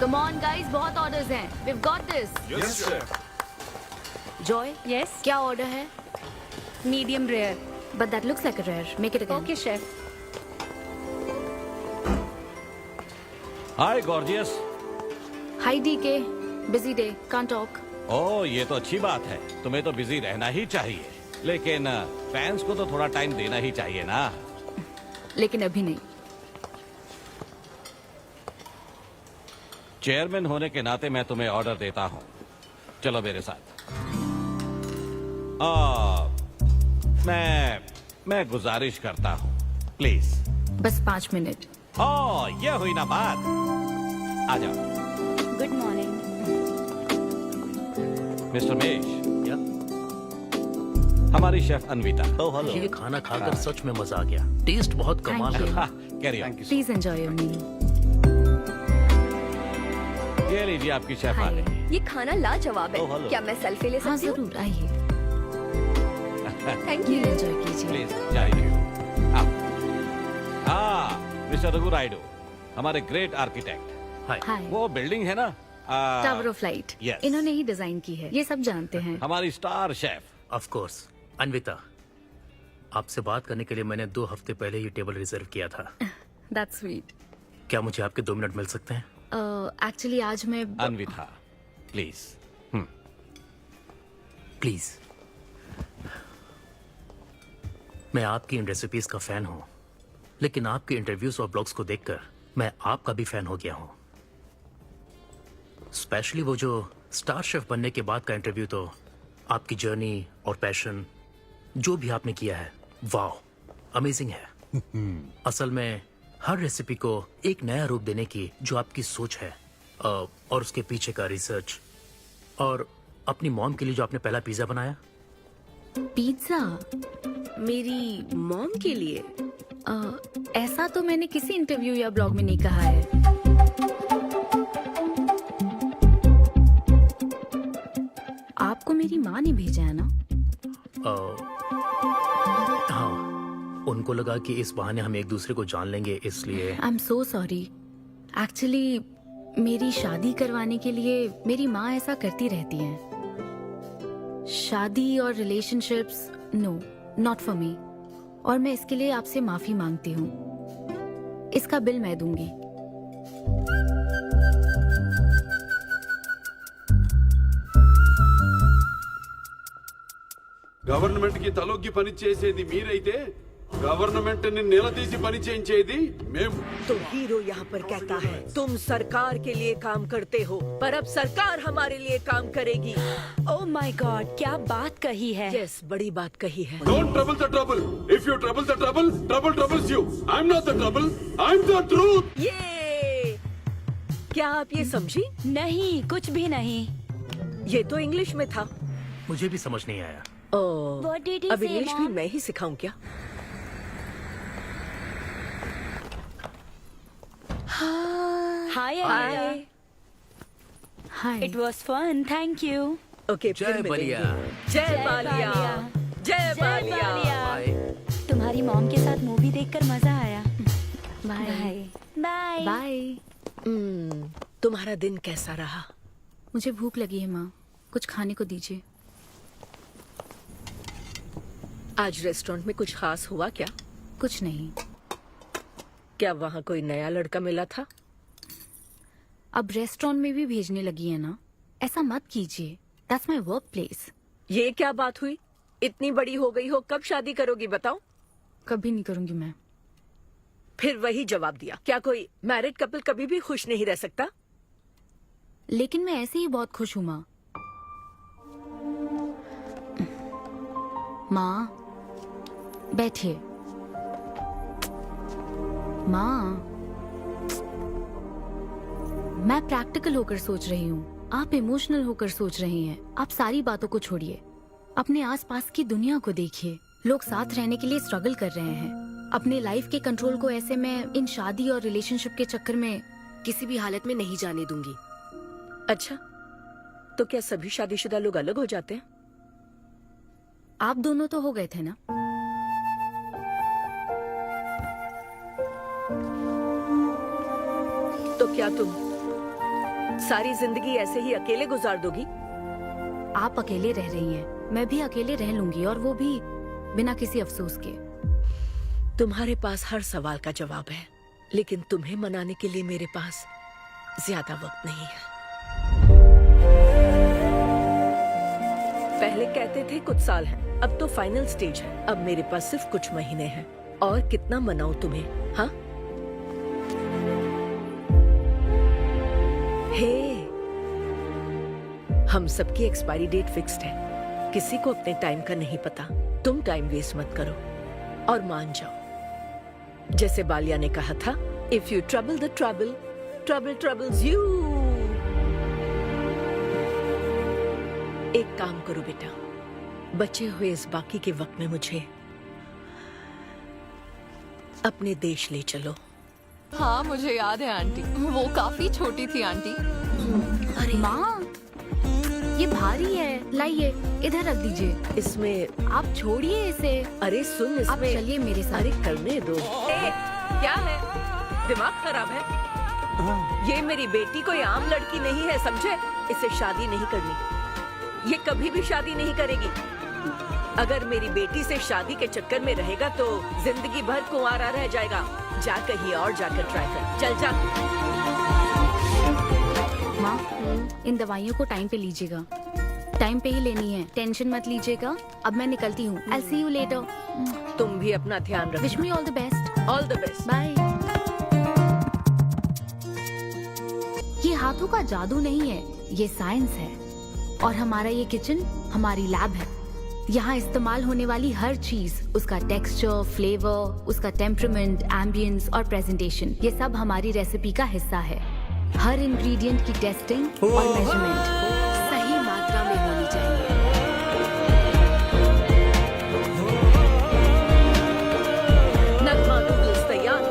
Come on guys, बहुत orders हैं. We've got this. Yes, sir. Joy, Yes, क्या order है? medium rare. But that looks like a rare. Make it again. Okay, chef. Hi gorgeous. Hi DK. Busy day. Can't talk. ओह ये तो अच्छी बात है, तुम्हें तो बिजी रहना ही चाहिए, लेकिन फैंस को तो थोड़ा टाइम देना ही चाहिए ना। लेकिन अभी नहीं. चेयरमैन होने के नाते मैं तुम्हें ऑर्डर देता हूँ, चलो मेरे साथ। मैं गुजारिश करता हूँ, प्लीज। बस 5 मिनट. ओह ये हुई ना बात, आ जाओ। Good morning. मिस्टर मेश, या? हमारी शेफ अन्विता। Oh hello. ये खाना खाकर सच में मजा आ गया। टेस्ट बहुत कमाल Thank you. का। Carry on. Please enjoy your meal. ये लीजिए आपकी शेफ आ Hi. गई। ये खाना लाजवाब Oh, है। hello. क्या मैं सेल्फी ले हाँ सकती हूँ? जरूर आइए. Thank Meal you. enjoy कीजिए. प्लीज जाइए। मिस्टर रघु राइडू, हमारे ग्रेट आर्किटेक्ट। हाय। Hi. वो बिल्डिंग है ना, टावर ऑफ लाइट. yes. इन्होंने ही डिजाइन की है. ये सब जानते हैं. हमारी star chef. Of course. Anvita, आपसे बात करने के लिए मैंने 2 हफ्ते पहले ये टेबल रिजर्व किया था। That's sweet. क्या मुझे आपके 2 मिनट मिल सकते हैं? Actually आज मैं अन्विता प्लीज। प्लीज। मैं आपकी इन रेसिपीज का फैन हूँ, लेकिन आपके इंटरव्यूज और ब्लॉग्स को देखकर मैं आपका भी फैन हो गया हूँ। स्पेशली वो जो स्टार शेफ बनने के बाद का इंटरव्यू, तो आपकी जर्नी और पैशन जो भी आपने किया है, वाह अमेजिंग है। असल में हर रेसिपी को एक नया रूप देने की जो आपकी सोच है, और उसके पीछे का रिसर्च, और अपनी मॉम के लिए जो आपने पहला पिज्जा बनाया। पिज्जा. मेरी मॉम के लिए? ऐसा तो मैंने किसी इंटरव्यू या ब्लॉग में नहीं कहा है. आपको मेरी माँ ने भेजा है ना? हाँ, उनको लगा कि इस बहाने हम एक दूसरे को जान लेंगे, इसलिए। आई एम सो सॉरी. एक्चुअली मेरी शादी करवाने के लिए मेरी माँ ऐसा करती रहती हैं. शादी और relationships, no, not for me. और मैं इसके लिए आपसे माफी मांगती हूँ. इसका बिल मैं दूंगी. గవర్నమెంట్ కి తలొగ్గి పని చేసేది మీరైతే గవర్నమెంట్ ని నిలదీసి పని చేయించేది మేము. तो हीरो यहाँ पर कहता है तुम सरकार के लिए काम करते हो, पर अब सरकार हमारे लिए काम करेगी. Oh my God, क्या बात कही है. यस, बड़ी बात कही है. Don't trouble the trouble. If you trouble the trouble, trouble troubles you. I'm not the trouble. I'm the truth. ये क्या आप ये समझी? नहीं, कुछ भी नहीं. ये तो इंग्लिश में था. मुझे भी समझ नहीं आया। ओह, What did he अब say, इंग्लिश भी Mom? मैं ही सिखाऊं क्या? Hi, Anita. Hi. Hi. It was fun, thank you. Okay, जय फिर बलिया। मिलेंगे. जय बालिया. जय बालिया. बाय। तुम्हारी मॉम के साथ मूवी देखकर मजा आया. बाय. बाय. बाय. तुम्हारा दिन कैसा रहा? मुझे भूख लगी है माँ. कुछ खाने को दीजिए. आज रेस्टोरेंट में कुछ खास हुआ क्या? कुछ नहीं. क्या वहाँ कोई नया लड़का मिला था? अब रेस्टोरेंट में भी भेजने लगी है ना. ऐसा मत कीजिए. That's my work place. ये क्या बात हुई? इतनी बड़ी हो गई हो, कब शादी करोगी बताओ? कभी नहीं करूंगी मैं. फिर वही जवाब दिया. क्या कोई मैरिड कपल कभी भी खुश नहीं रह सकता? लेकिन मैं ऐसे ही बहुत खुश हूँ माँ. माँ बैठिए. माँ, मैं प्रैक्टिकल होकर सोच रही हूँ. आप इमोशनल होकर सोच रही हैं. आप सारी बातों को छोड़िए. अपने आसपास की दुनिया को देखिए. लोग साथ रहने के लिए स्ट्रगल कर रहे हैं. अपने लाइफ के कंट्रोल को ऐसे मैं इन शादी और रिलेशनशिप के चक्कर में किसी भी हालत में नहीं जाने दूंगी. अच्छा, तो क्या सभी शादीशुदा लोग अलग हो जाते हैं? आप दोनों तो हो गए थे ना. तो क्या तुम सारी जिंदगी ऐसे ही अकेले गुजार दोगी? आप अकेले रह रही हैं, मैं भी अकेले रह लूंगी, और वो भी बिना किसी अफसोस के। तुम्हारे पास हर सवाल का जवाब है, लेकिन तुम्हें मनाने के लिए मेरे पास ज्यादा वक्त नहीं है। पहले कहते थे कुछ साल हैं, अब तो फाइनल स्टेज है। अब मेरे पास सिर्फ कुछ महीने हैं, और कितना मनाऊं तुम्हें? हाँ, हे, हम सबकी एक्सपायरी डेट फिक्स्ड है। किसी को अपने टाइम का नहीं पता। तुम टाइम वेस्ट मत करो और मान जाओ। जैसे बालिया ने कहा था, if you trouble the trouble, trouble troubles you. एक काम करो बेटा, बचे हुए इस बाकी के वक्त में मुझे अपने देश ले चलो। हाँ मुझे याद है आंटी, वो काफी छोटी थी आंटी। अरे माँ, ये भारी है, लाइए इधर रख दीजिए। इसमें आप छोड़िए इसे। अरे सुन, आप इसमें चलिए मेरे साथ। अरे करने दो। क्या है, दिमाग खराब है? ये मेरी बेटी कोई आम लड़की नहीं है, समझे? इसे शादी नहीं करनी, ये कभी भी शादी नहीं करेगी। अगर मेरी बेटी से शादी के चक्कर में रहेगा तो जिंदगी भर कुंवारा रह जाएगा। जा कहीं और जाकर ट्राई कर, चल जा। माँ, इन दवाइयों को टाइम पे लीजिएगा, टाइम पे ही लेनी है, टेंशन मत लीजिएगा। अब मैं निकलती हूँ। I'll see you later. तुम भी अपना ध्यान रखो। Wish me all the best. All the best. Bye. ये हाथों का जादू नहीं है, ये साइंस है। और हमारा ये किचन हमारी लैब है। यहाँ इस्तेमाल होने वाली हर चीज, उसका टेक्सचर, फ्लेवर, उसका टेम्परामेंट, एम्बियंस और प्रेजेंटेशन, ये सब हमारी रेसिपी का हिस्सा है। हर इंग्रेडिएंट की टेस्टिंग और मेजरमेंट सही मात्रा में होनी चाहिए। नगमा नूडल्स तैयार।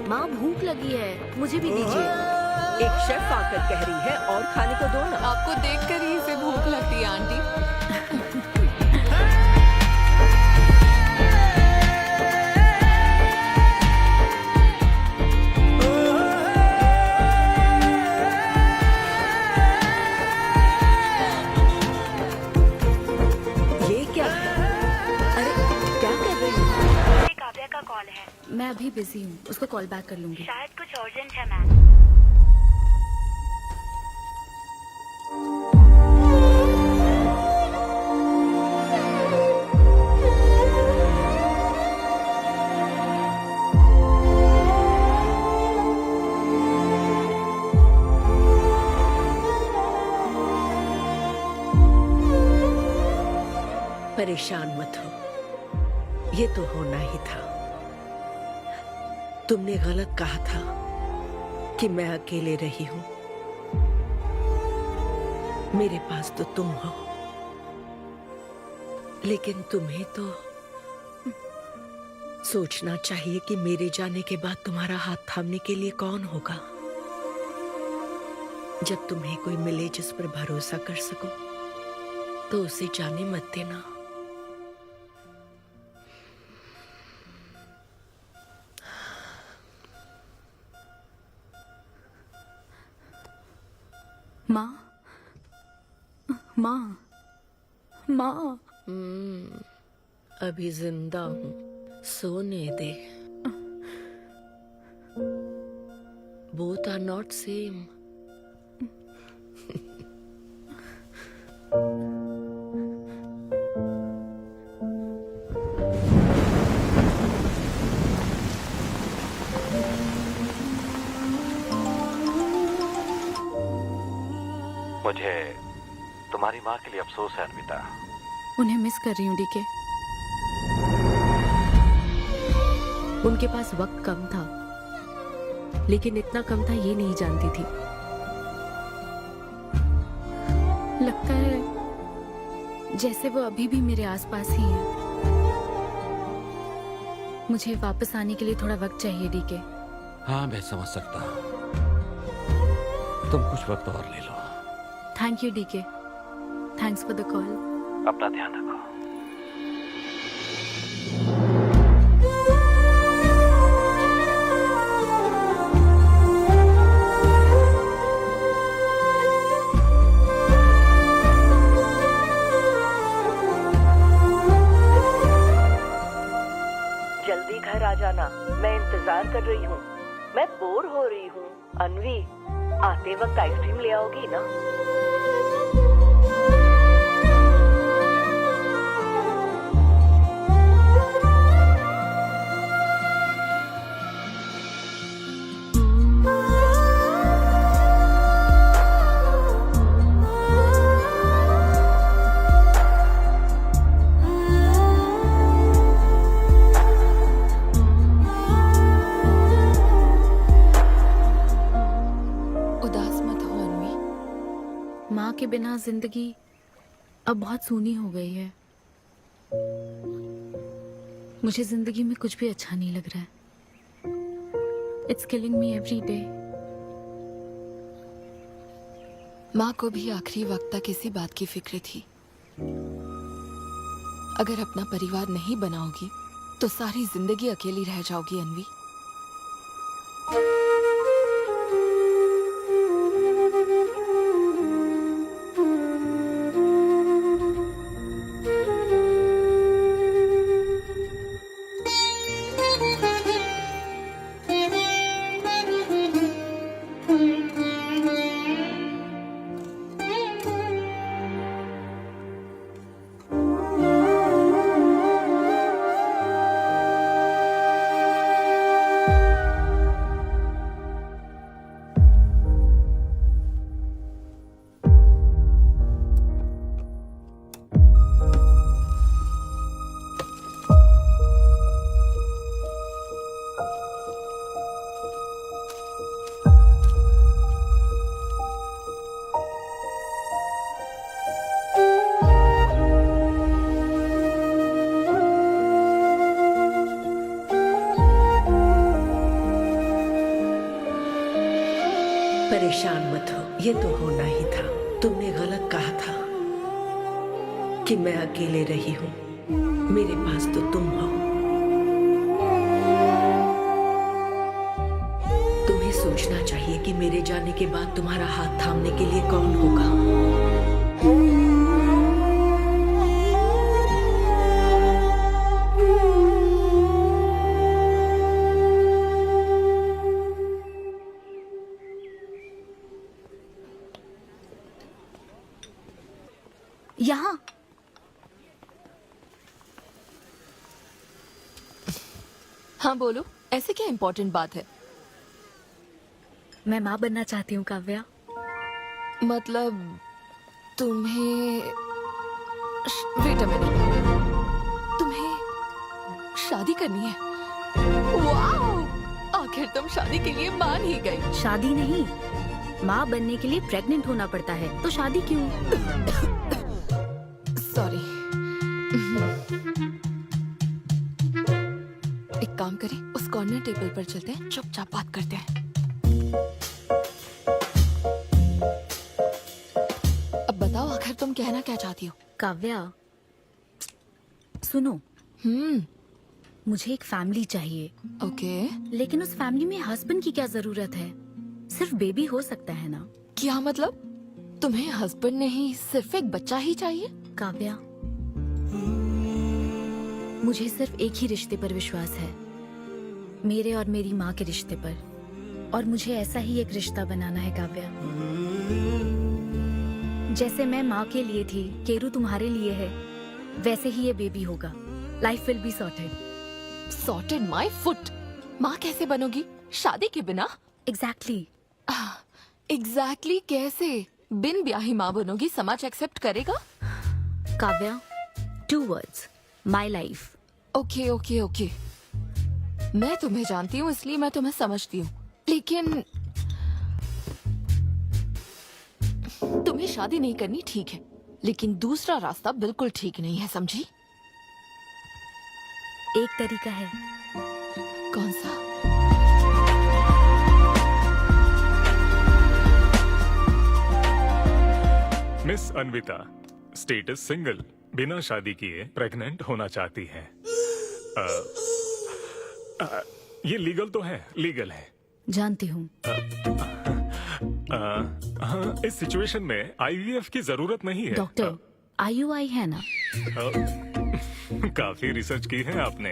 माँ, भूख लगी है, मुझे भी दीजिए। एक शेफ आकर कह रही है और खाने को दो ना। आपको देखकर ही इसे भूख लगती है आंटी। ये क्या है? अरे क्या कर रही हो? काव्या का कॉल है, मैं अभी बिजी हूँ, उसको कॉल बैक कर लूंगी। शायद कुछ अर्जेंट है मैम। परेशान मत हो, ये तो होना ही था। तुमने गलत कहा था कि मैं अकेले रही हूं। मेरे पास तो तुम हो, लेकिन तुम्हें तो सोचना चाहिए कि मेरे जाने के बाद तुम्हारा हाथ थामने के लिए कौन होगा। जब तुम्हें कोई मिले जिस पर भरोसा कर सको, तो उसे जाने मत देना। माँ, माँ, माँ। अभी जिंदा हूँ, सोने दे। Both are not same. मुझे तुम्हारी माँ के लिए अफसोस है अनविता। उन्हें मिस कर रही हूँ डीके। उनके पास वक्त कम था, लेकिन इतना कम था ये नहीं जानती थी। लगता है जैसे वो अभी भी मेरे आसपास ही है। मुझे वापस आने के लिए थोड़ा वक्त चाहिए डीके। हाँ मैं समझ सकता हूँ, तुम कुछ वक्त और ले लो। Thank you DK, thanks for the call. अपना ध्यान रखो। बोर हो रही हूँ। अनवी, आते वक्त आइसक्रीम ले आओगी ना? उदास मत हो अनवी। माँ के बिना जिंदगी अब बहुत सूनी हो गई है। मुझे जिंदगी में कुछ भी अच्छा नहीं लग रहा है। It's killing me every day. माँ को भी आखिरी वक्त तक इसी बात की फिक्र थी। अगर अपना परिवार नहीं बनाओगी तो सारी जिंदगी अकेली रह जाओगी अनवी। परेशान मत हो, ये तो होना ही था। तुमने गलत कहा था कि मैं अकेले रही हूँ। मेरे पास तो तुम हो। तुम्हें सोचना चाहिए कि मेरे जाने के बाद तुम्हारा हाथ थामने के लिए कौन होगा। यहाँ हाँ बोलो, ऐसे क्या इम्पोर्टेंट बात है? मैं माँ बनना चाहती हूँ काव्या। मतलब तुम्हें वेट अ मिनट, तुम्हें शादी करनी है? वाओ! आखिर तुम शादी के लिए मान ही गई। शादी नहीं, माँ बनने के लिए प्रेग्नेंट होना पड़ता है, तो शादी क्यों? सॉरी। एक काम करें, उस कॉर्नर टेबल पर चलते हैं, चुपचाप बात करते हैं। अब बताओ आखिर तुम कहना क्या चाहती हो? काव्या सुनो, मुझे एक फैमिली चाहिए। ओके। लेकिन उस फैमिली में हस्बैंड की क्या जरूरत है? सिर्फ बेबी हो सकता है ना? क्या मतलब? तुम्हें हस्बैंड नहीं, सिर्फ एक बच्चा ही चाहिए? काव्या, मुझे सिर्फ एक ही रिश्ते पर विश्वास है, मेरे और मेरी माँ के रिश्ते पर। और मुझे ऐसा ही एक रिश्ता बनाना है काव्या। जैसे मैं माँ के लिए थी, केरू तुम्हारे लिए है, वैसे ही ये बेबी होगा। Life will be sorted. Sorted my foot. माँ कैसे बनोगी शादी के बिना? एग्जैक्टली। एग्जैक्टली कैसे? बिन ब्याही माँ बनोगी, समाज एक्सेप्ट करेगा? Kavya, 2 words, my life. Okay okay okay, मैं तुम्हें जानती हूँ इसलिए मैं तुम्हें समझती हूँ, लेकिन तुम्हें शादी नहीं करनी ठीक है, लेकिन दूसरा रास्ता बिल्कुल ठीक नहीं है, समझी? एक तरीका है। कौन सा? मिस अनविता, स्टेटस सिंगल, बिना शादी किए प्रेग्नेंट होना चाहती हैं। ये लीगल तो है, लीगल है। जानती हूँ। हाँ, इस सिचुएशन में आईवीएफ की जरूरत नहीं है। डॉक्टर, IUI है ना? काफी रिसर्च की है आपने।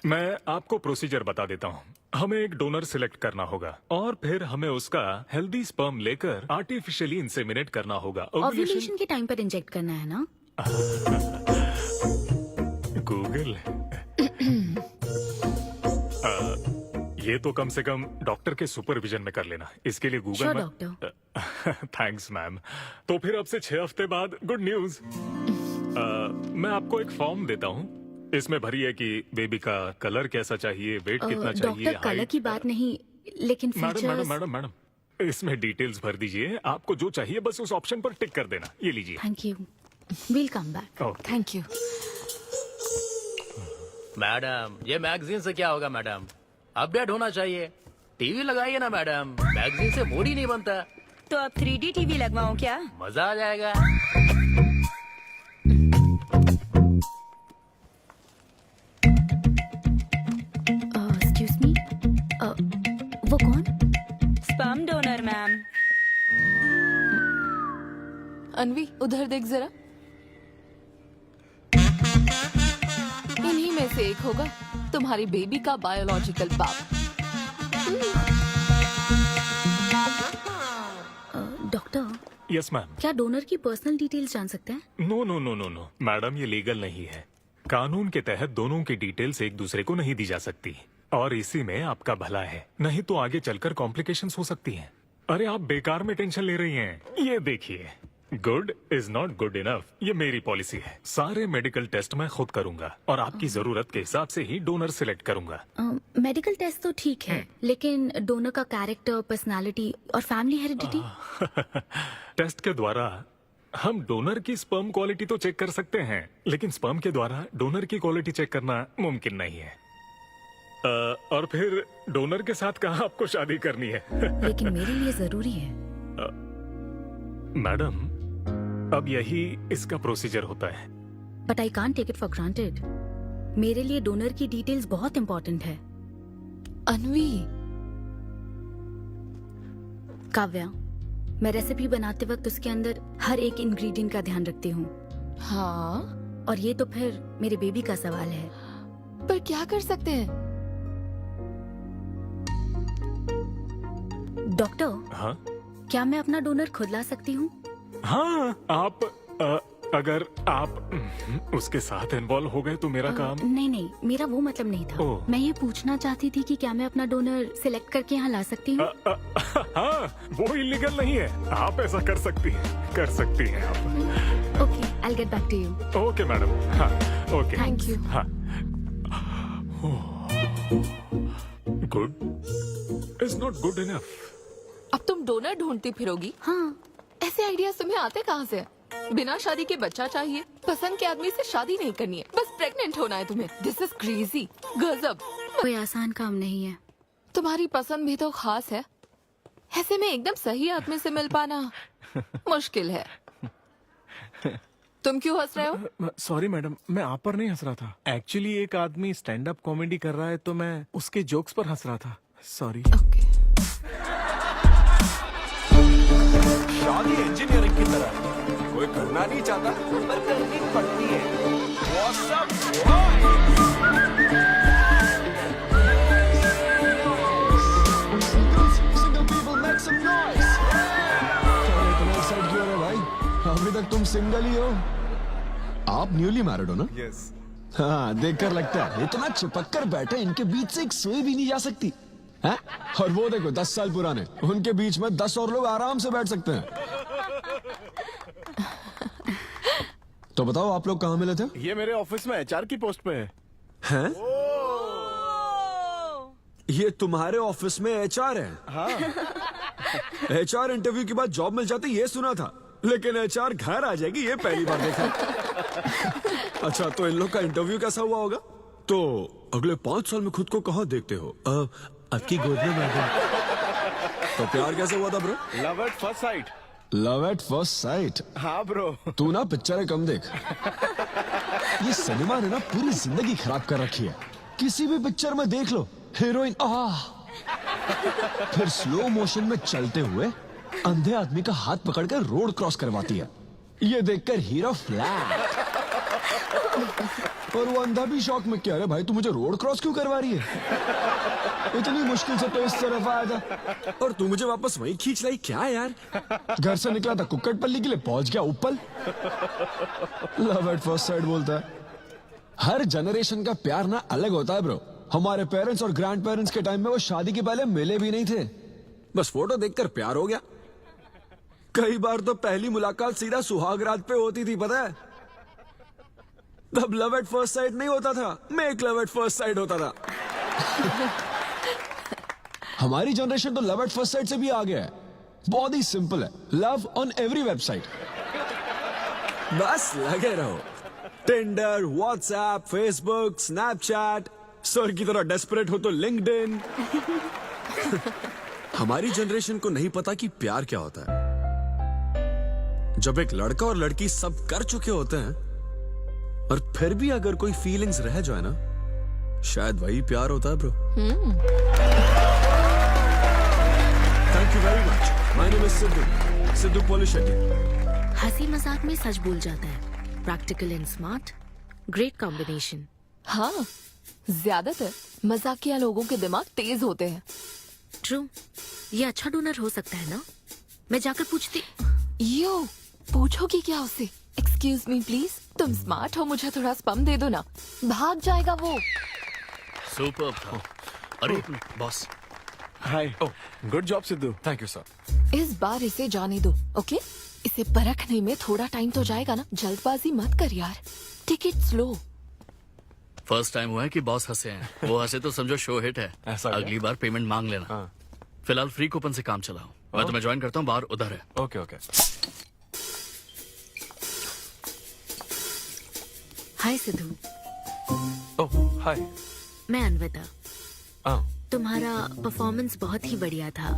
मैं आपको प्रोसीजर बता देता हूँ। हमें एक डोनर सिलेक्ट करना होगा और फिर हमें उसका हेल्दी स्पर्म लेकर आर्टिफिशियली इंसेमिनेट करना होगा। ओव्यूलेशन के टाइम पर इंजेक्ट करना है ना? गूगल ये तो कम से कम डॉक्टर के सुपरविजन में कर लेना, इसके लिए गूगल Sure, में डॉक्टर। Thanks ma'am. तो फिर अब से 6 हफ्ते बाद गुड न्यूज। मैं आपको एक फॉर्म देता हूँ, इसमें भरिए कि बेबी का कलर कैसा चाहिए, वेट कितना चाहिए, डॉक्टर कलर की बात नहीं, लेकिन madam madam features. Madam madam इसमें डिटेल्स भर दीजिए, आपको जो चाहिए बस उस ऑप्शन पर टिक कर देना। ये लीजिए। Thank you, will come back. Okay. Thank you. Madam ये मैगजीन से क्या होगा मैडम, अपडेट होना चाहिए। टीवी लगाइए ना मैडम, मैगजीन से मूड ही नहीं बनता। तो अब 3D टीवी लगवाऊं क्या? मजा आ जाएगा। एक्सक्यूज मी, वो कौन? Sperm donor ma'am. अनवी उधर देख जरा, इन्हीं में से एक होगा तुम्हारी बेबी का बायोलॉजिकल बाप। Doctor, yes ma'am. क्या डोनर की पर्सनल डिटेल्स जान सकते हैं? No no no no no madam, ये लीगल नहीं है। कानून के तहत दोनों की डिटेल्स एक दूसरे को नहीं दी जा सकती, और इसी में आपका भला है, नहीं तो आगे चलकर कॉम्प्लिकेशंस हो सकती हैं। अरे आप बेकार में टेंशन ले रही हैं। ये देखिए, good is not good enough, ये मेरी पॉलिसी है। सारे मेडिकल टेस्ट मैं खुद करूंगा और आपकी जरूरत के हिसाब से ही डोनर सिलेक्ट करूंगा। मेडिकल टेस्ट तो ठीक है, लेकिन डोनर का कैरेक्टर, पर्सनालिटी और फैमिली हेरिडिटी? टेस्ट के द्वारा हम डोनर की स्पर्म क्वालिटी तो चेक कर सकते हैं, लेकिन स्पर्म के द्वारा डोनर की क्वालिटी चेक करना मुमकिन नहीं है। और फिर डोनर के साथ कहाँ आपको शादी करनी है? लेकिन मेरे लिए जरूरी है। मैडम, अब यही इसका प्रोसीजर होता है। But I can't take it for granted. मेरे लिए डोनर की डिटेल्स बहुत इंपॉर्टेंट है। अनवी, काव्या, मैं रेसिपी बनाते वक्त उसके अंदर हर एक इंग्रेडिएंट का ध्यान रखती हूँ, हाँ और ये तो फिर मेरे बेबी का सवाल है। पर क्या कर सकते हैं? हाँ डॉक्टर, क्या मैं अपना डोनर खुद ला सकती हूँ? हाँ, आप अगर आप उसके साथ इन्वॉल्व हो गए तो मेरा काम। नहीं नहीं, मेरा वो मतलब नहीं था। ओह। मैं ये पूछना चाहती थी कि क्या मैं अपना डोनर सिलेक्ट करके यहाँ ला सकती हूँ? हाँ, वो इलीगल नहीं है, आप ऐसा कर सकती हैं आप। Okay, I get back to you. Okay madam. हाँ ओके, थैंक यू। हाँ। Good is not good enough. अब तुम डोनर ढूंढती फिरोगी? हाँ, ऐसे आइडियाज तुम्हें आते कहाँ से? बिना शादी के बच्चा चाहिए, पसंद के आदमी से शादी नहीं करनी है, बस प्रेग्नेंट होना है तुम्हें। दिस इज क्रेजी, गजब। कोई आसान काम नहीं है। तुम्हारी पसंद भी तो खास है, ऐसे में एकदम सही आदमी से मिल पाना मुश्किल है। तुम क्यों हंस रहे हो? सॉरी मैडम, मैं आप पर नहीं हंस रहा था। एक्चुअली एक आदमी स्टैंड अप कॉमेडी कर रहा है तो मैं उसके जोक्स पर हंस रहा था। सॉरी। ओके। शादी इंजीनियरिंग की तरह है, कोई करना नहीं चाहता पर करनी पड़ती है। What's up, Single people make some noise. इतना एक्साइट क्यों हो रहे भाई? अभी तक तुम सिंगल ही हो। आप न्यूली मैरिड हो ना? Yes. हाँ, देखकर लगता है इतना चिपक कर बैठे, इनके बीच से एक सुई भी नहीं जा सकती है? और वो देखो 10 साल पुराने, उनके बीच में 10 और लोग आराम से बैठ सकते हैं। तो बताओ आप लोग कहाँ मिले थे? ये मेरे ऑफिस में एचआर की पोस्ट पे है। हैं? ये तुम्हारे ऑफिस में एचआर है? हाँ। एचआर इंटरव्यू के बाद जॉब मिल जाती ये सुना था, लेकिन एचआर घर आ जाएगी ये पहली बार देखा। अच्छा, तो इन लोग का इंटरव्यू कैसा हुआ होगा? तो अगले 5 साल में खुद को कहाँ देखते हो? आपकी गोद में मैडम। तो प्यार कैसे हुआ था bro? Love at first sight. Love at first sight? हाँ ब्रो। तू ना पिक्चर कम देख। ये सिनेमा ने ना पूरी जिंदगी खराब कर रखी है। किसी भी पिक्चर में देख लो, हीरोइन फिर स्लो मोशन में चलते हुए अंधे आदमी का हाथ पकड़कर रोड क्रॉस करवाती है। ये देखकर हीरो फ्लैट। और वो अंधा भी शौक में, क्या रे भाई तू मुझे रोड क्रॉस क्यों करवा रही है? इतनी मुश्किल से तो इस तरफ आया था और तू मुझे वापस वहीं खींच लाई, क्या यार? घर से निकला था कुक्कटपल्ली के लिए, पहुंच गया उपल। लव एट फर्स्ट साइट बोलता है। हर जनरेशन का प्यार ना अलग होता है ब्रो। हमारे पेरेंट्स और ग्रैंड पेरेंट्स के टाइम में वो शादी के पहले मिले भी नहीं थे, बस फोटो देखकर प्यार हो गया। कई बार तो पहली मुलाकात सीधा सुहाग रात पे होती थी, पता है? तब लव एट फर्स्ट साइट नहीं होता था, make love at first sight होता था। हमारी जनरेशन तो लव एट फर्स्ट साइट से भी आ गया है। बहुत ही सिंपल है, लव ऑन एवरी वेबसाइट। बस लगे रहो, Tinder, WhatsApp, Facebook, Snapchat, sir की तरह डेस्परेट हो तो लिंक्डइन। हमारी जनरेशन को नहीं पता कि प्यार क्या होता है। जब एक लड़का और लड़की सब कर चुके होते हैं और फिर भी अगर कोई फीलिंग्स रह जाए ना, शायद वही प्यार होता है bro. Thank you very much. My name is Siddhu Polishetty. हंसी मजाक में सच बोल जाता है। Practical and smart, great combination. हाँ, ज्यादातर मजाकिया लोगों के दिमाग तेज होते हैं। ट्रू, ये अच्छा डोनर हो सकता है ना? मैं जाकर पूछती। यो, पूछोगी क्या उससे? एक्सक्यूज मी प्लीज, तुम स्मार्ट हो, मुझे थोड़ा स्पम दे दो ना। भाग जाएगा वो। सुपर था। अरे एक minute boss. Hi, good job Sidhu. Thank you sir. इस बार इसे जाने दो, ओके? इसे परखने में थोड़ा टाइम तो जाएगा ना, जल्दबाजी मत कर यार। Take it slow. First time हुआ है कि बॉस हंसे हैं। वो हंसे तो समझो शो हिट है। ऐसा क्या? अगली बार पेमेंट मांग लेना। हाँ। फिलहाल फ्री कूपन से काम चलाओ। मैं तुम्हें ज्वाइन करता हूँ, बाहर उधर है। Okay okay. Hi Siddhu. Oh hi. मैं अनविता। ओह तुम्हारा परफॉर्मेंस बहुत ही बढ़िया था।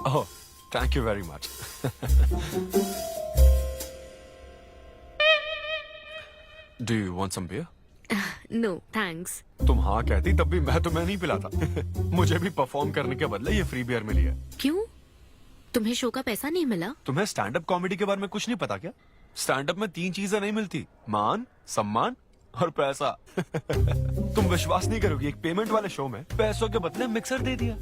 Oh thank you very much. Do you want some beer? No thanks. तुम हाँ कहती तब भी मैं तुम्हें नहीं पिलाता। मुझे भी परफॉर्म करने के बदले ये फ्री बियर मिली है। क्यों? तुम्हें शो का पैसा नहीं मिला? तुम्हें स्टैंड अप कॉमेडी के बारे में कुछ नहीं पता क्या? स्टैंड अप में 3 चीजें नहीं मिलती, मान, सम्मान और पैसा। तुम विश्वास नहीं करोगी, एक पेमेंट वाले शो में पैसों के बदले मिक्सर दे दिया।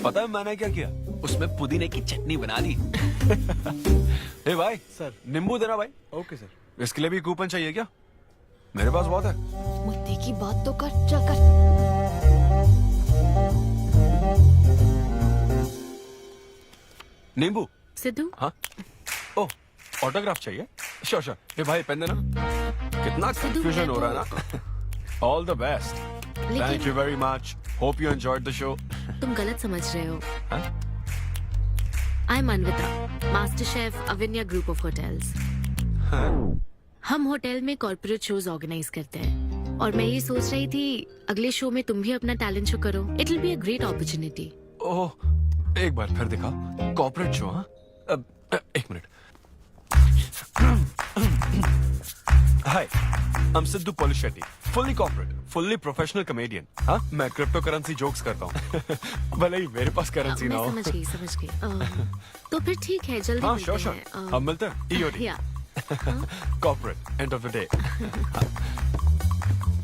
पता है मैंने क्या किया? उसमें पुदीने की चटनी बना दी। ए भाई सर। नींबू देना भाई। Okay sir. इसके लिए भी कूपन चाहिए क्या? मेरे पास बहुत है। मुद्दे की बात तो कर, चल कर। नींबू। सिद्धू। हाँ। ओह ऑटोग्राफ चाहिए? Sure sure. ए भाई पेन देना। कितना कंफ्यूजन हो रहा है ना। All the best. Thank you very much. Hope you enjoyed the show. तुम गलत समझ रहे हो। I am Anvita, master chef Avinya group of hotels. हम होटल में कॉर्पोरेट शोज ऑर्गेनाइज करते हैं और मैं ये सोच रही थी अगले शो में तुम भी अपना टैलेंट शो करो। It will be a great opportunity. Oh एक बार फिर दिखा। Corporate show? हाँ एक minute. Hi I am Siddhu Polishetty, fully corporate, fully professional comedian. हाँ मैं क्रिप्टो करेंसी जोक्स करता हूँ। भले ही मेरे पास करेंसी ना हो। समझ गई समझ गई। तो फिर ठीक है, जल्दी हाँ मिलते श्योर श्योर। हैं। हम मिलते हैं EOD। या corporate end of the day.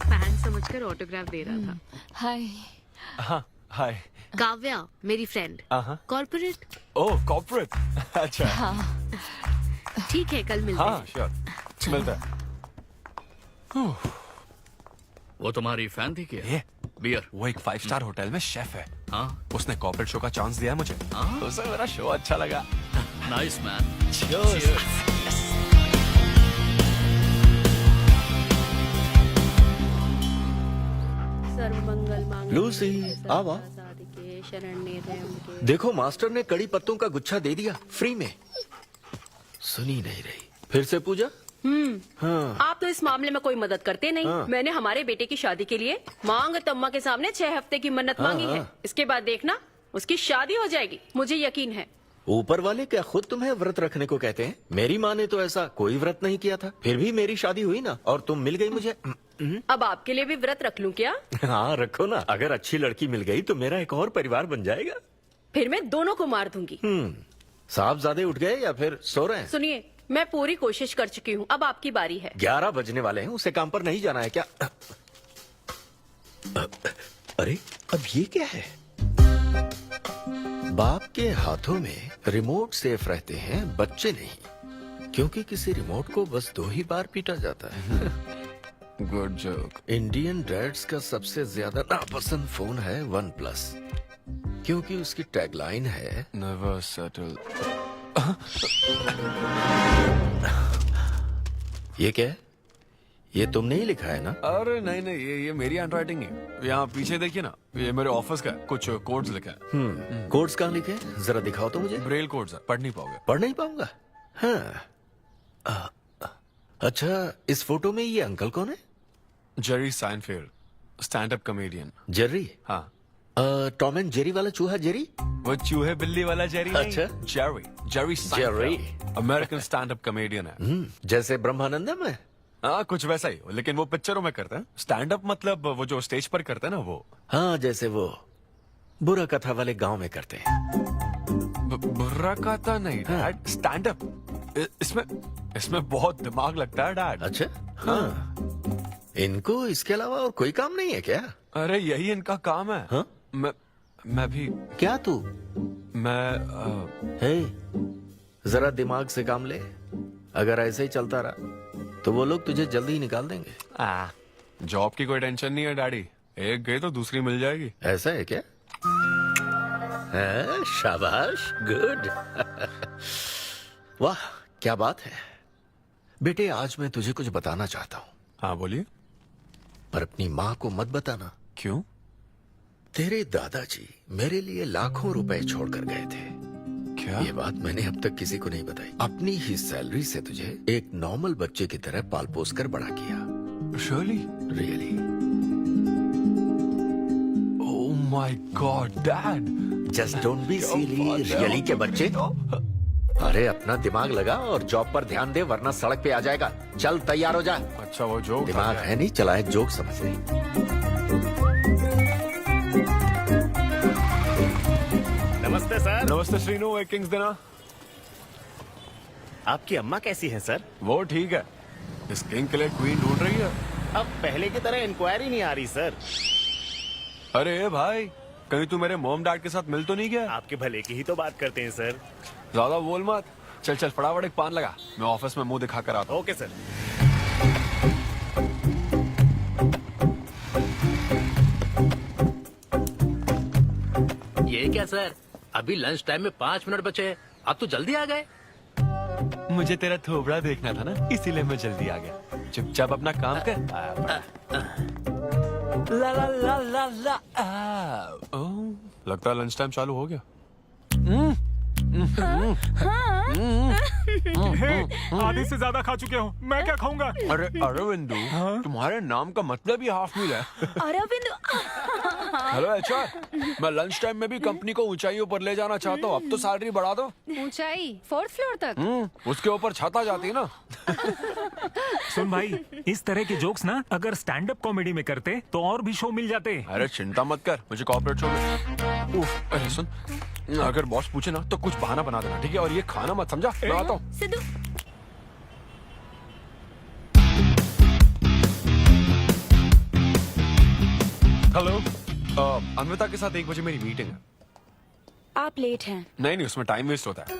Fan समझकर ऑटोग्राफ दे रहा था। हाय। हाँ हाय। काव्या मेरी फ्रेंड। कॉर्पोरेट। ओह कॉर्पोरेट। अच्छा हाँ। ठीक है, कल मिलते हाँ हैं। श्योर मिलते हैं। वो तुम्हारी फैन थी क्या? ये बियर, वो एक 5 स्टार होटल में शेफ है। हाँ उसने कॉर्पोरेट शो का चांस दिया है मुझे। उसे मेरा शो अच्छा लगा। Nice man. लूसी आवा। देखो मास्टर ने कड़ी पत्तों का गुच्छा दे दिया फ्री में। सुनी नहीं रही। फिर से पूजा। हाँ। आप तो इस मामले में कोई मदद करते नहीं। हाँ। मैंने हमारे बेटे की शादी के लिए मांग तम्मा के सामने 6 हफ्ते की मन्नत मांगी है। इसके बाद देखना उसकी शादी हो जाएगी, मुझे यकीन है। ऊपर वाले क्या खुद तुम्हें व्रत रखने को कहते हैं? मेरी माँ ने तो ऐसा कोई व्रत नहीं किया था, फिर भी मेरी शादी हुई ना, और तुम मिल गई मुझे। अब आपके लिए भी व्रत रख लूं क्या? हाँ रखो ना, अगर अच्छी लड़की मिल गई तो मेरा एक और परिवार बन जाएगा। फिर मैं दोनों को मार दूंगी। साहबजादे उठ गए या फिर सो रहे हैं? सुनिए, मैं पूरी कोशिश कर चुकी हूँ, अब आपकी बारी है। 11 बजने वाले हैं, उसे काम पर नहीं जाना है क्या? अरे अब ये क्या है? बाप के हाथों में रिमोट सेफ रहते हैं, बच्चे नहीं, क्योंकि किसी रिमोट को बस 2 ही बार पीटा जाता है। Good joke. इंडियन डैड्स का सबसे ज्यादा नापसंद फोन है OnePlus, क्योंकि उसकी टैगलाइन है नेवर सेटल। ये क्या है? ये तुमने ही लिखा है ना? अरे नहीं नहीं, ये मेरी हैंडराइटिंग है। यहाँ पीछे देखिए ना, ये मेरे ऑफिस का है। कुछ कोड्स लिखा है। कोड्स कहाँ लिखे हैं? जरा दिखाओ तो मुझे। ब्रेल कोड्स है, पढ़ नहीं पाओगे। पढ़ नहीं पाऊंगा? हाँ। अच्छा, इस फोटो में ये अंकल कौन है? Jerry Seinfeld, stand up comedian. Jerry? हाँ। टॉम एंड जेरी वाला चूहा जेरी? वो चूहे बिल्ली वाला जेरी नहीं। अच्छा। Jerry Jerry American stand up comedian है। जैसे ब्रह्मानंदम है? हाँ, कुछ वैसा ही, लेकिन वो पिक्चरों में करते हैं। स्टैंड अप मतलब वो जो स्टेज पर करते हैं ना, वो। हाँ, जैसे वो बुरा कथा वाले गांव में करते हैं। बुरा कथा नहीं डैड, स्टैंड अप। इसमें बहुत दिमाग लगता है डैड। अच्छा। हाँ। इनको इसके अलावा और कोई काम नहीं है क्या? अरे यही इनका काम है। हाँ? मैं भी। क्या तू? मैं हे, जरा दिमाग से काम ले। अगर ऐसे ही चलता रहा तो वो लोग तुझे जल्दी ही निकाल देंगे। जॉब की कोई टेंशन नहीं है डैडी, एक गई तो दूसरी मिल जाएगी। ऐसा है क्या? शाबाश, गुड। वाह, क्या बात है बेटे। आज मैं तुझे कुछ बताना चाहता हूँ। हाँ बोलिए। पर अपनी माँ को मत बताना। क्यों? तेरे दादाजी मेरे लिए लाखों रुपए छोड़कर गए थे। क्या? ये बात मैंने अब तक किसी को नहीं बताई। अपनी ही सैलरी से तुझे एक नॉर्मल बच्चे की तरह पाल पोस कर बड़ा किया। Really? Oh my God dad, just don't be silly. Really के बच्चे? अरे अपना दिमाग लगा और जॉब पर ध्यान दे, वरना सड़क पे आ जाएगा। चल तैयार हो जा। अच्छा, वो जोक दिमाग है नहीं, चला है जोक समझ नहीं। नमस्ते सर। नमस्ते श्रीनु, एक किंग्स देना। आपकी अम्मा कैसी है सर? वो ठीक है। इस किंग के लिए क्वीन ढूंढ रही है। अब पहले की तरह इंक्वायरी नहीं आ रही सर। अरे भाई, कहीं तू मेरे मॉम डैड के साथ मिल तो नहीं गया? आपके भले की ही तो बात करते हैं सर। ज्यादा बोल मत। चल चल फटाफट एक पान लगा, मैं ऑफिस में मुंह दिखा कर आता हूँ। Okay sir. ये क्या सर, अभी लंच टाइम में 5 मिनट बचे हैं, आप तो जल्दी आ गए। मुझे तेरा थोबड़ा देखना था ना, इसीलिए मैं जल्दी आ गया। चुपचाप अपना काम कर। ला ला ला ला ला। लगता है लंच टाइम चालू हो गया। आधे से ज्यादा खा चुके हो, मैं क्या खाऊंगा? अरे अरविंदु, तुम्हारे नाम का मतलब ही हाफ मील है। अरविंद। हेलो एचआर, मैं लंच टाइम में भी कंपनी को ऊंचाइयों पर ले जाना चाहता हूँ। अब तो सैलरी बढ़ा दो। ऊंचाई 4th फ्लोर तक? उसके ऊपर छत आ जाती है ना। सुन भाई, इस तरह के जोक्स ना अगर स्टैंड अप कॉमेडी में करते तो और भी शो मिल जाते। अरे चिंता मत कर, मुझे कॉर्पोरेट शो में। अरे सुन, अगर बॉस पूछे ना तो कुछ बहाना बना देना, ठीक है? और ये खाना मत, समझा? मैं आता हूँ। सिद्धू। हेलो, अन्विता के साथ 1 बजे मेरी मीटिंग है। आप लेट हैं। नहीं नहीं, उसमें टाइम वेस्ट होता है।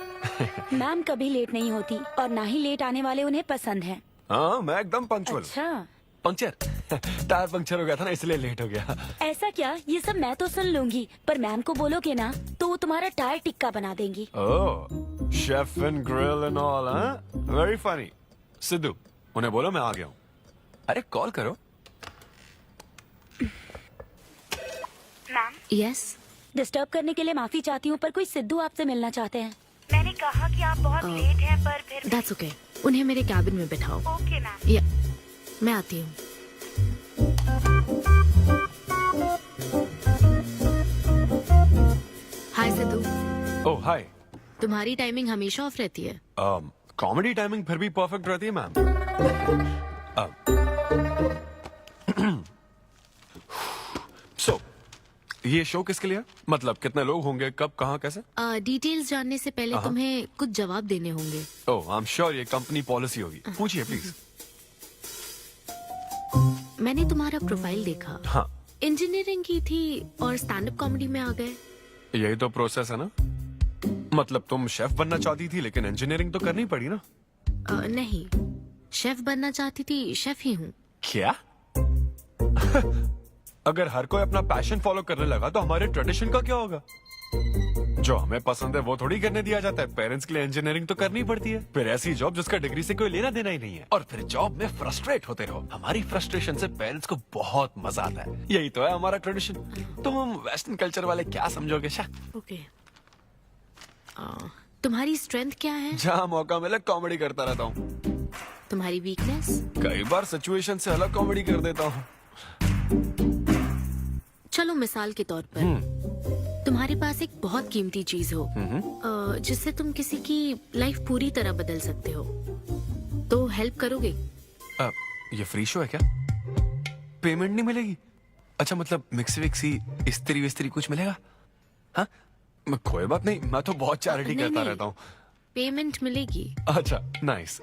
मैम कभी लेट नहीं होती और ना ही लेट आने वाले उन्हें पसंद है। हाँ, मैं एकदम पंक्चुअल। अच्छा। पंक्चर टायर पंक्चर हो गया था ना, इसलिए लेट हो गया। ऐसा क्या? ये सब मैं तो सुन लूंगी, पर मैम को बोलोगे ना तो वो तुम्हारा टायर टिक्का बना देंगी। Oh, chef and grill and all, हाँ? Very funny. सिद्धू, उन्हें बोलो मैं आ गया हूँ। अरे कॉल करो। मैम। यस। डिस्टर्ब करने के लिए माफी चाहती हूँ, पर कोई सिद्धू आपसे मिलना चाहते हैं। मैंने कहा कि आप बहुत लेट हैं, पर फिर दैट्स ओके। उन्हें मेरे कैबिन में बिठाओ। Okay ma'am. या, मैं आती हूँ। हाय सिद्धू। ओह हाय। तुम्हारी टाइमिंग हमेशा ऑफ रहती है? कॉमेडी टाइमिंग फिर भी परफेक्ट रहती है मैम। सो ये शो किसके लिए है? मतलब कितने लोग होंगे, कब, कहाँ, कैसे? डिटेल्स जानने से पहले तुम्हें कुछ जवाब देने होंगे। ओह आई एम श्योर ये कंपनी पॉलिसी होगी। पूछिए प्लीज। मैंने तुम्हारा प्रोफाइल देखा। हाँ, इंजीनियरिंग की थी और स्टैंड अप कॉमेडी में आ गए। यही तो प्रोसेस है ना। मतलब तुम शेफ बनना चाहती थी लेकिन इंजीनियरिंग तो करनी पड़ी ना। नहीं, शेफ बनना चाहती थी, शेफ ही हूँ। क्या? अगर हर कोई अपना पैशन फॉलो करने लगा तो हमारे ट्रेडिशन का क्या होगा? जो हमें पसंद है वो थोड़ी करने दिया जाता है। पेरेंट्स के लिए इंजीनियरिंग तो करनी पड़ती है, फिर ऐसी जॉब जिसका डिग्री से कोई लेना देना ही नहीं है, और फिर जॉब में फ्रस्ट्रेट होते रहो। हमारी फ्रस्ट्रेशन से पेरेंट्स को बहुत मजा आता है। यही तो है हमारा ट्रेडिशन। तुम वेस्टर्न कल्चर वाले क्या समझोगे? ओके, तुम्हारी स्ट्रेंथ क्या है? जहाँ मौका मिले कॉमेडी करता रहता हूँ। तुम्हारी वीकनेस? कई बार सिचुएशन से अलग कॉमेडी कर देता हूँ। चलो मिसाल के तौर पर तुम्हारे पास एक बहुत कीमती चीज हो जिससे तुम किसी की लाइफ पूरी तरह बदल सकते हो, तो हेल्प करोगे? ये फ्री शो है क्या? पेमेंट नहीं मिलेगी? अच्छा, मतलब मिक्सी विक्सी इस्त्री विस्त्री कुछ मिलेगा? हाँ, कोई बात नहीं, मैं तो बहुत चैरिटी करता रहता हूँ। पेमेंट मिलेगी। अच्छा, नाइस।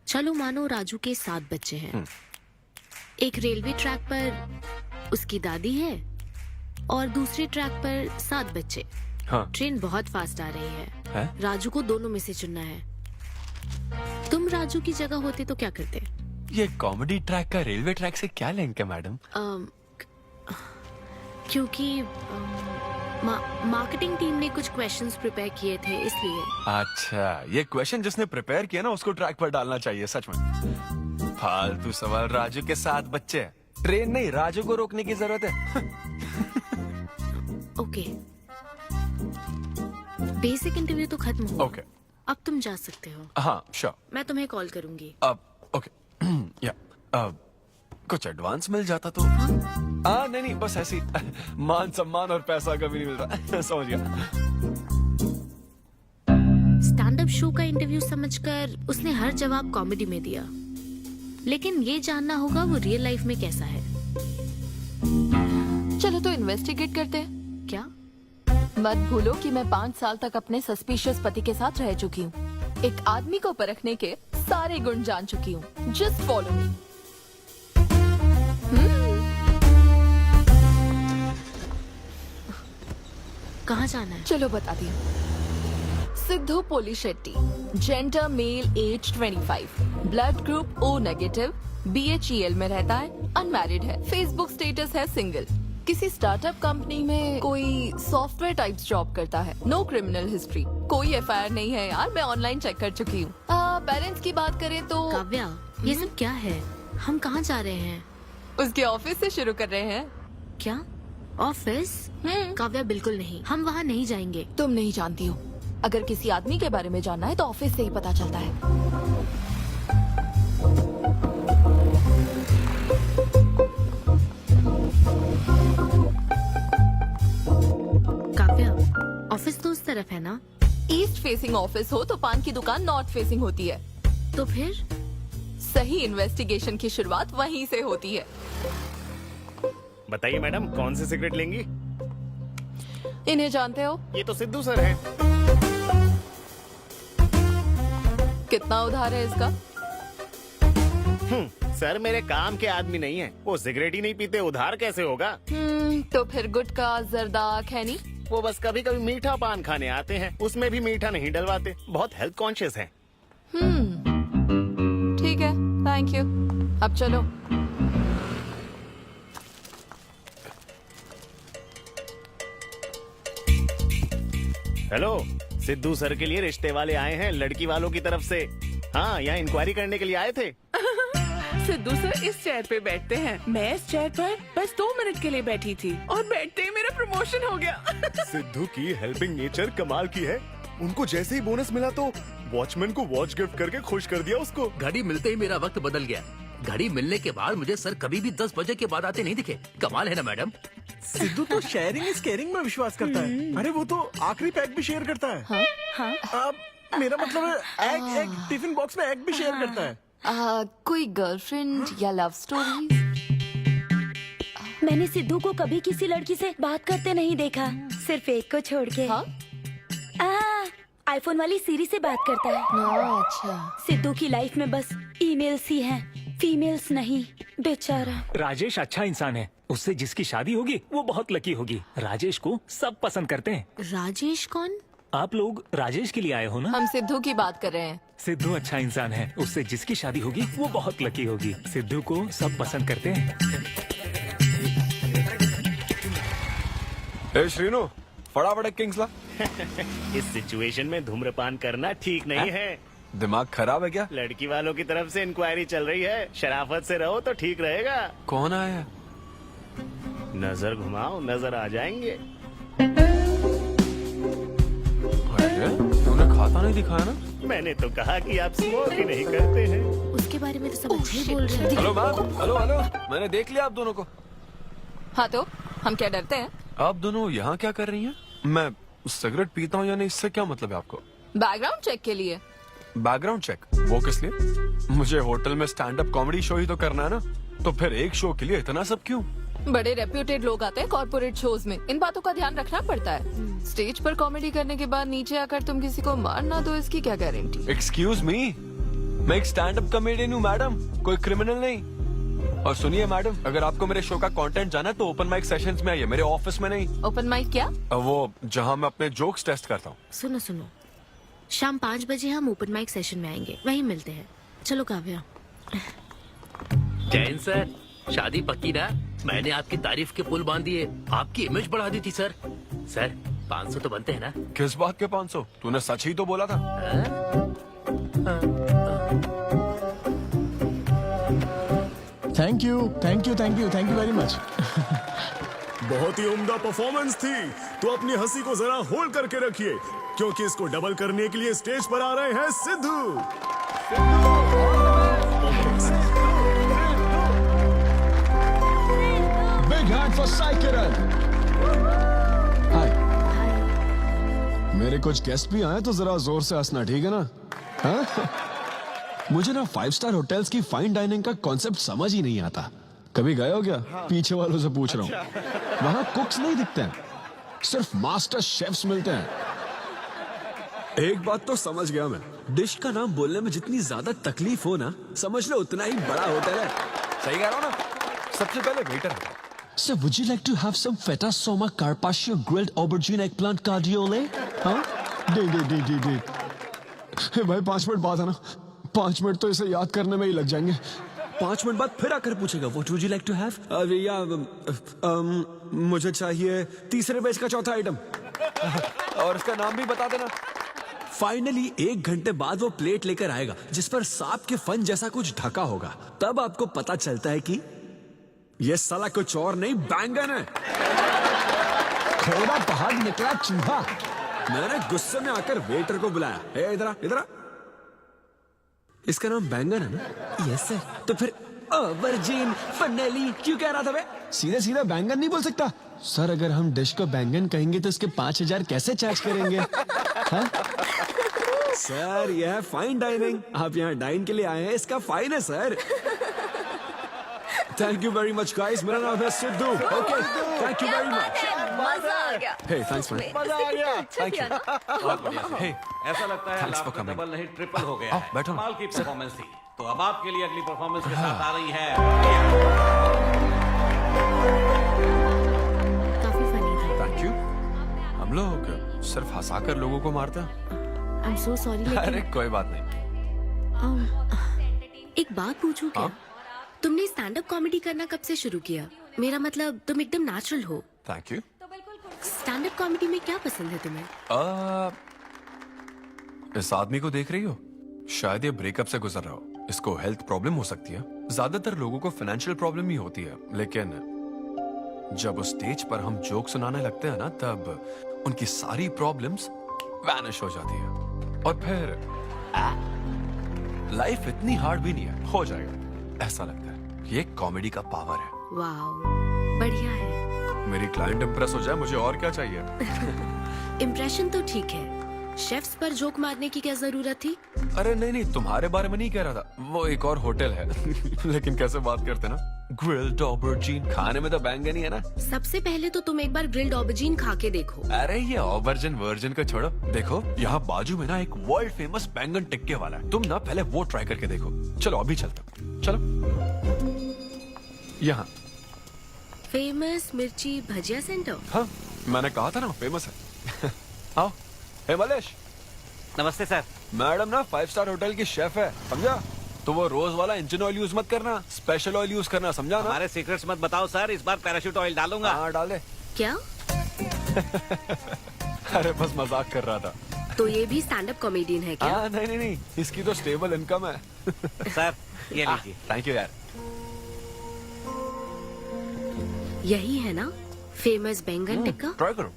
चलो मानो राजू के 7 बच्चे हैं। एक रेलवे ट्रैक पर उसकी दादी है और दूसरे ट्रैक पर 7 बच्चे। हाँ। ट्रेन बहुत फास्ट आ रही है। राजू को दोनों में से चुनना है। तुम राजू की जगह होते तो क्या करते? ये कॉमेडी ट्रैक का रेलवे ट्रैक से क्या लिंक है मैडम? क्योंकि मार्केटिंग टीम ने कुछ क्वेश्चंस प्रिपेयर किए थे, इसलिए। अच्छा, ये क्वेश्चन जिसने प्रिपेयर किया ना उसको ट्रैक पर डालना चाहिए। सच में फालतू सवाल। राजू के 7 बच्चे, ट्रेन नहीं, राजू को रोकने की जरूरत है। ओके, बेसिक इंटरव्यू तो खत्म हो। ओके, अब तुम जा सकते हो। हाँ श्योर। मैं तुम्हें कॉल करूंगी। अब ओके या कुछ एडवांस मिल जाता तो। हाँ नहीं, बस ऐसी मान सम्मान और पैसा कभी नहीं मिलता। समझ गया। स्टैंड अप शो का इंटरव्यू समझकर उसने हर जवाब कॉमेडी में दिया, लेकिन ये जानना होगा वो रियल लाइफ में कैसा है। चलो तो इन्वेस्टिगेट करते हैं। क्या? मत भूलो कि मैं 5 साल तक अपने सस्पिशियस पति के साथ रह चुकी हूँ। एक आदमी को परखने के सारे गुण जान चुकी हूँ। Just follow me. कहाँ जाना है? चलो बताती हूँ। Siddhu Polishetty, gender male, age 25, blood group O negative, BHEL में रहता है, अनमैरिड है, फेसबुक स्टेटस है सिंगल, किसी स्टार्टअप कंपनी में कोई सॉफ्टवेयर टाइप्स जॉब करता है, नो क्रिमिनल हिस्ट्री, कोई FIR नहीं है यार, मैं ऑनलाइन चेक कर चुकी हूँ। पेरेंट्स की बात करें तो काव्या, ये सब क्या है? हम कहाँ जा रहे हैं? उसके ऑफिस से शुरू कर रहे हैं। क्या ऑफिस? काव्या बिल्कुल नहीं, हम वहाँ नहीं जाएंगे। तुम नहीं जानती हो, अगर किसी आदमी के बारे में जानना है तो ऑफिस से ही पता चलता है। काव्या, ऑफिस तो उस तरफ है ना? ईस्ट फेसिंग ऑफिस हो तो पान की दुकान नॉर्थ फेसिंग होती है। तो फिर सही इन्वेस्टिगेशन की शुरुआत वहीं से होती है। बताइए मैडम, कौन सी सिगरेट लेंगी? इन्हें जानते हो? ये तो सिद्धू सर हैं। कितना उधार है इसका? सर मेरे काम के आदमी नहीं है, वो सिगरेट ही नहीं पीते, उधार कैसे होगा? तो फिर गुटखा, जर्दा, खैनी? वो बस कभी कभी मीठा पान खाने आते हैं, उसमें भी मीठा नहीं डलवाते, बहुत हेल्थ कॉन्शियस हैं। ठीक है, थैंक यू। अब चलो। हेलो, सिद्धू सर के लिए रिश्ते वाले आए हैं लड़की वालों की तरफ से। हाँ, यहाँ इंक्वायरी करने के लिए आए थे। सिद्धू सर इस चेयर पे बैठते हैं, मैं इस चेयर पर बस 2 मिनट के लिए बैठी थी और बैठते ही मेरा प्रमोशन हो गया। सिद्धू की हेल्पिंग नेचर कमाल की है। उनको जैसे ही बोनस मिला तो वॉचमैन को वॉच गिफ्ट करके खुश कर दिया उसको। घड़ी मिलते ही मेरा वक्त बदल गया। घड़ी मिलने के बाद मुझे सर कभी भी 10 बजे के बाद आते नहीं दिखे। कमाल है ना मैडम? सिद्धू तो शेयरिंग इज केयरिंग में विश्वास करता है। अरे वो तो आखिरी पैक भी शेयर करता है। हाँ? मेरा मतलब है एग टिफिन बॉक्स में एग भी शेयर करता है। कोई गर्लफ्रेंड या लव स्टोरी? मैंने सिद्धू को कभी किसी लड़की से बात करते नहीं देखा, सिर्फ एक को छोड़ के। हाँ? आईफोन वाली सीरी से बात करता है। अच्छा। सिद्धू की लाइफ में बस ईमेल्स ही हैं, फीमेल्स नहीं, बेचारा। राजेश अच्छा इंसान है, उससे जिसकी शादी होगी वो बहुत लकी होगी। राजेश को सब पसंद करते हैं। राजेश कौन? आप लोग राजेश के लिए आए हो ना? हम सिद्धू की बात कर रहे हैं। सिद्धू अच्छा इंसान है, उससे जिसकी शादी होगी वो बहुत लकी होगी। सिद्धू को सब पसंद करते हैं। ए श्रीनु, फटाफट एक किंग्स ला। इस सिचुएशन में धूम्रपान करना ठीक नहीं है। दिमाग खराब है क्या? लड़की वालों की तरफ से इंक्वायरी चल रही है, शराफत से रहो तो ठीक रहेगा। कौन आया? नजर घुमाओ, नजर आ जाएंगे। अरे तूने खाता नहीं दिखाया ना? मैंने तो कहा कि आप स्मोक ही नहीं करते हैं। उसके बारे में तो सब अच्छे ही बोल रहे हैं। हेलो मैम, हेलो हेलो, मैंने देख लिया आप दोनों को। हाँ तो हम क्या डरते हैं? आप दोनों यहाँ क्या कर रही हैं? मैं सिगरेट पीता हूँ या नहीं, इससे क्या मतलब है आपको? बैकग्राउंड चेक के लिए। Background check? वो किस लिए? मुझे होटल में स्टैंड अप कॉमेडी शो ही तो करना है ना, तो फिर एक शो के लिए इतना सब क्यों? बड़े रेप्यूटेड लोग आते हैं कॉर्पोरेट शोज में, इन बातों का ध्यान रखना पड़ता है। स्टेज पर कॉमेडी करने के बाद नीचे आकर तुम किसी को मार ना दो, इसकी क्या गारंटी? एक्सक्यूज मी, मैं एक स्टैंड अप कॉमेडियन हूँ मैडम, कोई क्रिमिनल नहीं। और सुनिए मैडम, अगर आपको मेरे शो का कंटेंट जाना है तो ओपन माइक सेशंस में आइए, मेरे ऑफिस में नहीं। ओपन माइक क्या? वो जहाँ मैं अपने जोक्स टेस्ट करता हूँ। सुनो सुनो, शाम 5 बजे हम ओपन माइक सेशन में आएंगे, वहीं मिलते हैं। चलो काव्या। जैन सर, शादी पक्की ना? मैंने आपकी तारीफ के पुल बांध दिए, आपकी इमेज बढ़ा दी थी सर। सर 500 तो बनते हैं ना? किस बात के 500? तूने सच ही तो बोला था। Thank you thank you thank you thank you very much. बहुत ही उम्दा परफॉर्मेंस थी, तो अपनी हंसी को जरा होल्ड करके रखिए, क्योंकि इसको डबल करने के लिए स्टेज पर आ रहे हैं Siddhu. Big hand for Sai Kiran. Hi. मेरे कुछ गेस्ट भी आए तो जरा जोर से हंसना, ठीक है ना? हाँ? मुझे ना 5 स्टार होटल्स की फाइन डाइनिंग का कॉन्सेप्ट समझ ही नहीं आता। कभी गए हो क्या? पीछे वालों से पूछ रहा हूँ। वहाँ कुक्स नहीं दिखते हैं, सिर्फ मास्टर शेफ्स मिलते हैं। एक बात तो समझ गया मैं, डिश का नाम बोलने में जितनी ज्यादा तकलीफ हो ना, समझ लो उतना ही बड़ा होटल है। सही कह रहा हूँ ना? सबसे पहले वेटर है। So would you like to have some feta soma carpaccio grilled aubergine eggplant cardiole? हाँ? दे। भाई 5 मिनट बाद है ना, 5 मिनट तो इसे याद करने में ही लग जाएंगे। 5 मिनट बाद फिर आकर पूछेगा What would you like to have? मुझे चाहिए तीसरे पेज का चौथा आइटम। और इसका नाम भी बता देना। फाइनली 1 घंटे बाद वो प्लेट लेकर आएगा जिस पर सांप के फन जैसा कुछ ढका होगा। तब आपको पता चलता है कि ये साला कुछ और नहीं, बैंगन है। थोड़ा बाहर निकला चूहा। मैंने गुस्से में आकर वेटर को बुलाया, ए इधर आ, इधर आ। इसका नाम बैंगन है ना? Yes sir. तो फिर ऑबरजीन फनेली क्यों कह रहा था बे? सीधे सीधे बैंगन नहीं बोल सकता? सर अगर हम डिश को बैंगन कहेंगे तो इसके 5000 कैसे चार्ज करेंगे? हाँ? सर यह है फाइन डाइनिंग, आप यहाँ डाइन के लिए आए हैं, इसका फाइन है sir. Thank you very much guys, मेरा नाम है Sidhu. Okay, thank you very much. मजा आ गया। हे थैंक्स मैन। मजा आ गया। Thank you. बहुत बढ़िया। हे, ऐसा लगता है Thanks for लाभ coming. डबल नहीं ट्रिपल हो गया है। बैठो ना। कमाल की परफॉर्मेंस थी। तो अब आपके लिए अगली परफॉर्मेंस के साथ आ रही है। काफी फनी था। Thank you. हम लोग सिर्फ हंसाकर लोगों को मारते हैं। आई एम सो सॉरी अरे लेकिन कोई बात नहीं। एक बात पूछूं क्या? तुमने स्टैंड अप कॉमेडी करना कब से शुरू किया? मेरा मतलब तुम एकदम नेचुरल हो। Thank you. Stand up comedy में क्या पसंद है तुम्हें? इस आदमी को देख रही हो? शायद ये ब्रेकअप से गुजर रहा हो। इसको हेल्थ प्रॉब्लम हो सकती है। ज्यादातर लोगों को फाइनेंशियल प्रॉब्लम ही होती है, लेकिन जब उस स्टेज पर हम जोक सुनाने लगते हैं ना, तब उनकी सारी प्रॉब्लम्स वैनिश हो जाती है। और फिर लाइफ इतनी हार्ड भी नहीं है, हो जाएगा ऐसा लगता है। ये कॉमेडी का पावर है। वाओ, बढ़िया है। मेरी क्लाइंट इंप्रेस हो जाए, मुझे और क्या चाहिए? इम्प्रेशन तो ठीक है, शेफ्स पर जोक मारने की क्या जरूरत थी? अरे नहीं नहीं, तुम्हारे बारे में नहीं कह रहा था, वो एक और होटल है। लेकिन कैसे बात करते ना, ग्रिल्ड ऑबरजीन खाने में तो बैंगन ही है ना। सबसे पहले तो तुम एक बार ग्रिल्ड ऑबरजीन खा के देखो। अरे ये ऑबरजन वर्जन को छोड़ो, देखो यहाँ बाजू में ना एक वर्ल्ड फेमस बैंगन टिक्के वाला है, तुम ना पहले वो ट्राई करके देखो। चलो अभी चलते हैं, चलो। यहाँ फेमस मिर्ची भजिया सेंटर। हाँ मैंने कहा था ना फेमस है। आओ। हे मलेश। नमस्ते सर। मैडम ना 5 स्टार होटल की शेफ है, समझा? तो वो रोज वाला इंजन ऑयल यूज मत करना, स्पेशल ऑयल यूज करना, समझा ना? हमारे सीक्रेट्स मत बताओ सर, इस बार पैराशूट ऑयल डालूंगा। हाँ डाल दे। क्या? अरे बस मजाक कर रहा था। तो ये भी स्टैंड अप कॉमेडियन है क्या? हाँ नहीं नहीं नहीं, इसकी तो स्टेबल इनकम है। सर ये लीजिए। थैंक यू यार। यही है ना फेमस बैंगन टिक्का? ट्राई करो।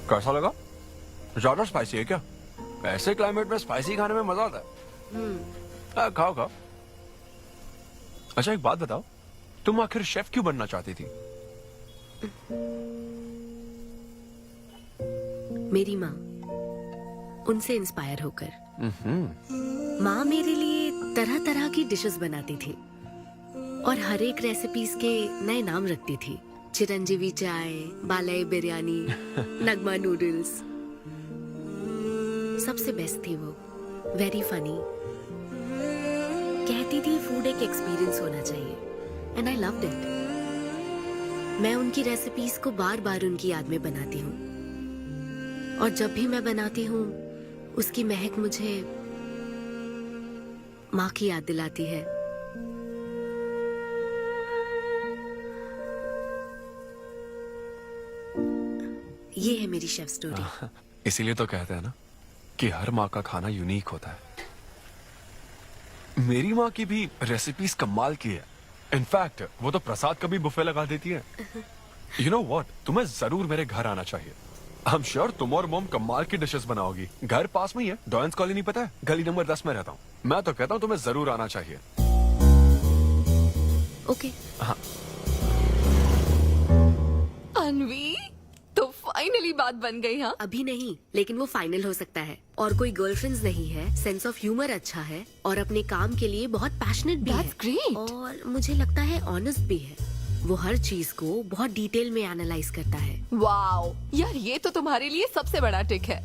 कैसा लगा? ज्यादा स्पाइसी है क्या? ऐसे क्लाइमेट में स्पाइसी खाने में मजा आता है। खाओ खाओ। अच्छा एक बात बताओ, तुम आखिर शेफ क्यों बनना चाहती थी? मेरी माँ, उनसे इंस्पायर होकर। माँ मेरे लिए तरह तरह की डिशेस बनाती थी और हर एक रेसिपीज के नए नाम रखती थी। चिरंजीवी चाय, बालाई बिरयानी, नगमा नूडल्स। सबसे बेस्ट थी वो, वेरी फनी। कहती थी फूड एक एक्सपीरियंस होना चाहिए, एंड आई लव्ड इट। मैं उनकी रेसिपीज को बार बार उनकी याद में बनाती हूँ, और जब भी मैं बनाती हूँ उसकी महक मुझे माँ की याद दिलाती है। ये है मेरी शेफ स्टोरी। इसीलिए तो कहते हैं ना कि हर माँ का खाना यूनिक होता है। मेरी माँ की भी रेसिपीज कमाल की है। इनफैक्ट वो तो प्रसाद का भी बुफे लगा देती है। यू नो व्हाट, तुम्हें जरूर मेरे घर आना चाहिए। आई एम श्योर तुम और मॉम कमाल की डिशेस बनाओगी। घर पास में ही है, डॉयंस कॉलोनी पता है, गली नंबर 10 में रहता हूँ। मैं तो कहता हूँ तुम्हें जरूर आना चाहिए। ओके। हाँ। अनवी, तो फाइनली बात बन गई। हाँ अभी नहीं, लेकिन वो फाइनल हो सकता है। और कोई गर्लफ्रेंड्स नहीं है, सेंस ऑफ ह्यूमर अच्छा है, और अपने काम के लिए बहुत पैशनेट भी है। ग्रेट। और मुझे लगता है ऑनेस्ट भी है। वो हर चीज को बहुत डिटेल में एनालाइज करता है। वाओ यार, ये तो तुम्हारे लिए सबसे बड़ा टिक है।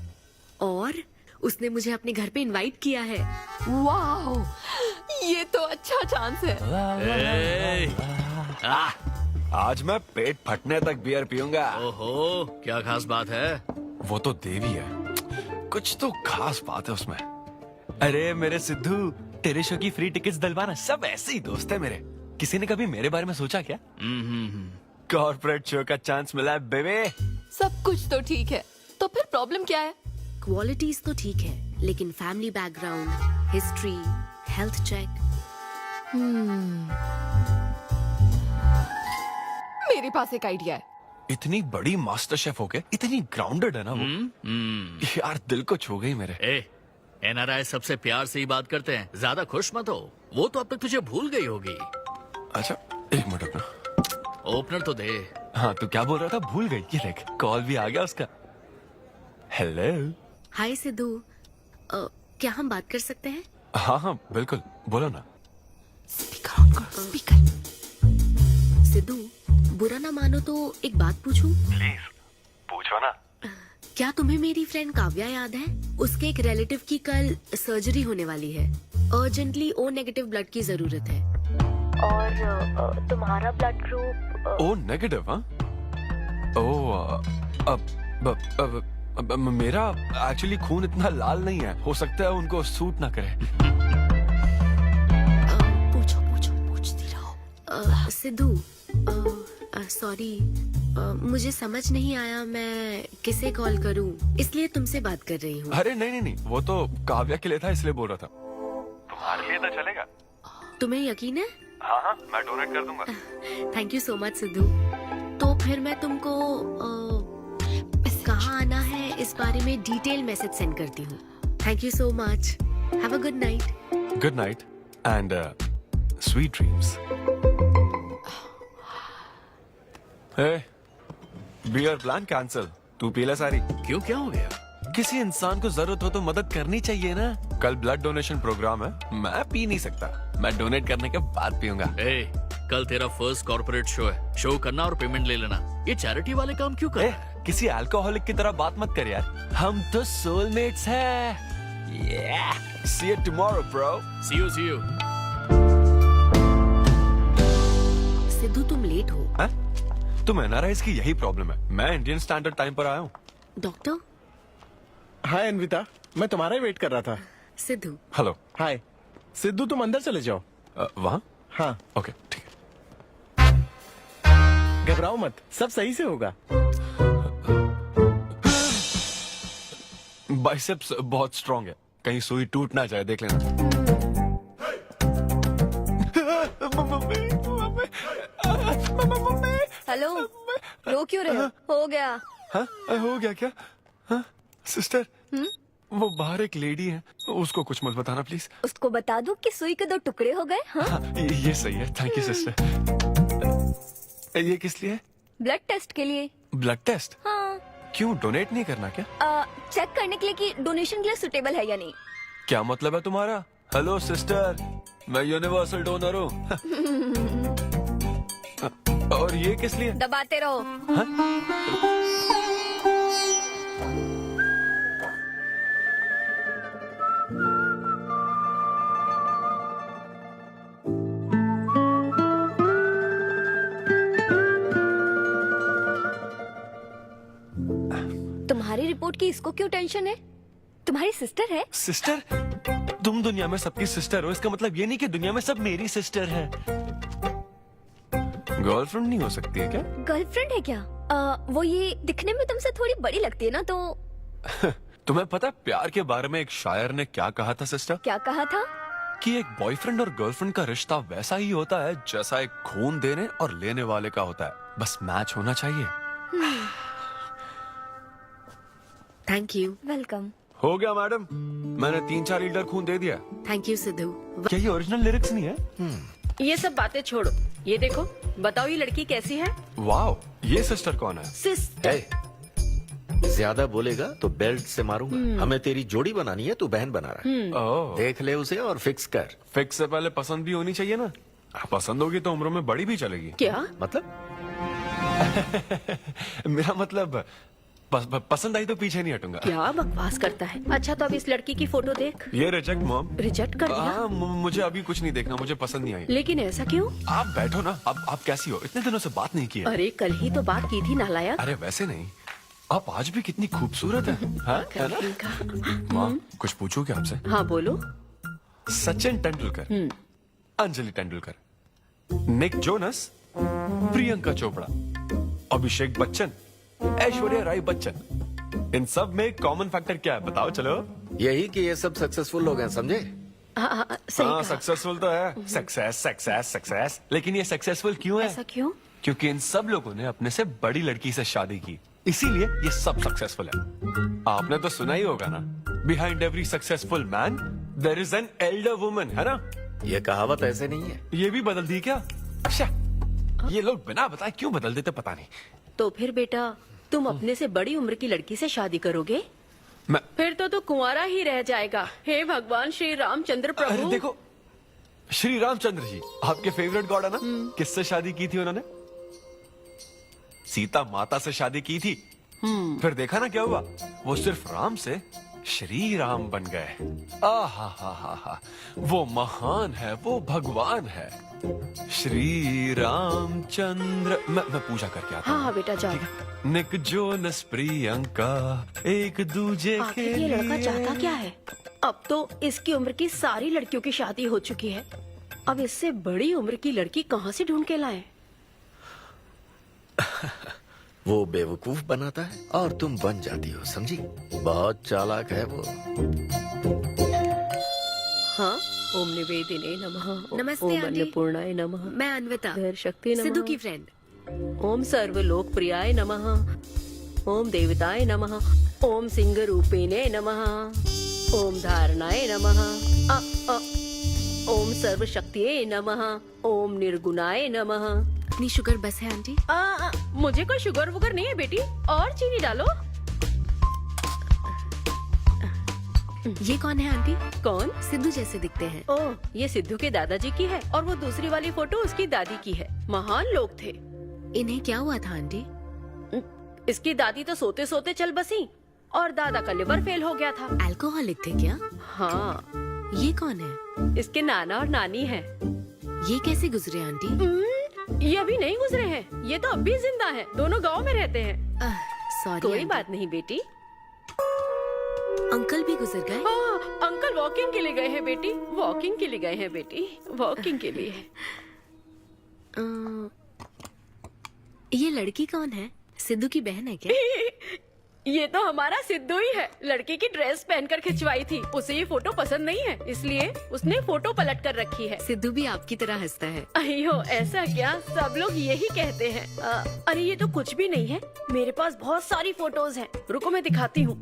और उसने मुझे अपने घर पे इनवाइट किया है। वाओ, ये तो अच्छा चांस है। आज मैं पेट फटने तक बियर पीऊंगा। ओहो, क्या खास बात है? वो तो देवी है, कुछ तो खास बात है उसमें। अरे मेरे सिद्धू, तेरे शो की फ्री टिकट्स दिलवाना, सब ऐसे ही दोस्त है मेरे। किसी ने कभी मेरे बारे में सोचा क्या? कॉर्पोरेट शो का चांस मिला है बेबे। सब कुछ तो ठीक है, तो फिर प्रॉब्लम क्या है? क्वालिटीज तो ठीक है, लेकिन family background, history, health check. मेरे पास एक आइडिया है। इतनी बड़ी मास्टर शेफ होके इतनी ग्राउंडेड है ना वो। यार दिल को छू गई मेरे। एनआरआई सबसे प्यार से ही बात करते हैं, ज्यादा खुश मत हो। वो तो अब तक तुझे भूल गई होगी। अच्छा एक मिनट रुकना। ओपनर तो दे। हाँ तू क्या बोल रहा था? भूल गई? ये देख, कॉल भी आ गया उसका। हेलो। हाय सिद्धू, क्या हम बात कर सकते हैं? हाँ हाँ बिल्कुल, बोलो ना। स्पीकर ऑन करो, स्पीकर। सिद्धू, बुरा ना मानो तो एक बात पूछूं? प्लीज पूछो ना। क्या तुम्हें मेरी फ्रेंड काव्या याद है? उसके एक रिलेटिव की कल सर्जरी होने वाली है। अर्जेंटली O नेगेटिव ब्लड की जरूरत है। और तुम्हारा ब्लड ग्रुप? O negative? हाँ। ओ मेरा एक्चुअली खून इतना लाल नहीं है, हो सकता है उनको सूट ना करे। पूछती रहो। सिद्धू, सॉरी, मुझे समझ नहीं आया मैं किसे कॉल करूं, इसलिए तुमसे बात कर रही हूँ। अरे नहीं नहीं नहीं, वो तो काव्या के लिए था, इसलिए बोल रहा था। तुम्हारे लिए तो चलेगा? तुम्हें यकीन है? हाँ हाँ, मैं डोनेट कर दूंगा। Thank you so much Sidhu. तो फिर मैं तुमको कहाँ आना है इस बारे में डिटेल मैसेज सेंड करती हूँ। Thank you so much. Have a good night. Good night and sweet dreams. Beer plan cancel. तू पी ले सारी। क्यों, क्या हो गया? किसी इंसान को जरूरत हो तो मदद करनी चाहिए ना। कल ब्लड डोनेशन प्रोग्राम है, मैं पी नहीं सकता। मैं डोनेट करने के बाद पीऊंगा। कल तेरा फर्स्ट कॉर्पोरेट शो है, शो करना और पेमेंट ले लेना। ये चैरिटी वाले काम क्यों कर रहा है? किसी अल्कोहलिक की तरह बात मत कर यार, हम तो सोलमेट्स हैं। See you tomorrow, bro. See you. Sidhu तुम लेट हो। हाँ? तुम NRIs की यही प्रॉब्लम है। मैं इंडियन स्टैंडर्ड टाइम पर आया हूँ। डॉक्टर। हाय अनविता, मैं तुम्हारा ही वेट कर रहा था। सिद्धू। हेलो। हाय सिद्धू, तुम अंदर चले जाओ। वहाँ? हाँ। ओके ठीक है। घबराओ मत, सब सही से होगा। बाइसेप्स बहुत स्ट्रांग है, कहीं सुई टूट ना जाए, देख लेना। हेलो, रो क्यों रहे हो गया? हाँ? हो गया क्या? हाँ? सिस्टर, वो बाहर एक लेडी है, उसको कुछ मत बताना प्लीज। उसको बता दूं कि सुई के 2 टुकड़े हो गए। हाँ? ये सही है, थैंक यू सिस्टर। ये किस लिए? ब्लड टेस्ट के लिए। Blood test? हाँ। क्यों, डोनेट नहीं करना क्या? चेक करने के लिए कि डोनेशन के लिए सुटेबल है या नहीं। क्या मतलब है तुम्हारा? हेलो सिस्टर, मैं यूनिवर्सल डोनर हूँ। और ये किस लिए? दबाते रहो। तुम्हारी रिपोर्ट की इसको क्यों टेंशन है? तुम्हारी सिस्टर है। सिस्टर? तुम दुनिया में सबकी सिस्टर हो, इसका मतलब ये नहीं कि दुनिया में सब मेरी सिस्टर है। गर्लफ्रेंड नहीं हो सकती है क्या? गर्लफ्रेंड है क्या? वो ये दिखने में तुमसे थोड़ी बड़ी लगती है ना, तो तुम्हें पता है प्यार के बारे में एक शायर ने क्या कहा था सिस्टर? क्या कहा था? कि एक बॉयफ्रेंड और गर्लफ्रेंड का रिश्ता वैसा ही होता है जैसा एक खून देने और लेने वाले का होता है, बस मैच होना चाहिए। Thank you. वेलकम। हो गया मैडम, मैंने 3-4 लीटर खून दे दिया। Thank you Sidhu. क्या ये ओरिजिनल लिरिक्स नहीं है? ये सब बातें छोड़ो, ये देखो, बताओ ये लड़की कैसी है? वाओ, ये सिस्टर कौन है? सिस्टर। ज्यादा बोलेगा तो बेल्ट से मारूंगा। हमें तेरी जोड़ी बनानी है, तू बहन बना रहा है। देख ले उसे और फिक्स कर। फिक्स से पहले पसंद भी होनी चाहिए ना। पसंद होगी तो उम्र में बड़ी भी चलेगी। क्या मतलब? मेरा मतलब पसंद आई तो पीछे नहीं हटूंगा। क्या बकवास करता है। अच्छा तो अब इस लड़की की फोटो देख। ये रिजेक्ट मॉम। रिजेक्ट कर दिया? हाँ, मुझे अभी कुछ नहीं देखना, मुझे पसंद नहीं आई। लेकिन ऐसा क्यों? आप बैठो ना। अब आप कैसी हो? इतने दिनों से बात नहीं की है। अरे कल ही तो बात की थी नालायक। अरे वैसे नहीं, आप आज भी कितनी खूबसूरत है, हाँ? है ना? माँ, कुछ पूछूं क्या आपसे? हाँ बोलो। सचिन तेंदुलकर, अंजलि तेंदुलकर, निक जोनस, प्रियंका चोपड़ा, अभिषेक बच्चन, ऐश्वर्या राय बच्चन, इन सब में कॉमन फैक्टर क्या है बताओ? चलो। यही कि ये सब सक्सेसफुल लोग हैं, समझे? हाँ, सक्सेसफुल तो है। सक्सेस, लेकिन ये सक्सेसफुल क्यों है? ऐसा क्यों? क्योंकि इन सब लोगों ने अपने से बड़ी लड़की से शादी की, इसीलिए ये सब सक्सेसफुल है। आपने तो सुना ही होगा ना, behind every successful man there is an elder woman, है ना? ये कहावत ऐसे नहीं है। ये भी बदल दी क्या? अच्छा, ये लोग बिना बताए क्यों बदल देते पता नहीं। तो फिर बेटा तुम अपने से बड़ी उम्र की लड़की से शादी करोगे? फिर तो तू कुंवारा ही रह जाएगा। हे भगवान श्री रामचंद्र प्रभु। अरे देखो, श्री रामचंद्र जी आपके फेवरेट गॉड है ना? किससे शादी की थी उन्होंने? सीता माता से शादी की थी। फिर देखा ना क्या हुआ, वो सिर्फ राम से श्री राम बन गए। हा, वो महान है, वो भगवान है, श्री रामचंद्र। मैं पूजा करके आता हूँ। हाँ बेटा जाओ। निक जोनस प्रियंका एक दूजे के आखिर ये लड़का चाहता क्या है? अब तो इसकी उम्र की सारी लड़कियों की शादी हो चुकी है, अब इससे बड़ी उम्र की लड़की कहाँ से ढूंढ के लाए? वो बेवकूफ बनाता है और तुम बन जाती हो, समझी? बहुत चालाक है वो। हाँ, ओम निवेदिने नमः। नमस्ते ओम आंटी। अन्नपूर्णाय नमः। मैं अन्विता, धैर्य शक्ति नमः। सिद्धू की फ्रेंड। ओम सर्वलोकप्रियाय नमः। ओम देवताय नमः। ओम सिंह रूपेणे नमः। ओम धारणाय नमः। ओम सर्वशक्तिये नमः। ओम निर्गुणाय नमः। इतनी शुगर बस है आंटी? मुझे कोई शुगर वुगर नहीं है बेटी, और चीनी डालो। ये कौन है आंटी? कौन? सिद्धू जैसे दिखते हैं। ओह, ये सिद्धू के दादाजी की है और वो दूसरी वाली फोटो उसकी दादी की है। महान लोग थे। इन्हें क्या हुआ था आंटी? इसकी दादी तो सोते सोते चल बसी और दादा का लिवर फेल हो गया था। अल्कोहलिक थे क्या? हाँ। ये कौन है? इसके नाना और नानी है। ये कैसे गुजरे आंटी? ये अभी नहीं गुजरे हैं, ये तो अब भी जिंदा है। दोनों गांव में रहते हैं। सॉरी। कोई बात नहीं बेटी। अंकल भी गुजर गए? हाँ, अंकल वॉकिंग के लिए गए हैं बेटी, वॉकिंग के लिए गए हैं बेटी, वॉकिंग के लिए। ये लड़की कौन है? सिद्धू की बहन है क्या? ये तो हमारा सिद्धू ही है। लड़की की ड्रेस पहनकर खिंचवाई थी, उसे ये फोटो पसंद नहीं है, इसलिए उसने फोटो पलट कर रखी है। सिद्धू भी आपकी तरह हंसता है। अयो, ऐसा क्या? सब लोग यही कहते हैं। अरे ये तो कुछ भी नहीं है, मेरे पास बहुत सारी फोटोज हैं। रुको मैं दिखाती हूँ।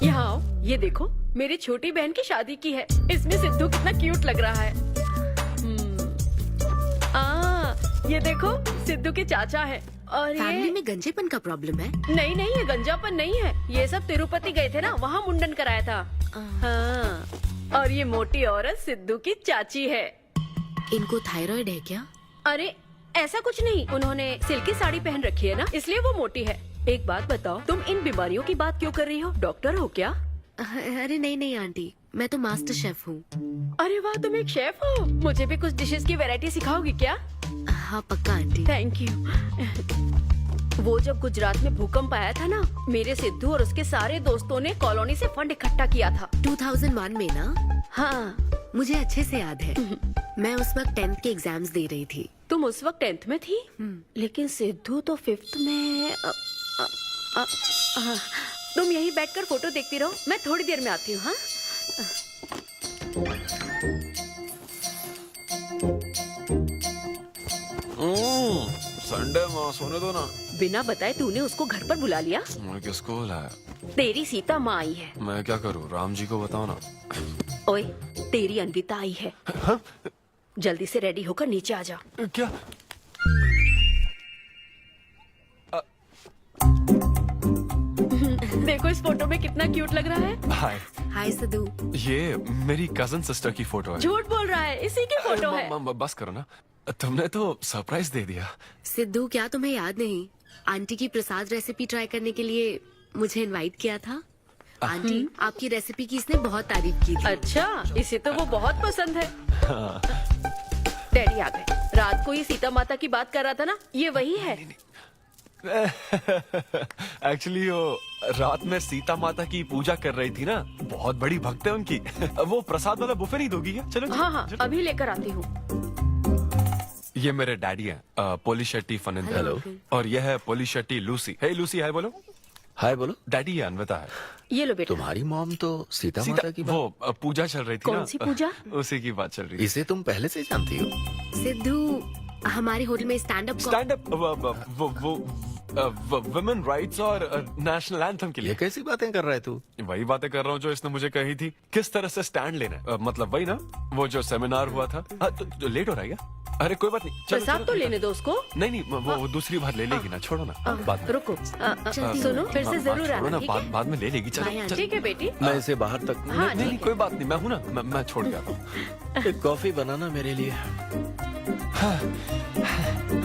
यहाँ आओ, ये देखो, मेरी छोटी बहन की शादी की है। इसमें सिद्धू कितना क्यूट लग रहा है। ये देखो, सिद्धू के चाचा है। और फैमिली में गंजेपन का प्रॉब्लम है? नहीं नहीं, ये गंजापन नहीं है। ये सब तिरुपति गए थे ना, वहाँ मुंडन कराया था। हाँ। और ये मोटी औरत सिद्धू की चाची है। इनको थायराइड है क्या? अरे ऐसा कुछ नहीं, उन्होंने सिल्की साड़ी पहन रखी है ना, इसलिए वो मोटी है। एक बात बताओ, तुम इन बीमारियों की बात क्यों कर रही हो? डॉक्टर हो क्या? अरे नहीं नहीं आंटी, मैं तो मास्टर शेफ हूँ। अरे वाह, तुम एक शेफ हो। मुझे भी कुछ डिशेस की वैरायटी सिखाओगी क्या? हाँ पक्का आंटी। Thank you. वो जब गुजरात में भूकंप आया था ना, मेरे सिद्धू और उसके सारे दोस्तों ने कॉलोनी से फंड इकट्ठा किया था। 2001 में ना? हाँ, मुझे अच्छे से याद है। मैं उस वक्त 10th के एग्जाम्स दे रही थी। तुम उस वक्त 10th में थी? लेकिन सिद्धू तो 5th में। तुम यहीं बैठकर फोटो देखती रहो, मैं थोड़ी देर में आती हूँ। हाँ, संडे माँ, सोने दो ना। बिना बताए तूने उसको घर पर बुला लिया? मैं किसको बुलाया? तेरी सीता माँ आई है। मैं क्या करूँ? राम जी को बताओ ना। ओए, तेरी अन्विता आई है। हाँ? जल्दी से रेडी होकर नीचे आ जा। क्या? देखो इस फोटो में कितना क्यूट लग रहा है। हाय। हाय सिद्धू। ये मेरी कजन सिस्टर की फोटो है। झूठ बोल रहा है, इसी की फोटो है। बस करो ना, तुमने तो सरप्राइज दे दिया। सिद्धू, क्या तुम्हें याद नहीं, आंटी की प्रसाद रेसिपी ट्राई करने के लिए मुझे इनवाइट किया था? आंटी, आपकी रेसिपी की इसने बहुत तारीफ की थी। अच्छा, इसे तो वो बहुत पसंद है। डैडी आ गए। रात को ये सीता माता की बात कर रहा था ना, ये वही है। एक्चुअली वो रात में सीता माता की पूजा कर रही थी ना, बहुत बड़ी भक्त है उनकी। वो प्रसाद वाला बुफे नहीं दोगी क्या? चलो। हाँ हाँ, अभी लेकर आती हूँ। ये मेरे डैडी हैं, पोली शेट्टी फनिंदर। हेलो। और ये है पोली शेट्टी लूसी। हे लूसी, हाय बोलो। हाय बोलो। डैडी ये अन्विता है। ये लो बेटा। तुम्हारी मॉम तो सीता माता की बात। वो पूजा चल रही थी ना। कौन सी पूजा? उसी की बात चल रही थी। इसे तुम पहले से जानती हो? सिद्धू, हमारे होटल में स्टैंड अप वुमेन राइट्स और नेशनल एंथम के लिए। ये कैसी बातें कर रहा है तू? वही बातें कर रहा हूँ जो इसने मुझे कही थी, किस तरह से स्टैंड लेना है। मतलब वही ना, वो जो सेमिनार हुआ था। तो लेट हो रहा है क्या? अरे कोई बात नहीं, प्रसाद तो लेने दो उसको। नहीं, वो दूसरी बार ले लेगी ना, छोड़ो ना। बात रुको, सुनो, फिर से जरूर आना, ठीक है? बाद में ले लेगी। चलो ठीक है बेटी। मैं इसे बाहर तक। नहीं, कोई बात नहीं, मैं हूँ ना, मैं छोड़ के आता हूँ। एक कॉफी बनाना मेरे लिए।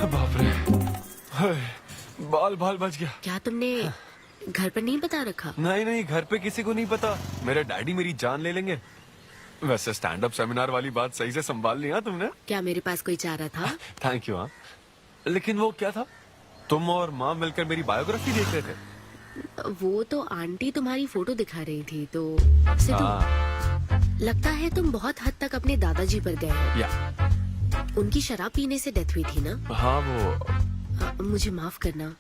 बाप रे, बाल बच गया। क्या तुमने घर पर नहीं बता रखा? नहीं, घर पे किसी को नहीं पता। मेरे डैडी मेरी जान ले लेंगे। वैसे स्टैंड अप सेमिनार वाली बात सही से संभाल लिया तुमने। क्या मेरे पास कोई चारा था? Thank you. हाँ, लेकिन वो क्या था? तुम और माँ मिलकर मेरी बायोग्राफी देख रहे थे। वो तो आंटी तुम्हारी फोटो दिखा रही थी। तो सिद्धू, लगता है तुम बहुत हद तक अपने दादाजी पर गए हो। या उनकी शराब पीने से डेथ हुई थी ना? हाँ, वो। मुझे माफ करना।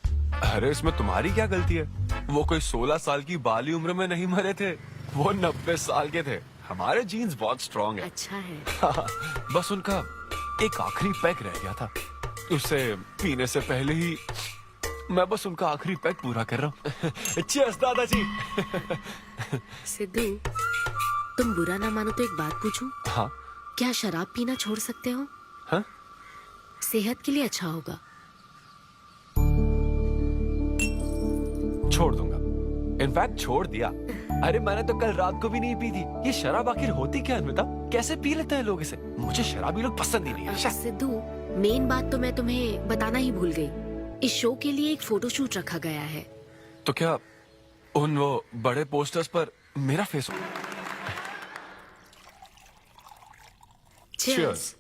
अरे इसमें तुम्हारी क्या गलती है? वो कोई 16 साल की बाली उम्र में नहीं मरे थे, वो 90 साल के थे। हमारे जीन्स बहुत स्ट्रॉन्ग है। अच्छा है। बस उनका एक आखिरी पैक रह गया था, उसे पीने से पहले ही मैं बस उनका आखिरी पैक पूरा कर रहा हूँ। चीयर्स दादाजी। सिद्धू, तुम बुरा ना मानो तो एक बात पूछूं? हाँ। क्या शराब पीना छोड़ सकते हो? हाँ? सेहत के लिए अच्छा होगा। छोड़ दूंगा, इनफैक्ट छोड़ दिया। अरे मैंने तो कल रात को भी नहीं पी थी। ये शराब आखिर होती क्या है अन्विता? कैसे पी लेते हैं लोग इसे? मुझे शराबी लोग पसंद ही नहीं है। सिद्धू, मेन बात तो मैं तुम्हें बताना ही भूल गई। इस शो के लिए एक फोटोशूट रखा गया है। तो क्या उन वो बड़े पोस्टर्स पर मेरा फेस हो? Cheers.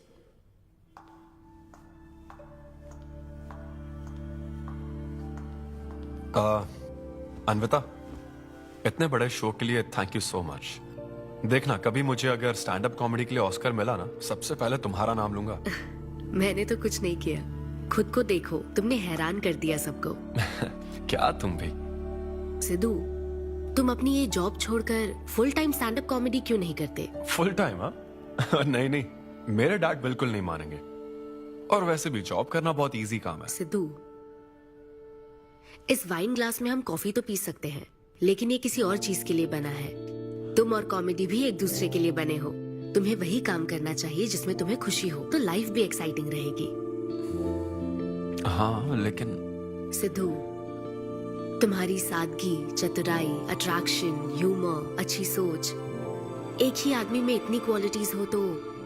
अन्विता, इतने बड़े शो के लिए थैंक यू सो मच। देखना, कभी मुझे अगर स्टैंड अप कॉमेडी के लिए ऑस्कर मिला ना, सबसे पहले तुम्हारा नाम लूंगा। मैंने तो कुछ नहीं किया, खुद को देखो, तुमने हैरान कर दिया सबको। क्या तुम भी? सिद्धू, तुम अपनी ये जॉब छोड़कर full time stand up comedy क्यों नहीं करते? Full time? हाँ नहीं नहीं, मेरे डैड बिल्कुल नहीं मानेंगे। और वैसे भी जॉब करना बहुत इजी काम है। सिद्धू, इस वाइन ग्लास में हम कॉफी तो पी सकते हैं, लेकिन ये किसी और चीज के लिए बना है। तुम और कॉमेडी भी एक दूसरे के लिए बने हो। तुम्हें वही काम करना चाहिए जिसमें तुम्हें खुशी हो, तो लाइफ भी एक्साइटिंग रहेगी। हाँ लेकिन सिद्धू, तुम्हारी सादगी, चतुराई, अट्रैक्शन, ह्यूमर, अच्छी सोच, एक ही आदमी में इतनी क्वालिटीज हो तो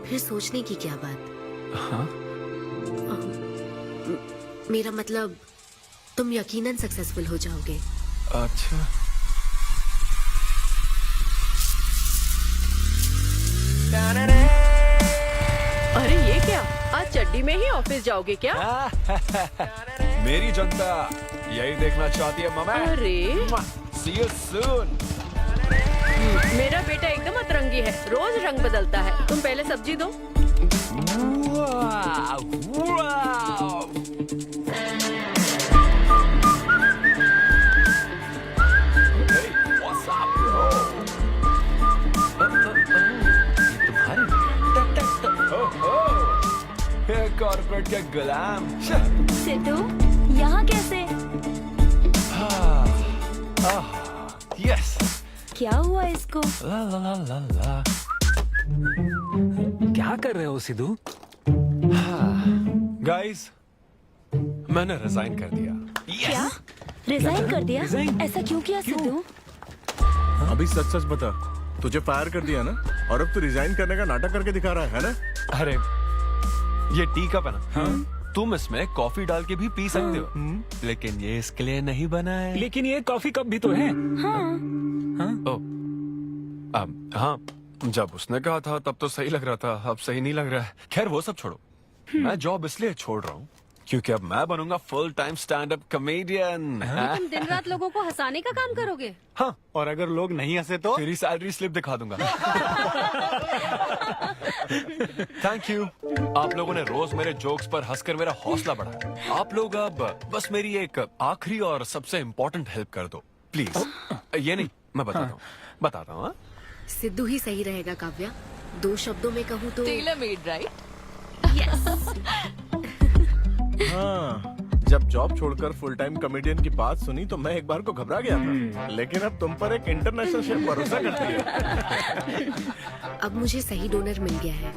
फिर सोचने की क्या बात? हाँ? मेरा मतलब, तुम यकीनन सक्सेसफुल हो जाओगे। अच्छा, अरे ये क्या, आज चड्डी में ही ऑफिस जाओगे क्या? मेरी जनता यही देखना चाहती है मामा। अरे See you soon। मेरा बेटा एकदम अतरंगी है, रोज रंग बदलता है। तुम पहले सब्जी दो। कॉर्पोरेट के गुलाम। सिद्धू, यहाँ कैसे? यस। क्या हुआ इसको? ला ला ला ला ला। क्या कर रहे हो सिद्धू? गाइस, मैंने रिजाइन कर दिया। क्या? रिजाइन कर दिया? ऐसा क्यों किया सिद्धू? अभी सच सच बता, तुझे फायर कर दिया ना, और अब तू रिजाइन करने का नाटक करके दिखा रहा है ना? अरे ये टी कप है ना? हाँ? तुम इसमें कॉफी डाल के भी पी सकते हो, लेकिन ये इसके लिए नहीं बना है। लेकिन ये कॉफी कप भी तो है। हाँ। हाँ, जब उसने कहा था तब तो सही लग रहा था, अब सही नहीं लग रहा है। खैर वो सब छोड़ो, मैं जॉब इसलिए छोड़ रहा हूँ क्योंकि अब मैं बनूंगा full time stand up comedian. तुम दिन रात लोगों को हंसाने का काम करोगे? हाँ, और अगर लोग नहीं हंसे तो तेरी सैलरी स्लिप दिखा दूंगा। थैंक यू, आप लोगों ने रोज मेरे जोक्स पर हंसकर मेरा हौसला बढ़ाया। आप लोग अब बस मेरी एक आखिरी और सबसे इम्पोर्टेंट हेल्प कर दो प्लीज। ये नहीं, मैं बताता हूँ। सिद्धू ही सही रहेगा काव्या। 2 शब्दों में कहूँ तो टेलर मेड, राइट? हाँ, जब जॉब छोड़कर फुल टाइम कॉमेडियन की बात सुनी तो मैं एक बार को घबरा गया था, लेकिन अब तुम पर एक इंटरनेशनल शेफ भरोसा करती है। अब मुझे सही डोनर मिल गया है,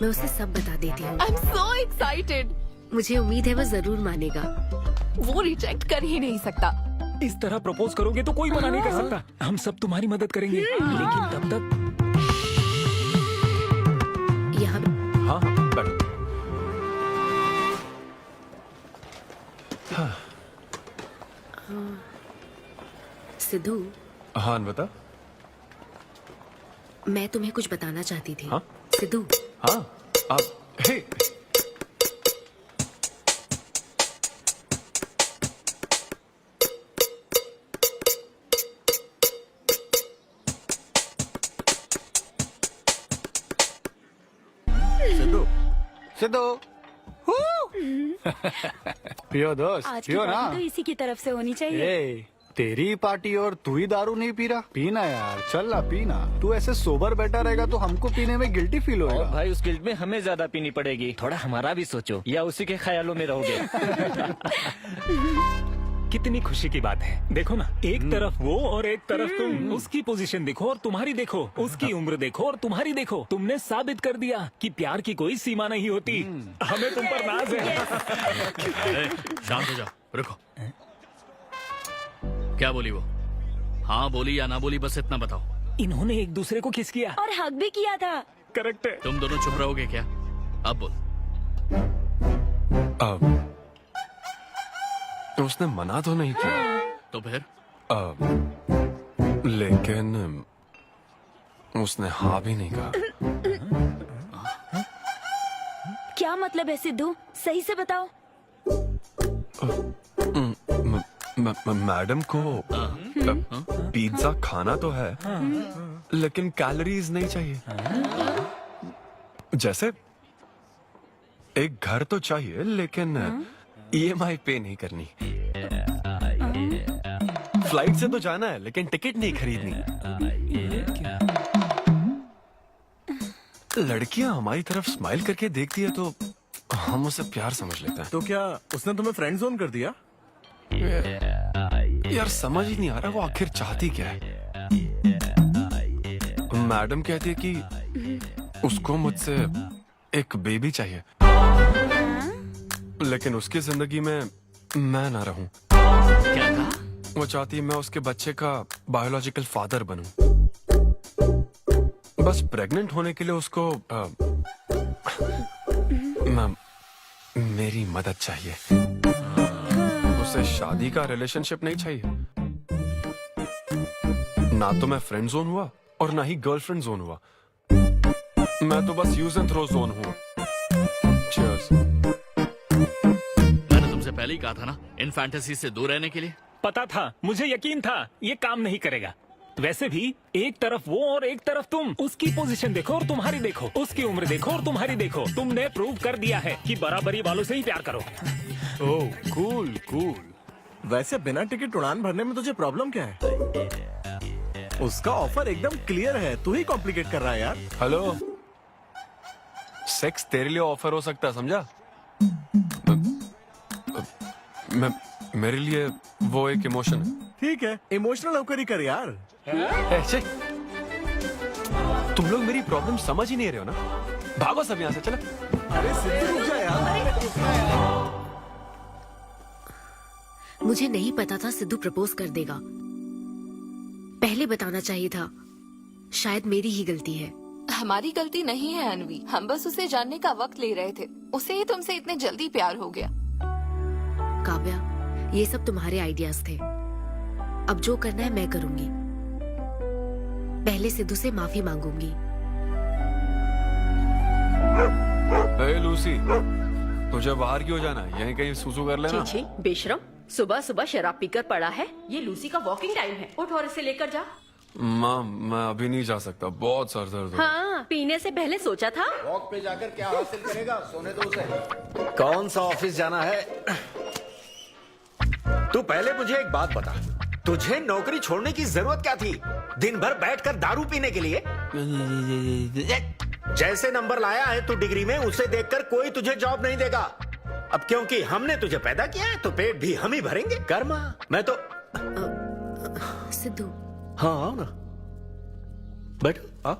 मैं उसे सब बता देती हूँ। I'm so excited। मुझे उम्मीद है वो जरूर मानेगा। वो रिजेक्ट कर ही नहीं सकता। इस तरह प्रपोज करोगे तो कोई मना नहीं कर सकता। हम सब तुम्हारी मदद करेंगे, लेकिन तब तक यहाँ। हाँ हाँ, बैठो। सिद्धू। हाँ अन्विता। मैं तुम्हें कुछ बताना चाहती थी। हाँ? सिद्धू। हाँ, आप हे। सिद्धू, सिद्धू। पियो दोस्त, आज की पियो ना। पार्टी तो इसी की तरफ से होनी चाहिए। ए, तेरी पार्टी और तू ही दारू नहीं पी रहा। पीना यार, चल ना पीना। तू ऐसे सोबर बैठा रहेगा तो हमको पीने में गिल्टी फील होगा। भाई उस गिल्ट में हमें ज्यादा पीनी पड़ेगी। थोड़ा हमारा भी सोचो, या उसी के ख्यालों में रहोगे। कितनी खुशी की बात है। देखो ना, एक तरफ वो और एक तरफ तुम। उसकी पोजीशन देखो और तुम्हारी देखो, उसकी उम्र देखो और तुम्हारी देखो। तुमने साबित कर दिया कि प्यार की कोई सीमा नहीं होती। हमें तुम पर नाज है। शांत हो जाओ, रुको। क्या बोली वो? हाँ बोली या ना बोली, बस इतना बताओ। इन्होंने एक दूसरे को किस किया और हक भी किया था। करेक्ट है। तुम दोनों चुप रहोगे क्या? अब बोल। उसने मना तो नहीं किया। तो फिर? लेकिन उसने हाँ भी नहीं कहा। क्या मतलब है सिद्धू? सही से बताओ। मैडम को पिज्जा खाना तो है, लेकिन कैलोरीज नहीं चाहिए। जैसे एक घर तो चाहिए, लेकिन EMI पे नहीं करनी। फ्लाइट से तो जाना है, लेकिन टिकट नहीं खरीदनी। लड़कियां हमारी तरफ स्माइल करके देखती है तो हम उसे प्यार समझ लेते हैं। तो क्या उसने तुम्हें फ्रेंड जोन कर दिया? यार समझ ही नहीं आ रहा वो आखिर चाहती क्या है। मैडम कहती है कि उसको मुझसे एक बेबी चाहिए, लेकिन उसकी जिंदगी में मैं ना रहूं। क्या कहा? वो चाहती है मैं उसके बच्चे का बायोलॉजिकल फादर बनूं। बस प्रेग्नेंट होने के लिए उसको मेरी मदद चाहिए। उसे शादी का रिलेशनशिप नहीं चाहिए। ना तो मैं फ्रेंड जोन हुआ और ना ही गर्लफ्रेंड जोन हुआ। मैं तो बस यूज एंड थ्रो जोन हूँ। Cheers। मैंने तुमसे पहले ही कहा था ना, इन फैंटेसी से दूर रहने के लिए। पता था, मुझे यकीन था ये काम नहीं करेगा। वैसे भी एक तरफ वो और एक तरफ तुम। उसकी पोजीशन देखो और तुम्हारी देखो, उसकी उम्र देखो और तुम्हारी देखो। तुमने प्रूव कर दिया है कि बराबरी वालों से ही प्यार करो। ओह कूल कूल। वैसे बिना टिकट उड़ान भरने में तुझे प्रॉब्लम क्या है? उसका ऑफर एकदम क्लियर है, तू ही कॉम्प्लिकेट कर रहा है यार। हेलो, सेक्स तेरे लिए ऑफर हो सकता है, समझा? मेरे लिए वो एक इमोशन है। ठीक है, इमोशनल होकर ही कर यार। ऐसे तुम लोग मेरी प्रॉब्लम समझ ही नहीं रहे हो ना। भागो सब यहाँ से, चलो। अरे सिद्धू रुक जा यार। मुझे नहीं पता था सिद्धू प्रपोज कर देगा। पहले बताना चाहिए था। शायद मेरी ही गलती है। हमारी गलती नहीं है अनवी, हम बस उसे जानने का वक्त ले रहे थे। उसे ही तुमसे इतने जल्दी प्यार हो गया। काव्या, ये सब तुम्हारे आइडियाज थे। अब जो करना है मैं करूंगी। पहले सिद्धू से माफी मांगूंगी। हे लूसी, तुझे बाहर क्यों जाना है? यहीं कहीं सुसु कर लेना। छी बेशरम, सुबह सुबह शराब पीकर पड़ा है। ये लूसी का वॉकिंग टाइम है, उठ और इसे लेकर जा। माँ, मैं अभी नहीं जा सकता, बहुत सर दर्द हो रहा है। हाँ, पीने से पहले सोचा था। वॉक पे जाकर क्या हासिल करेगा? सोने दो उसे। कौन सा ऑफिस जाना है? तू पहले मुझे एक बात बता, तुझे नौकरी छोड़ने की जरूरत क्या थी? दिन भर बैठकर दारू पीने के लिए? जैसे नंबर लाया है तू डिग्री में, उसे देखकर कोई तुझे जॉब नहीं देगा। अब क्योंकि हमने तुझे पैदा किया है तो पेट भी हम ही भरेंगे। कर्मा, मैं तो सिद्धू। हाँ आओ ना, बैठो। आओ।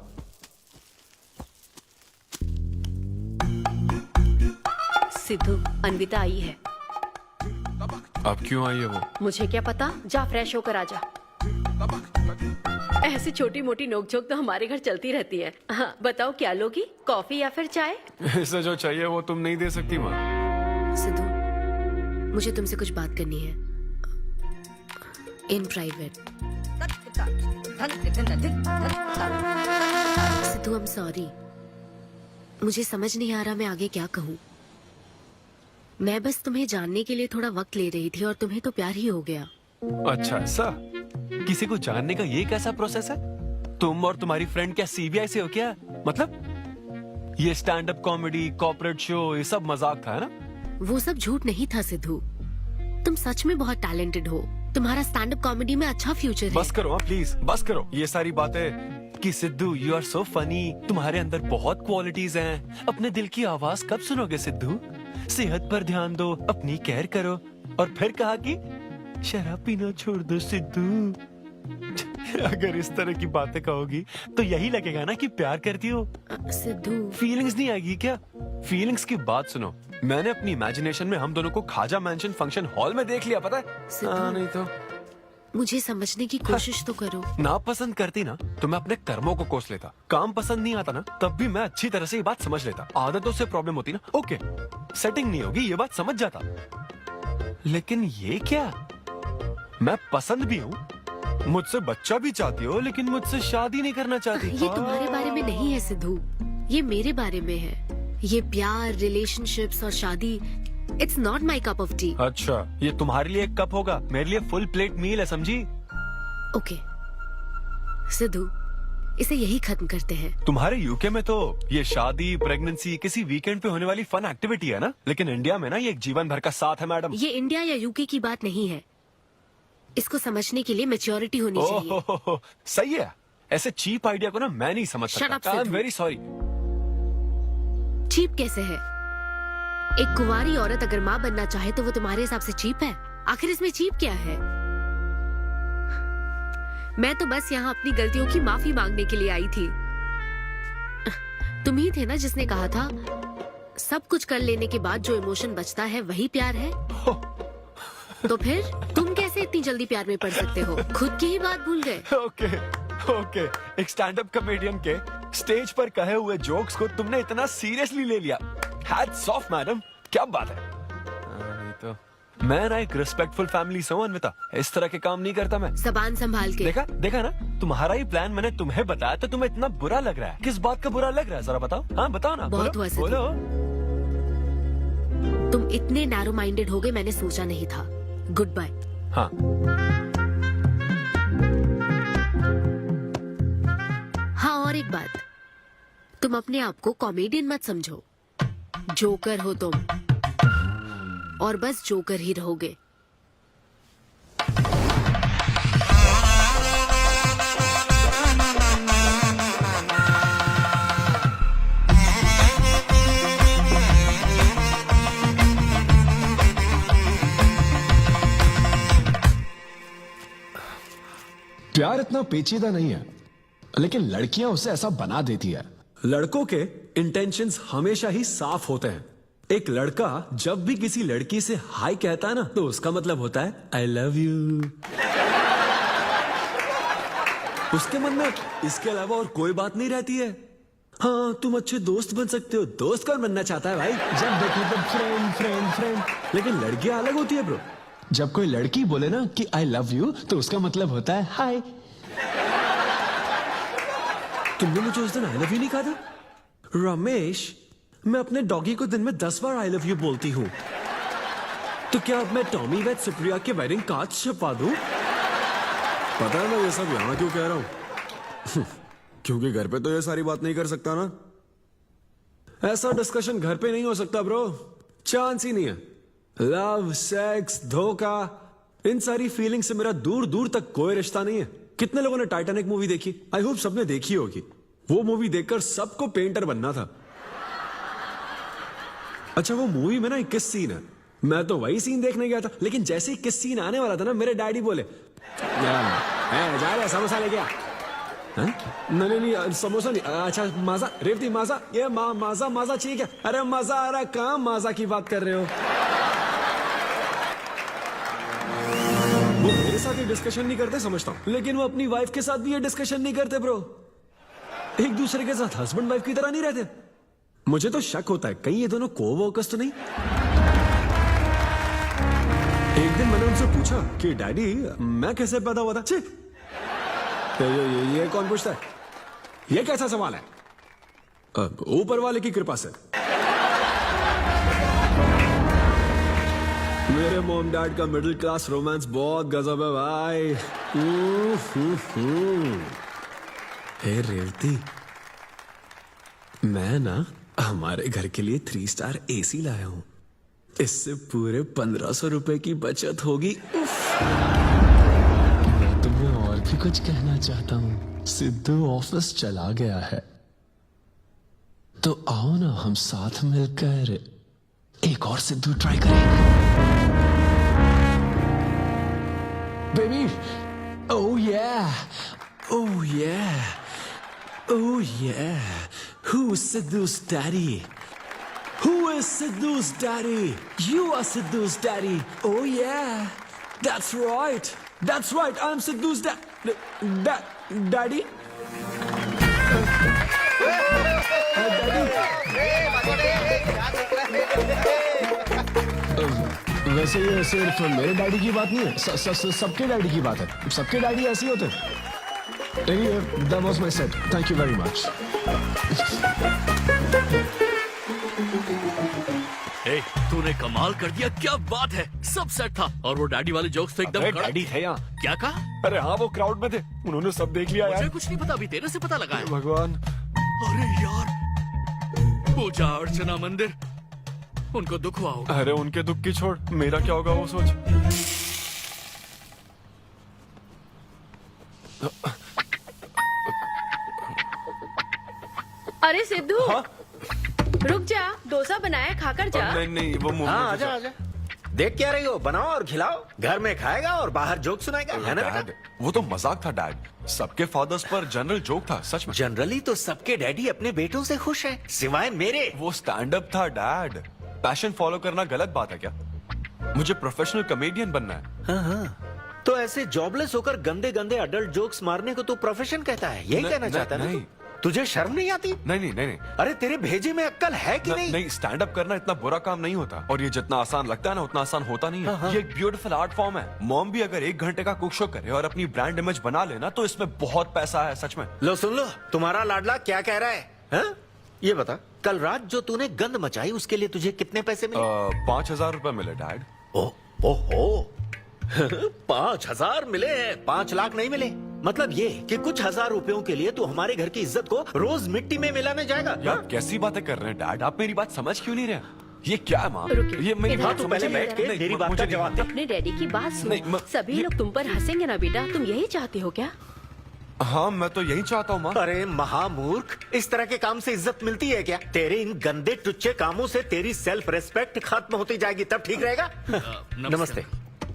सिद्धू, अन्विता आई है। अब क्यों आई है वो? मुझे क्या पता, जा फ्रेश होकर आ जा। ऐसी छोटी मोटी नोकझोंक तो हमारे घर चलती रहती है। हाँ, बताओ क्या लोगी, कॉफी या फिर चाय? इसे जो चाहिए वो तुम नहीं दे सकती माँ। सिद्धू, मुझे तुमसे कुछ बात करनी है, in private. Sidhu, I am sorry. मुझे समझ नहीं आ रहा मैं आगे क्या कहूँ। मैं बस तुम्हें जानने के लिए थोड़ा वक्त ले रही थी और तुम्हें तो प्यार ही हो गया। अच्छा ऐसा? किसी को जानने का ये कैसा प्रोसेस है? तुम और तुम्हारी फ्रेंड क्या CBI से हो क्या? मतलब ये stand up comedy, corporate show, ये सब मजाक था, है ना? वो सब झूठ नहीं था सिद्धू। तुम सच में बहुत टैलेंटेड हो। तुम्हारा स्टैंड अप कॉमेडी में अच्छा फ्यूचर है। बस करो प्लीज, बस करो ये सारी बातें कि Siddhu you are so funny, तुम्हारे अंदर बहुत क्वालिटीज हैं। अपने दिल की आवाज कब सुनोगे सिद्धू? सेहत पर ध्यान दो, अपनी केयर करो। और फिर कहा कि शराब पीना छोड़ दो सिद्धू। अगर इस तरह की बातें कहोगी तो यही लगेगा ना कि प्यार करती हो। सिद्धू, फीलिंग्स नहीं आएगी क्या? फीलिंग्स की बात सुनो, मैंने अपनी इमेजिनेशन में हम दोनों को खाजा मैंशन फंक्शन हॉल में देख लिया, पता है? नहीं तो मुझे समझने की कोशिश तो करो। ना पसंद करती ना तो मैं अपने कर्मों को कोस लेता। काम पसंद नहीं आता ना तब भी मैं अच्छी तरह से ये बात समझ लेता। आदतों से प्रॉब्लम होती ना, ओके सेटिंग नहीं होगी, ये बात समझ जाता। लेकिन ये क्या, मैं पसंद भी हूँ, मुझसे बच्चा भी चाहती हो, लेकिन मुझसे शादी नहीं करना चाहती। ये तुम्हारे बारे में नहीं है सिद्धू, ये मेरे बारे में है। ये प्यार, रिलेशनशिप्स और शादी, it's not my cup of T. अच्छा, ये तुम्हारे लिए एक कप होगा, मेरे लिए फुल प्लेट मील है, समझी? ओके सिद्धू, इसे यही खत्म करते हैं। तुम्हारे यूके में तो ये शादी, प्रेगनेंसी किसी वीकेंड पे होने वाली फन एक्टिविटी है ना, लेकिन इंडिया में ना ये एक जीवन भर का साथ है मैडम। ये इंडिया या यूके की बात नहीं है, इसको समझने के लिए मैच्योरिटी होनी चाहिए। सही है, ऐसे चीप आइडिया को ना मैं नहीं समझ Shut up, सकता। I am Siddhu. Very sorry. Cheap कैसे है? एक कुंवारी औरत अगर माँ बनना चाहे तो वो तुम्हारे हिसाब से चीप है? आखिर इसमें चीप क्या है? मैं तो बस यहाँ अपनी गलतियों की माफी मांगने के लिए आई थी। तुम ही थे ना जिसने कहा था सब कुछ कर लेने के बाद जो इमोशन बचता है वही प्यार है। तो फिर तुम कैसे इतनी जल्दी प्यार में पड़ सकते हो? खुद की ही बात भूल गए। ओके ओके, एक स्टैंड अप कॉमेडियन के स्टेज पर कहे हुए जोक्स को तुमने इतना सीरियसली ले लिया। हैट्स ऑफ मैडम, क्या बात है। नहीं तो मैं ना एक रिस्पेक्टफुल फैमिली से हूं अन्विता, इस तरह के काम नहीं करता मैं। जबान संभाल के। देखा देखा ना, तुम्हारा ही प्लान मैंने तुम्हें बताया तो तुम्हें इतना बुरा लग रहा है। किस बात का बुरा लग रहा है जरा बताओ। हाँ बताओ ना। बहुत हुआ सिद्धू। बोलो। तुम इतने नैरो माइंडेड हो गए, मैंने सोचा नहीं था। Goodbye. हाँ हाँ, और एक बात, तुम अपने आप को कॉमेडियन मत समझो, जोकर हो तुम, और बस जोकर ही रहोगे। प्यार इतना पेचीदा नहीं है, लेकिन लड़कियां उसे ऐसा बना देती है। लड़कों के इंटेंशंस हमेशा ही साफ होते हैं। एक लड़का जब भी किसी लड़की से हाय कहता है ना, तो उसका मतलब होता है आई लव यू। उसके मन में इसके अलावा और कोई बात नहीं रहती है। हाँ, तुम अच्छे दोस्त बन सकते हो। दोस्त कौन बनना चाहता है भाई? जब देखो तो फ्रेंड फ्रेंड फ्रेंड। लेकिन लड़कियां अलग होती है ब्रो। जब कोई लड़की बोले ना कि आई लव यू, तो उसका मतलब होता है हाय। तुमने मुझे उस दिन आई लव यू नहीं कहा था? रमेश, मैं अपने डॉगी को दिन में 10 बार आई लव यू बोलती हूँ। तो क्या अब मैं टॉमी वेट सुप्रिया के वेडिंग कार्ड छपवा दूं? पता है मैं ये सब यहाँ क्यों कह रहा हूँ? क्योंकि घर पे तो ये सारी बात नहीं कर सकता ना। ऐसा डिस्कशन घर पे नहीं हो सकता ब्रो, चांस ही नहीं है। लव, सेक्स, धोखा, इन सारी फीलिंग से मेरा दूर दूर तक कोई रिश्ता नहीं है। कितने लोगों ने टाइटैनिक मूवी देखी? आई होप सबने देखी होगी। वो मूवी देखकर सबको पेंटर बनना था। अच्छा, वो मूवी में ना 21 सीन है। मैं तो वही सीन देखने गया था, लेकिन जैसे ही 21 सीन आने वाला था ना, मेरे डैडी बोले जा रहे समोसा लेके आ। नहीं नहीं, समोसा नहीं। अच्छा माजा, रेवती माजा, ये माजा माजा चाहिए क्या? अरे मजा आ रहा, कहाँ माजा की बात कर रहे हो? वो मेरे साथ ये डिस्कशन नहीं करते समझता हूँ, लेकिन वो अपनी वाइफ के साथ भी ये डिस्कशन नहीं करते ब्रो। एक दूसरे के साथ हस्बैंड वाइफ की तरह नहीं रहते। मुझे तो शक होता है कहीं ये दोनों कोवर्कर्स तो नहीं। एक दिन मैंने उनसे पूछा कि डैडी मैं कैसे पैदा हुआ था? छी, ये कौन पूछता है? ये कैसा सवाल है? ऊपर वाले की कृपा से। मेरे मॉम डैड का मिडिल क्लास रोमांस बहुत गजब है भाई। हे रेवती, मैं ना हमारे घर के लिए 3 स्टार एसी लाया हूं। इससे पूरे 1500 रुपए की बचत होगी। मैं तुम्हें और भी कुछ कहना चाहता हूं। सिद्धू ऑफिस चला गया है, तो आओ ना हम साथ मिलकर एक और सिद्धू ट्राई करें। baby. Oh yeah. Oh yeah. Oh yeah. Who's Sidhu's daddy? Who is Sidhu's daddy? You are Sidhu's daddy. Oh yeah. That's right. That's right. I'm Sidhu's daddy. वैसे ये सिर्फ मेरे डैडी की बात नहीं है, सबके डैडी की बात है। सबके डैडी ऐसे ही होते हैं। Anyway, that was my set. Thank you very much. ए, तूने कमाल कर दिया, क्या बात है, सब सेट था और वो डैडी वाले जोक्स तो एकदम कड़क। डैडी थे यहाँ। क्या कहा? अरे हाँ, वो क्राउड में थे, उन्होंने सब देख लिया यार। मुझे कुछ नहीं पता, अभी तेरे से पता लगा है। भगवान। अरे यार, पूजा अर्चना मंदिर, उनको दुख हुआ होगा। अरे उनके दुख की छोड़, मेरा क्या होगा वो सोच। अरे सिद्धू, रुक जा, डोसा बनाया, खाकर जा। नहीं वो मुंह हाँ, आजा आजा। देख क्या रही हो, बनाओ और खिलाओ। घर में खाएगा और बाहर जोक सुनाएगा, है ना बेटा? डैड, वो तो मजाक था डैड। सबके फादर्स पर जनरल जोक था, सच में। जनरली तो सबके डैडी अपने बेटों से खुश हैं, सिवाय मेरे। वो स्टैंड अप था डैड। पैशन फॉलो करना गलत बात है क्या? मुझे प्रोफेशनल कॉमेडियन बनना है। हाँ हाँ, तो ऐसे जॉबलेस होकर गंदे गंदे अडल्ट जोक्स मारने को तू प्रोफेशन कहता है, यही कहना चाहता है ना? तुझे शर्म नहीं आती? नहीं। अरे तेरे भेजे में अक्ल है कि नहीं? नहीं, स्टैंड अप करना इतना बुरा काम नहीं होता, और ये जितना आसान लगता है ना उतना आसान होता नहीं है। ये एक ब्यूटीफुल आर्ट फॉर्म है। मॉम भी अगर 1 घंटे का कुक शो करे और अपनी ब्रांड इमेज बना लेना तो इसमें बहुत पैसा है, सच में। लो सुन लो, तुम्हारा लाडला क्या कह रहा है, हा? ये बता, कल रात जो तूने गंद मचाई उसके लिए तुझे कितने पैसे मिले? 5,000 रुपए मिले डैड। ओहो 5,000 मिले हैं, 5 लाख नहीं मिले। मतलब ये कि कुछ हजार रुपयों के लिए तू हमारे घर की इज्जत को रोज मिट्टी में मिलाने जाएगा? यार कैसी बातें कर रहे हैं डैड, आप मेरी बात समझ क्यों नहीं रहे? ये क्या है माँ? ये मेरी इधर बात तू समझ पहले नहीं बैठ के रहे। मेरी बात का जवाब दे। अपने डैडी की बात सुन। सभी लोग तुम पर हंसेंगे ना बेटा, तुम यही चाहते हो क्या? हाँ, मैं तो यही चाहता हूँ माँ। अरे महामूर्ख, इस तरह के काम से इज्जत मिलती है क्या? तेरे इन गंदे टुच्चे कामों से तेरी सेल्फ रेस्पेक्ट खत्म होती जाएगी, तब ठीक रहेगा। नमस्ते।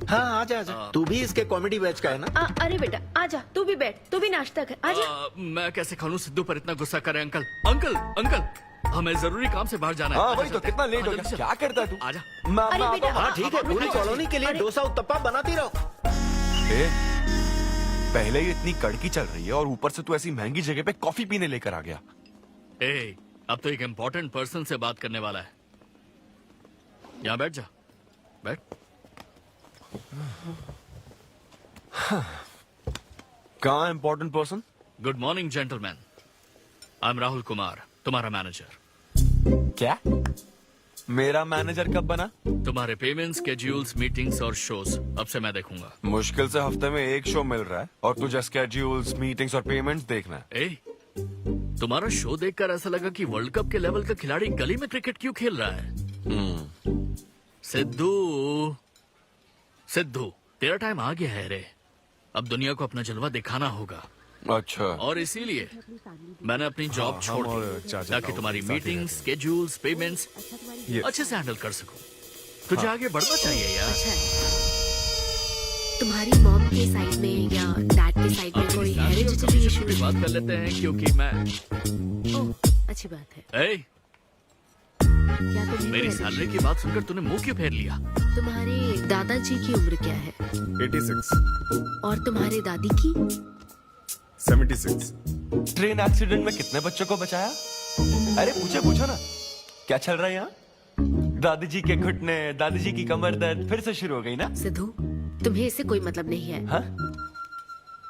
हाँ आजा आजा, तू भी इसके कॉमेडी बैच का है ना? अरे बेटा आजा, तू भी बैठ, तू भी नाश्ता कर, आजा। मैं कैसे खा लूं, सिद्धू पर इतना गुस्सा करे। अंकल अंकल अंकल, हमें जरूरी काम से बाहर जाना है। हाँ वही तो, कितना लेट हो गया, क्या करता है तू? आजा। अरे बेटा, हाँ ठीक है, पूरी कॉलोनी के लिए डोसा उत्तप्पा बनाती रहो। पहले ही इतनी कड़की चल रही है और ऊपर से तू ऐसी महंगी जगह पे कॉफी पीने लेकर आ गया। अब तो एक इम्पोर्टेंट पर्सन से बात करने वाला है। यहाँ बैठ जा, बैठ। कहाँ important person? Good morning gentleman, I am Rahul Kumar, तुम्हारा मैनेजर। क्या? मेरा मैनेजर कब बना? तुम्हारे पेमेंट, स्केड्यूल्स, मीटिंग्स और शोज अब से मैं देखूंगा। मुश्किल से हफ्ते में 1 शो मिल रहा है और तुझे स्केड्यूल्स, मीटिंग्स और पेमेंट्स देखना है। तुम्हारा शो देखकर ऐसा लगा कि वर्ल्ड कप के लेवल का खिलाड़ी गली में क्रिकेट क्यों खेल रहा है। सिद्धू तेरा टाइम आ गया है रे, अब दुनिया को अपना जलवा दिखाना होगा। अच्छा। और इसीलिए मैंने अपनी जॉब छोड़ दी ताकि तुम्हारी मीटिंग, स्केड्यूल्स, पेमेंट्स अच्छे से हैंडल कर सकूं। तुझे आगे बढ़ना चाहिए यार। तुम्हारी मॉम के साइड में या डैड के साइड में कोई हेरिडिटरी इशू? भी बात कर लेते हैं क्योंकि मैं अच्छी बात है। क्या तुम मेरी सैलरी की बात सुनकर तूने मुंह क्यों फेर लिया? तुम्हारे दादाजी की उम्र क्या है? 86। और तुम्हारे दादी की? 76। ट्रेन एक्सीडेंट में कितने बच्चों को बचाया? अरे पूछो ना, क्या चल रहा है यहाँ? दादी जी के घुटने, दादी जी की कमर दर्द फिर से शुरू हो गई ना? सिद्धू, तुम्हें इससे कोई मतलब नहीं है। हाँ?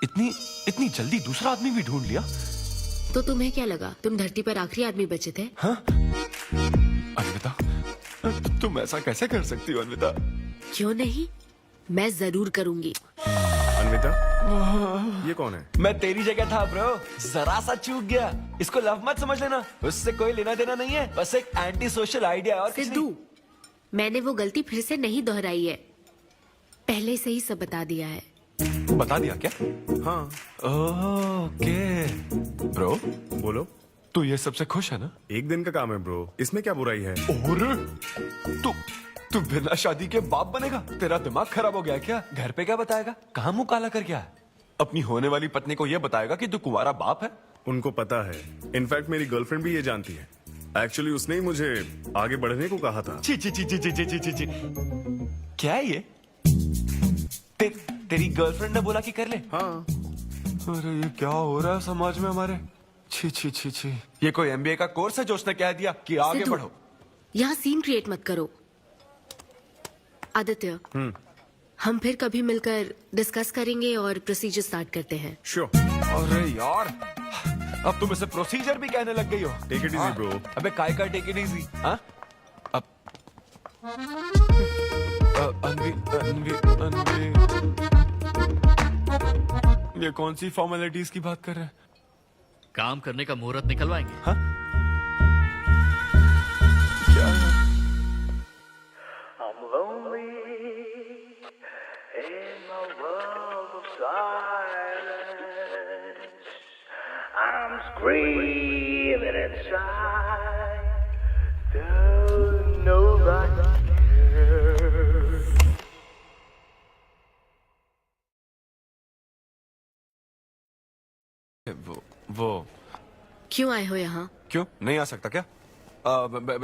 इतनी जल्दी दूसरा आदमी भी ढूंढ लिया? तो तुम्हें क्या लगा तुम धरती पर आखिरी आदमी बचे थे? हाँ? अन्विता, तुम ऐसा कैसे कर सकती हो अन्विता? क्यों नहीं, मैं जरूर करूंगी। अन्विता, ये कौन है? मैं तेरी जगह था ब्रो, जरा सा चूक गया। इसको लव मत समझ लेना, उससे कोई लेना देना नहीं है, बस एक एंटी सोशल आइडिया। और सिद्धू, मैंने वो गलती फिर से नहीं दोहराई है, पहले से ही सब बता दिया है। बता दिया क्या? हाँ। ओके ब्रो, बोलो। तू ये सबसे खुश है ना? एक दिन का काम है ब्रो, इसमें क्या बुराई है? और तू बिना शादी के बाप बनेगा? तेरा दिमाग खराब हो गया क्या? घर पे क्या बताएगा? कहाँ मुंह काला कर गया है? अपनी होने वाली पत्नी को यह बताएगा कि तू कुंवारा बाप है? उनको पता है, इनफैक्ट मेरी गर्लफ्रेंड भी ये जानती है। एक्चुअली उसने ही मुझे आगे बढ़ने को कहा था। ची ची ची ची ची ची ची ची ची। क्या है ये? तेरी गर्लफ्रेंड ने बोला कि कर ले? हाँ। अरे ये क्या हो रहा है समाज में हमारे? छी छी छी छी। ये कोई एमबीए का कोर्स है जो उसने कह दिया कि आगे सिद्धू, बढ़ो? यहाँ सीन क्रिएट मत करो। आदित्य, हम फिर कभी मिलकर डिस्कस करेंगे और प्रोसीजर स्टार्ट करते हैं। श्योर। अरे यार, अब तुम इसे प्रोसीजर भी कहने लग गई हो। Take it easy bro. अबे काय का टेक इट इजी? हाँ? अब अनवी ये कौन सी फॉर्मेलिटीज की बात कर रहे हैं? काम करने का मुहूर्त निकलवाएंगे। हाँ? क्या है? I'm screaming inside. Don't nobody care. वो क्यों आए हो यहाँ? क्यों नहीं आ सकता क्या?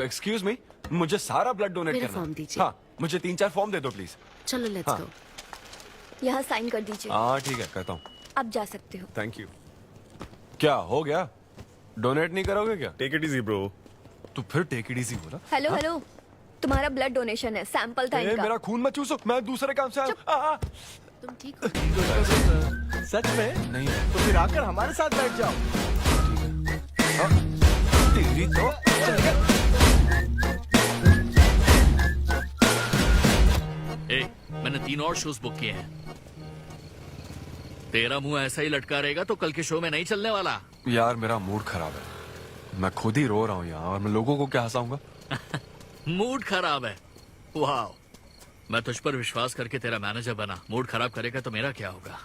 एक्सक्यूज मी, मुझे सारा ब्लड डोनेट मेरा करना। फॉर्म दीजिए। हाँ, मुझे 3-4 फॉर्म दे दो प्लीज। चलो लेट्स हाँ। गो। यहाँ साइन कर दीजिए। हाँ ठीक है, कहता हूँ। अब जा सकते हो। Thank you. क्या हो गया? डोनेट नहीं करोगे क्या? Take it easy bro. तू फिर टेक इट इजी बोला? हेलो हेलो, तुम्हारा ब्लड डोनेशन है, सैंपल था इनका। मेरा खून मत चूसो, मैं दूसरे काम से आया। तुम ठीक हो? सच में? नहीं। तो फिर आकर हमारे साथ बैठ जाओ। तेरी तो मैंने 3 और शोज बुक किए हैं। तेरा मुंह ऐसा ही लटका रहेगा तो कल के शो में नहीं चलने वाला। यार मेरा मूड खराब है, मैं खुद ही रो रहा हूँ यहाँ, और मैं लोगों को क्या हंसाऊंगा? मूड खराब है? वाह, मैं तुझ पर विश्वास करके तेरा मैनेजर बना, मूड खराब करेगा तो मेरा क्या होगा?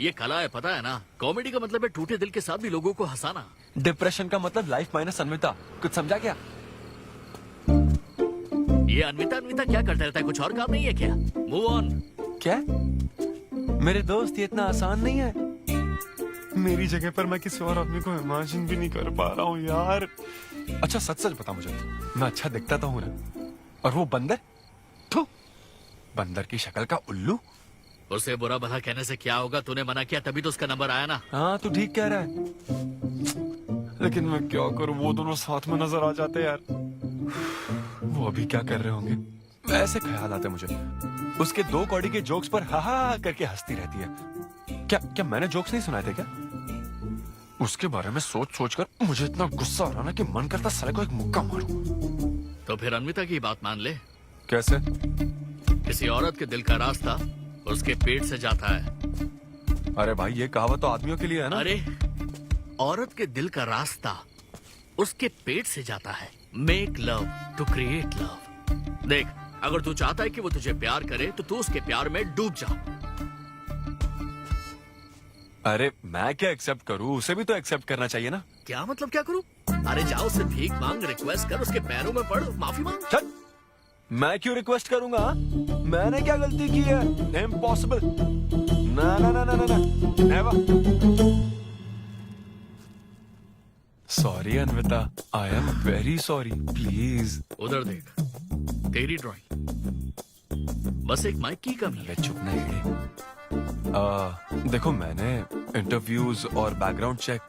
ये कला है, पता है ना? कॉमेडी का मतलब है टूटे दिल के साथ भी लोगों को हंसाना। डिप्रेशन का मतलब लाइफ माइनस अनविता, कुछ समझा क्या? ये अनविता अनविता क्या करता रहता है? कुछ और काम नहीं है क्या? Move on. क्या? मेरे दोस्त, ये इतना आसान नहीं है। मेरी जगह पर मैं किसी और आदमी को इमेजिन भी नहीं कर पा रहा हूँ यार। अच्छा सच सच बता मुझे, मैं अच्छा दिखता तो हूँ ना? और वो बंदर, थू, बंदर की शक्ल का उल्लू। उसे बुरा भला कहने से क्या होगा? तूने मना किया तभी तो उसका नंबर आया ना। हाँ तू ठीक कह रहा है, लेकिन मैं क्या करूँ, वो दोनों साथ में नजर आ जाते यार। वो अभी क्या कर रहे होंगे? ऐसे ख्याल आते मुझे, उसके 2 कौड़ी के जोक्स पर हा हा करके हंसती रहती है। क्या मैंने जोक्स नहीं सुनाए थे क्या? उसके बारे में सोच सोच कर मुझे इतना गुस्सा आ रहा ना कि मन करता साले को एक मुक्का मारूं। तो फिर अनविता की बात मान ले। कैसे? किसी औरत के दिल का रास्ता उसके पेट से जाता है। अरे भाई ये कहावत तो आदमियों के लिए है ना? अरे औरत के दिल का रास्ता उसके पेट से जाता है। Make love to create love. देख, अगर तू चाहता है कि वो तुझे प्यार करे तो तू उसके प्यार में डूब जा। अरे मैं क्या एक्सेप्ट करूं? उसे भी तो एक्सेप्ट करना चाहिए ना? क्या मतलब क्या करूं? अरे जाओ उससे भीख मांग, रिक्वेस्ट कर, उसके पैरों में पड़, माफी मांग। चल, मैं क्यों रिक्वेस्ट करूंगा? मैंने क्या गलती की है? इम्पॉसिबल। ना ना ना ना ना, never. Sorry Anvita, I am very sorry, please. उधर देख, तेरी ड्राइंग, बस एक माइक की कमी है। चुप नहीं। देखो मैंने इंटरव्यूज और बैकग्राउंड चेक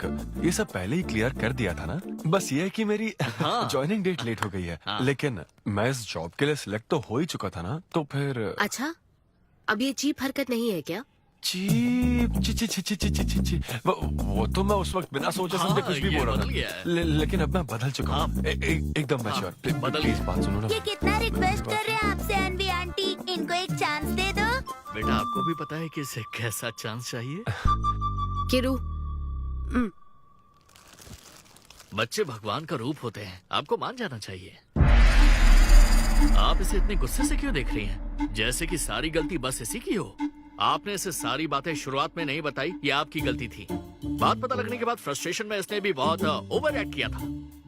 ये सब पहले ही क्लियर कर दिया था ना। बस ये है कि मेरी ज्वाइनिंग डेट लेट हो गई है। लेकिन मैं इस जॉब के लिए सिलेक्ट तो हो ही चुका था ना, तो फिर। अच्छा, अब ये चीप हरकत नहीं है क्या? चीप ची ची ची ची ची ची ची ची वो तो मैं उस वक्त बिना सोचे समझे कुछ भी बोल रहा था, लेकिन अब मैं बदल चुका हूँ। एकदम मैच्योर। प्लीज बात सुनो ना। ये कितना रिक्वेस्ट कर रहे हैं आपसे अनवी आंटी, इनको एक चांस दे दो। बेटा आपको भी पता है कि इसे कैसा चांस चाहिए? किरू, बच्चे भगवान का रूप होते हैं, आपको मान जाना चाहिए। आप इसे इतने गुस्से से क्यों देख रही हैं? जैसे कि सारी गलती बस इसी की हो। आपने इसे सारी बातें शुरुआत में नहीं बताई, ये आपकी गलती थी। बात पता लगने के बाद फ्रस्ट्रेशन में इसने भी बहुत ओवर एक्ट किया था।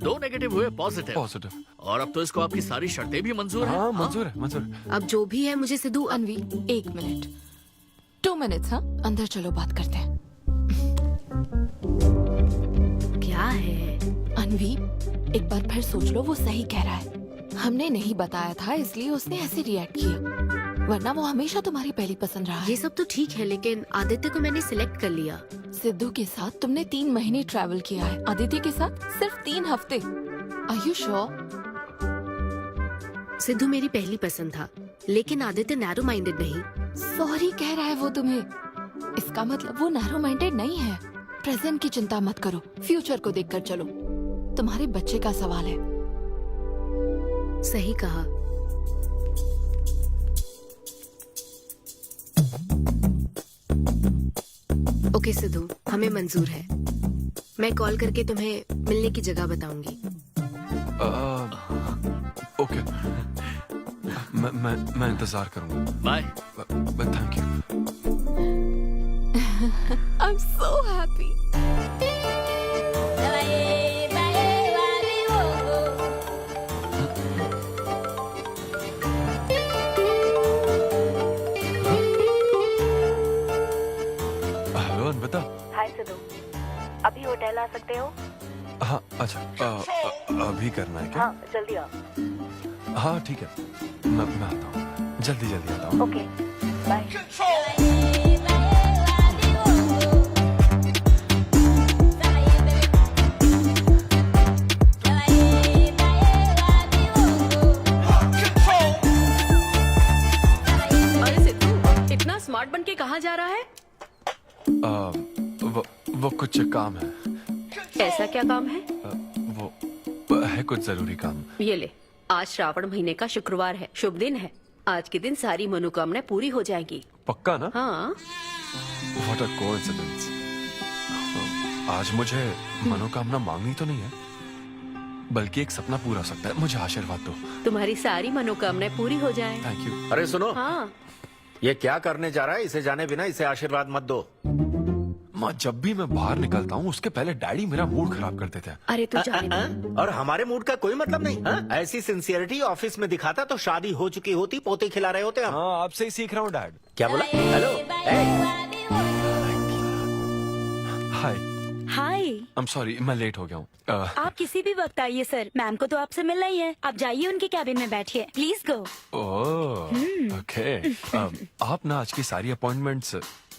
2 नेगेटिव हुए पॉजिटिव, और अब तो इसको आपकी सारी शर्तें भी मंजूर हैं। हाँ, मंजूर है, मंजूर है। अब जो भी है मुझे सिद्धू अनवी 1 मिनट, 2 मिनट्स। हाँ, अंदर चलो, बात करते हैं। क्या है अनवी, एक बार फिर सोच लो, वो सही कह रहा है। हमने नहीं बताया था इसलिए उसने ऐसे रिएक्ट किया, वरना वो हमेशा तुम्हारी पहली पसंद रहा है। ये सब तो ठीक है, लेकिन आदित्य को मैंने सिलेक्ट कर लिया। सिद्धू के साथ तुमने 3 महीने ट्रैवल किया है, आदित्य के साथ सिर्फ 3 हफ्ते। Are you sure? सिद्धू मेरी पहली पसंद था, लेकिन आदित्य नैरो माइंडेड नहीं। सॉरी कह रहा है वो तुम्हें, इसका मतलब वो नैरो माइंडेड नहीं है। प्रेजेंट की चिंता मत करो, फ्यूचर को देखकर चलो। तुम्हारे बच्चे का सवाल है। सही कहा। ओके सिद्धू, हमें मंजूर है। मैं कॉल करके तुम्हें मिलने की जगह बताऊंगी। ओके, मैं इंतजार करूंगा। Bye. Thank you. I am so happy. Hello Anvita. Hi Siddhu, अभी होटल आ सकते हो? हाँ, अच्छा, अभी करना है क्या? हाँ, जल्दी आओ। हाँ ठीक है, मैं आता हूँ, जल्दी आता हूँ। Okay, bye. अरे सिद्धू, इतना स्मार्ट बन के कहाँ जा रहा है? वो कुछ काम है। ऐसा क्या काम है? वो है कुछ जरूरी काम। ये ले, आज श्रावण महीने का शुक्रवार है, शुभ दिन है। आज के दिन सारी मनोकामनाएं पूरी हो जाएंगी। पक्का ना? हाँ। What a coincidence। आज मुझे मनोकामना मांगनी तो नहीं है, बल्कि एक सपना पूरा हो सकता है। मुझे आशीर्वाद दो। तुम्हारी सारी मनोकामनाएं पूरी हो जाएं। Thank you. अरे सुनो, हाँ। ये क्या करने जा रहा है? इसे जाने बिना इसे आशीर्वाद मत दो। माँ, जब भी मैं बाहर निकलता हूँ उसके पहले डैडी मेरा मूड खराब कर देते हैं। अरे तू जाने दे। और हमारे मूड का कोई मतलब नहीं। ऐसी सिंसियरिटी ऑफिस में दिखाता तो शादी हो चुकी होती, पोते खिला रहे होते हम। हाँ, आपसे ही सीख रहा हूँ डैड। क्या बोला? Hello, hi. Hi. I am sorry, मैं लेट हो गया हूँ। आप किसी भी वक्त आइए सर, मैम को तो आपसे मिलना ही है। आप जाइए उनके कैबिन में बैठिए, प्लीज गो। Oh, okay. आप ना आज की सारी अपॉइंटमेंट्स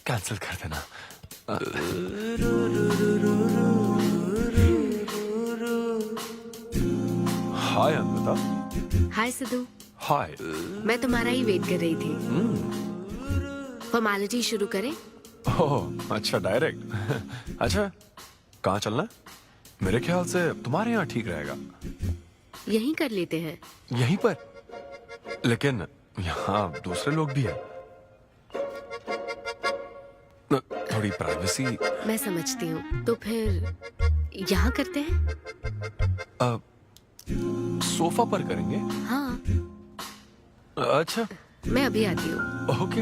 कैंसिल कर देना। हाय अनविता। हाय सिद्धू। हाय। मैं तुम्हारा ही वेट कर रही थी। फॉर्मेलिटी शुरू करें? ओह, अच्छा, डायरेक्ट। अच्छा, कहाँ चलना है? मेरे ख्याल से तुम्हारे यहाँ ठीक रहेगा। यहीं कर लेते हैं। यहीं पर? लेकिन यहाँ दूसरे लोग भी हैं। थोड़ी प्राइवेसी। मैं समझती हूँ, तो फिर यहाँ करते हैं? सोफा पर करेंगे? हाँ। अच्छा, मैं अभी आती हूँ। ओके।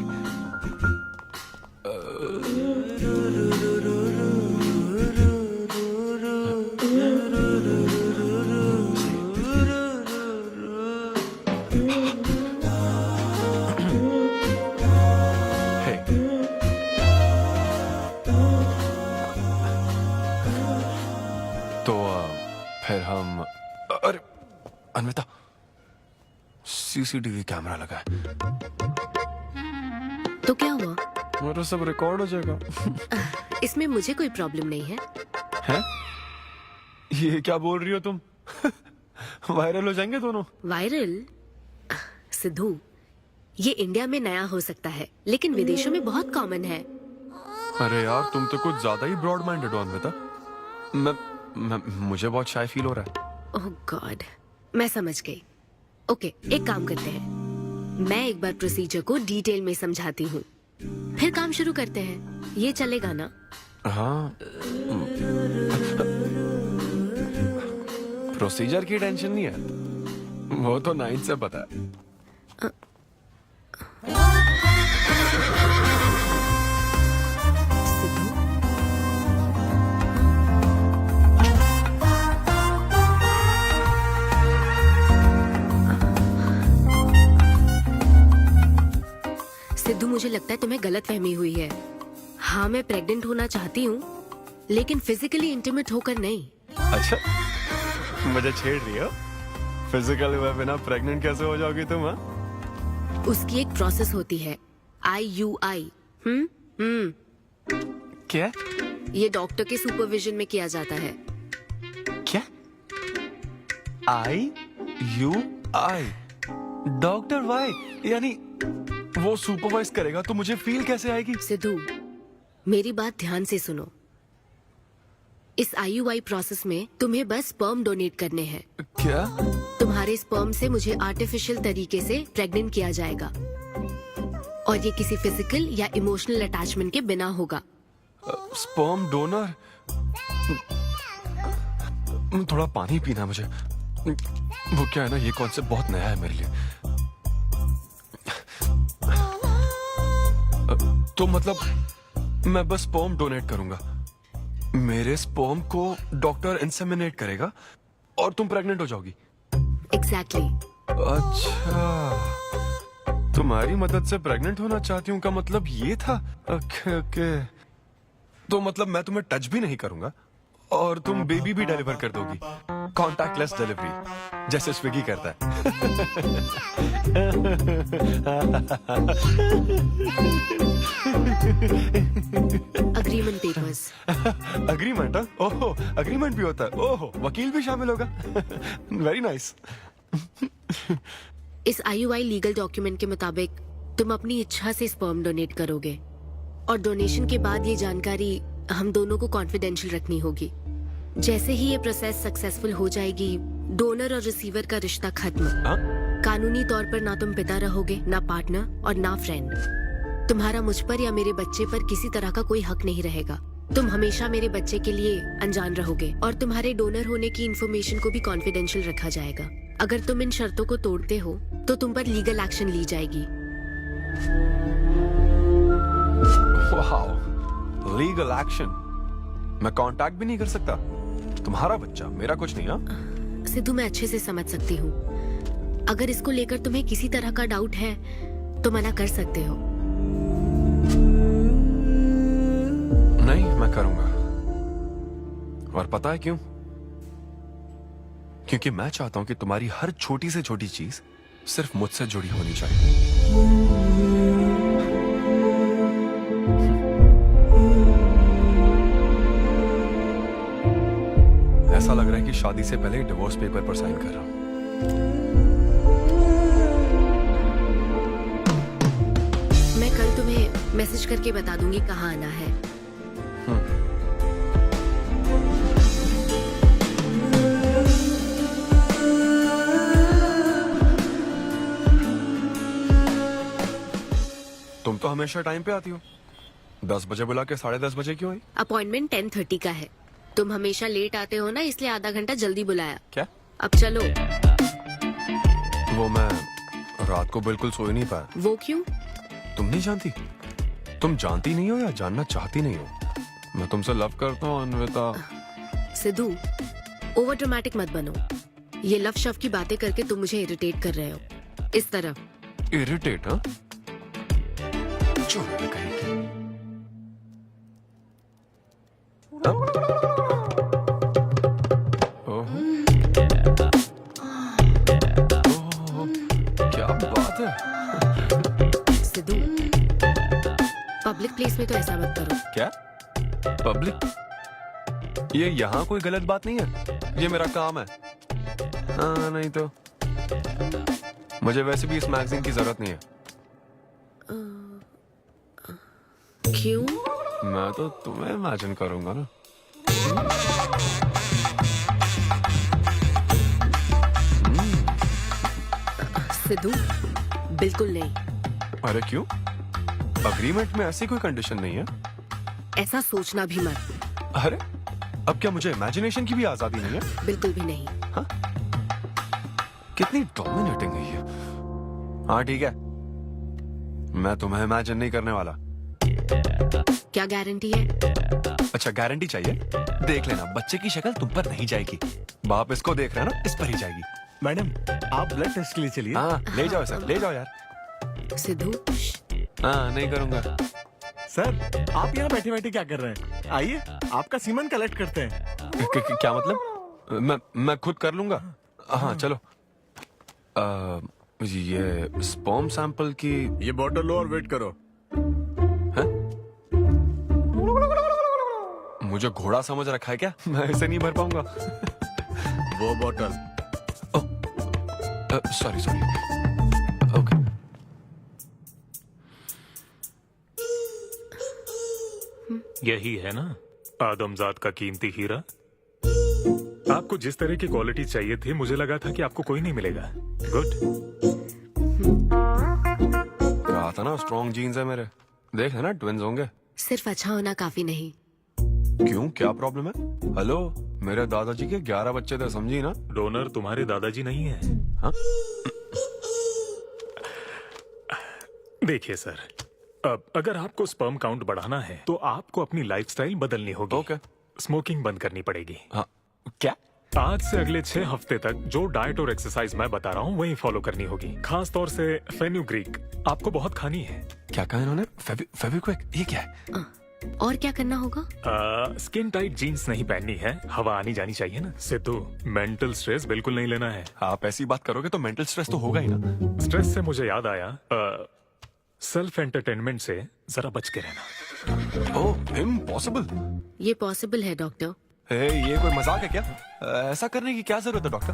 फिर हम, अरे अनविता, सीसीटीवी कैमरा लगा है। तो क्या हुआ? मेरा सब रिकॉर्ड हो जाएगा। इसमें मुझे कोई प्रॉब्लम नहीं है। हैं? ये क्या बोल रही हो तुम? वायरल हो जाएंगे दोनों। वायरल? सिद्धू, ये इंडिया में नया हो सकता है, लेकिन विदेशों में बहुत कॉमन है। अरे यार, तुम तो कुछ ज्यादा ही ब्रॉड माइंडेड हो अनविता। मुझे बहुत शाय फील हो रहा है। ओह गॉड, मैं समझ गई। ओके, एक काम करते हैं, मैं एक बार प्रोसीजर को डिटेल में समझाती हूँ, फिर काम शुरू करते हैं। ये चलेगा ना? हाँ। प्रोसीजर की टेंशन नहीं है, वो तो 9 से पता है। लगता है तुम्हें गलतफहमी हुई है। हाँ, मैं प्रेग्नेंट होना चाहती हूँ, लेकिन फिजिकली इंटीमेट होकर नहीं। अच्छा, मुझे छेड़ रही हो? फिजिकली हुए बिना प्रेग्नेंट कैसे हो जाओगी तुम? हाँ, उसकी एक प्रोसेस होती है, IUI। क्या? ये डॉक्टर के सुपरविजन में किया जाता है। क्या? IUI? Doctor why? यानी वो सुपरवाइज करेगा तो मुझे फील कैसे आएगी? सिद्धू, मेरी बात ध्यान से सुनो। इस IUI प्रोसेस में तुम्हें बस स्पर्म डोनेट करने हैं। क्या? तुम्हारे स्पर्म से मुझे आर्टिफिशियल तरीके से प्रेग्नेंट किया जाएगा, और ये किसी फिजिकल या इमोशनल अटैचमेंट के बिना होगा। Sperm donor? थोड़ा पानी पीना है मुझे। वो क्या है ना, ये कॉन्सेप्ट बहुत नया है मेरे लिए। तो मतलब मैं बस स्पर्म डोनेट करूंगा, मेरे स्पर्म को डॉक्टर इंसेमिनेट करेगा और तुम प्रेग्नेंट हो जाओगी? एग्जैक्टली। अच्छा, तुम्हारी मदद से प्रेग्नेंट होना चाहती हूँ का मतलब ये था? ओके। तो मतलब मैं तुम्हें टच भी नहीं करूंगा और तुम बेबी भी डिलीवर कर दोगी, कॉन्टैक्टलेस डिलीवरी, जैसे स्विगी करता है। Agreement papers. अग्रीमेंट? ओहो, अग्रीमेंट भी होता है? ओहो, वकील भी शामिल होगा? Very nice. इस IUI लीगल डॉक्यूमेंट के मुताबिक तुम अपनी इच्छा से स्पर्म डोनेट करोगे, और डोनेशन के बाद ये जानकारी हम दोनों को कॉन्फिडेंशियल रखनी होगी। जैसे ही ये प्रोसेस सक्सेसफुल हो जाएगी, डोनर और रिसीवर का रिश्ता खत्म। कानूनी तौर पर ना तुम पिता रहोगे, ना पार्टनर और ना फ्रेंड। तुम्हारा मुझ पर या मेरे बच्चे पर किसी तरह का कोई हक नहीं रहेगा। तुम हमेशा मेरे बच्चे के लिए अनजान रहोगे, और तुम्हारे डोनर होने की इन्फॉर्मेशन को भी कॉन्फिडेंशियल रखा जाएगा। अगर तुम इन शर्तों को तोड़ते हो तो तुम पर लीगल एक्शन ली जाएगी। Wow, legal action? मैं कांटेक्ट भी नहीं कर सकता? तुम्हारा बच्चा, मेरा कुछ नहीं। हाँ सिद्धू, मैं अच्छे से समझ सकती हूँ। अगर इसको लेकर तुम्हें किसी तरह का डाउट है तो मना कर सकते हो। नहीं, मैं करूंगा। और पता है क्यों? क्योंकि मैं चाहता हूं कि तुम्हारी हर छोटी से छोटी चीज सिर्फ मुझसे जुड़ी होनी चाहिए। ऐसा लग रहा है कि शादी से पहले डिवोर्स पेपर पर साइन कर रहा हूं। मैं कल तुम्हें मैसेज करके बता दूंगी कहाँ आना है। तुम तो हमेशा टाइम पे आती हो। 10 बजे बुला के 10:30 बजे क्यों आई? अपॉइंटमेंट 10:30 का है। तुम हमेशा लेट आते हो ना, इसलिए आधा घंटा जल्दी बुलाया। क्या? अब चलो। वो मैं रात को बिल्कुल सो ही नहीं पाया। वो क्यों? तुम नहीं जानती? तुम जानती नहीं हो या जानना चाहती नहीं हो? मैं तुमसे लव करता हूँ अन्विता। सिद्धू, ओवर ड्रामेटिक मत बनो। ये लव शव की बातें करके तुम मुझे इरिटेट कर रहे हो। इस तरह। इरिटेट? हाँ, क्या बात है। सिद्धू, पब्लिक प्लेस में तो ऐसा मत करो। क्या? पब्लिक? ये यहाँ कोई गलत बात नहीं है, ये मेरा काम है। हाँ, नहीं तो मुझे वैसे भी इस मैगजीन की जरूरत नहीं है। क्यों? मैं तो तुम्हें इमेजिन करूंगा ना। सिद्धू, बिल्कुल नहीं। अरे क्यों? अग्रीमेंट में ऐसी कोई कंडीशन नहीं है। ऐसा सोचना भी मत। अरे, अब क्या मुझे इमेजिनेशन की भी आजादी नहीं है? बिल्कुल भी नहीं। हाँ? कितनी डोमिनेटिंग है ये। हाँ ठीक है, मैं तुम्हें इमेजिन नहीं करने वाला। क्या गारंटी है? अच्छा, गारंटी चाहिए? देख लेना, बच्चे की शक्ल तुम पर नहीं जाएगी। बाप इसको देख रहा है ना, इस पर ही जाएगी। मैडम, आप ब्लड टेस्ट के लिए चलिए। हाँ, ले जाओ सर, ले जाओ यार। सिद्धू, हाँ नहीं करूंगा। सर आप यहाँ बैठे बैठे क्या कर रहे हैं? आइए आपका सीमन कलेक्ट करते हैं। क्या मतलब? मैं खुद कर लूंगा। हाँ चलो। ये स्पर्म सैंपल की ये बॉटल लो और वेट करो। मुझे घोड़ा समझ रखा है क्या? मैं इसे नहीं भर पाऊंगा। वो बॉटल। Sorry sorry. ओके। यही है ना आदमजात का कीमती हीरा? आपको जिस तरह की क्वालिटी चाहिए थी मुझे लगा था कि आपको कोई नहीं मिलेगा। गुड। कहा था ना स्ट्रॉन्ग जीन्स है मेरे। देख है ना ट्विंस होंगे। सिर्फ अच्छा होना काफी नहीं। क्यों क्या प्रॉब्लम है? हेलो मेरे दादाजी के 11 बच्चे थे समझी ना। डोनर तुम्हारे दादाजी नहीं है। हाँ? देखिए सर, अब अगर आपको स्पर्म काउंट बढ़ाना है तो आपको अपनी लाइफस्टाइल बदलनी होगी। ओके। स्मोकिंग बंद करनी पड़ेगी। हाँ क्या? आज से अगले 6 हफ्ते तक जो डाइट और एक्सरसाइज मैं बता रहा हूँ वही फॉलो करनी होगी। खास तौर से फेन्यूग्रीक आपको बहुत खानी है। क्या कहा इन्होंने? फेविक्विक ये क्या है? और क्या करना होगा? स्किन टाइट जीन्स नहीं पहननी है, हवा आनी जानी चाहिए ना। सिद्धू मेंटल स्ट्रेस बिल्कुल नहीं लेना है। आप ऐसी बात करोगे तो मेंटल स्ट्रेस तो होगा ही ना। स्ट्रेस से मुझे याद आया, सेल्फ एंटरटेनमेंट से जरा बच के रहना। ओह इम्पॉसिबल। ये पॉसिबल है डॉक्टर। ये कोई मजाक है क्या? ऐसा करने की क्या जरूरत है डॉक्टर?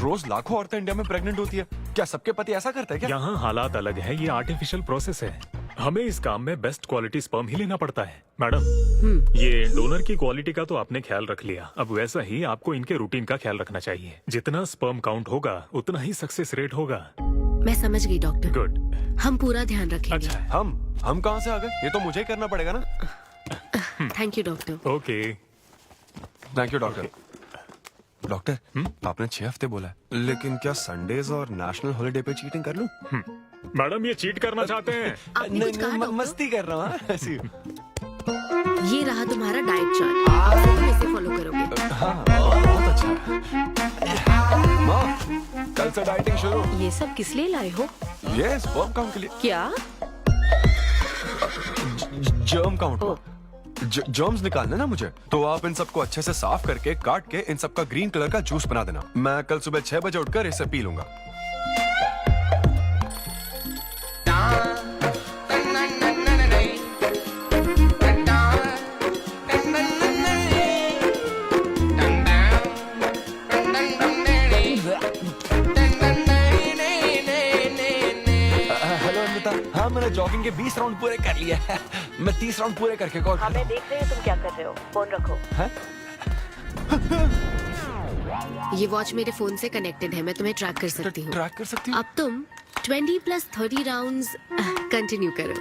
रोज लाखों औरतें इंडिया में प्रेग्नेंट होती है। क्या सबके पति ऐसा करते हैं क्या? यहाँ हालात अलग है, ये आर्टिफिशियल प्रोसेस है। हमें इस काम में बेस्ट क्वालिटी स्पर्म ही लेना पड़ता है। मैडम ये डोनर की क्वालिटी का तो आपने ख्याल रख लिया, अब वैसा ही आपको इनके रूटीन का ख्याल रखना चाहिए। जितना स्पर्म काउंट होगा उतना ही सक्सेस रेट होगा। मैं समझ गई डॉक्टर। गुड। हम पूरा ध्यान रखेंगे। अच्छा हम कहाँ से आ गए? ये तो मुझे ही करना पड़ेगा ना। Thank you doctor. Okay thank you doctor. Doctor आपने 6 हफ्ते बोला है, लेकिन क्या संडेज और नेशनल हॉलिडे पे चीटिंग कर लूं? मैडम ये चीट करना चाहते हैं? नहीं, मस्ती कर रहा हूँ ऐसी। ये रहा तुम्हारा डाइट चार्ट, अब से तुम इसे फॉलो करोगे। हाँ बहुत अच्छा है। माँ कल से डाइटिंग शुरू। ये सब किस लिए लाए हो? ये स्पर्म काउंट के लिए। क्या? Germ count. जर्म्स निकालने ना मुझे, तो आप इन सबको अच्छे से साफ करके काट के इन सबका ग्रीन कलर का जूस बना देना। मैं कल सुबह 6 बजे उठकर इसे पी लूंगा। हेलो अमृता। हाँ मैंने जॉगिंग के 20 राउंड पूरे कर लिए हैं। मैं 30 राउंड पूरे करके कॉल। हाँ मैं देख रही हूँ तुम क्या कर रहे हो। फोन रखो। ये वॉच मेरे फोन से कनेक्टेड है, मैं तुम्हें ट्रैक कर सकती हूँ। ट्रैक कर सकती हूँ? अब तुम 20+30 राउंड्स कंटिन्यू करो।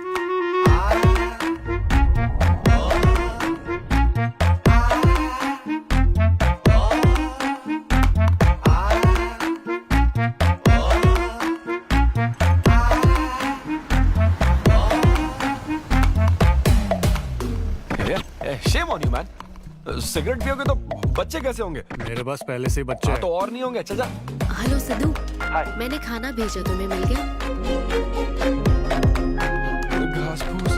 Shame on you, man. Cigarette पियोगे तो बच्चे कैसे होंगे? मेरे पास पहले से ही बच्चे हैं। तो और नहीं होंगे। चल जा। हेलो सिद्धू, मैंने खाना भेजा, तुम्हें मिल गया? घास फूस।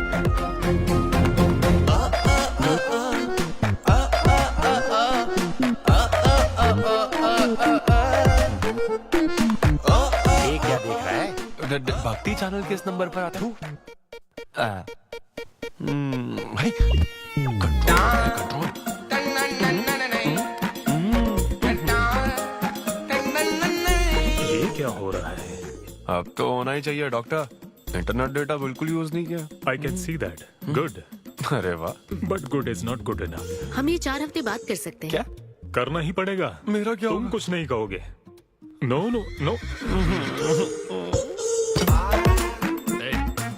ये क्या देख रहा है? भक्ति चैनल के इस नंबर पर आता हूँ। भाई कंट्रोल। ये क्या हो रहा है? अब तो होना ही चाहिए डॉक्टर। इंटरनेट डेटा बिल्कुल यूज नहीं किया। I can see that. Good. अरे वाह। But good is not good enough. हम ये 4 हफ्ते बाद कर सकते हैं। क्या करना ही पड़ेगा? मेरा क्या तुम कुछ नहीं कहोगे। No no no.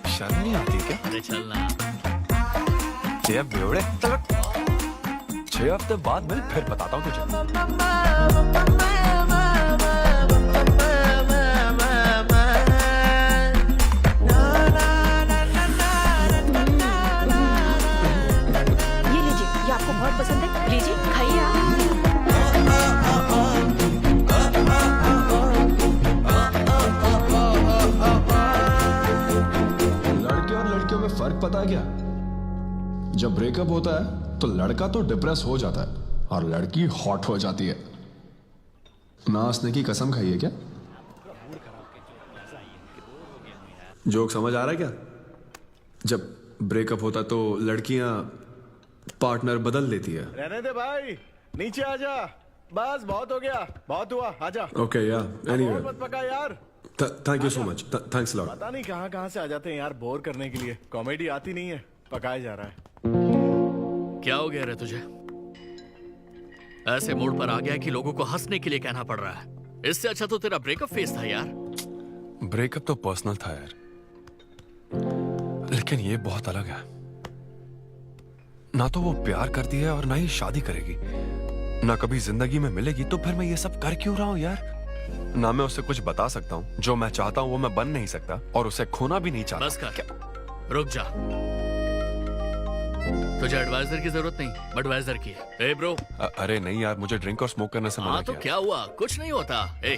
शर्म नहीं आती क्या? अरे चलना। 6 बेवड़े। 6 हफ्ते बाद मिल, फिर बताता हूँ तुझे। ये लीजिए, ये आपको बहुत पसंद है, लीजिए खाइए आप। लड़कियों पता है क्या? जब ब्रेकअप होता है तो लड़का तो डिप्रेस हो जाता है और लड़की हॉट हो जाती है। ना हंसने की कसम खाई है क्या? जोक समझ आ रहा है क्या? जब ब्रेकअप होता तो लड़कियां पार्टनर बदल देती है। रहने दे भाई, नीचे आ जा। बस बहुत हो गया, बहुत हुआ, आजा। ओके या एनीवे, मत पका यार। Thank you so much, thanks lot. पता नहीं कहाँ से आ जाते हैं यार बोर करने के लिए। कॉमेडी आती नहीं है, पकाया जा रहा है। क्या हो गया रे तुझे? ऐसे मूड पर आ गया कि लोगों को हंसने के लिए कहना पड़ रहा है। इससे अच्छा तो तेरा ब्रेकअप फेस था यार। ब्रेकअप तो पर्सनल था यार, लेकिन ये बहुत अलग है। ना तो वो प्यार करती है और ना ही शादी करेगी, ना कभी जिंदगी में मिलेगी, तो फिर मैं ये सब कर क्यों रहा हूं यार? ना मैं उसे कुछ बता सकता हूँ, जो मैं चाहता हूँ वो मैं बन नहीं सकता, और उसे खोना भी नहीं चाहता। बस कर, रुक जा। तुझे एडवाइजर की जरूरत नहीं, बडवाइजर की है। ए ब्रो। अरे नहीं यार, मुझे ड्रिंक और स्मोक करने से मना हाँ तो किया। क्या हुआ? कुछ नहीं होता। ए,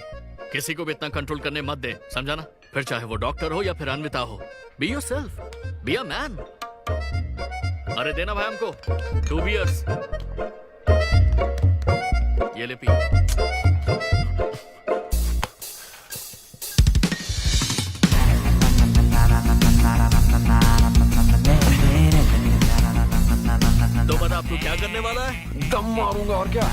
किसी को भी इतना कंट्रोल करने मत दे, समझा ना? फिर चाहे वो डॉक्टर हो या फिर अन्विता हो। Be yourself, be a man. अरे देना भाई हमको 2 बियर्स। ये ले पी। तो बता अब तू क्या करने वाला है? दम मारूंगा और क्या। अब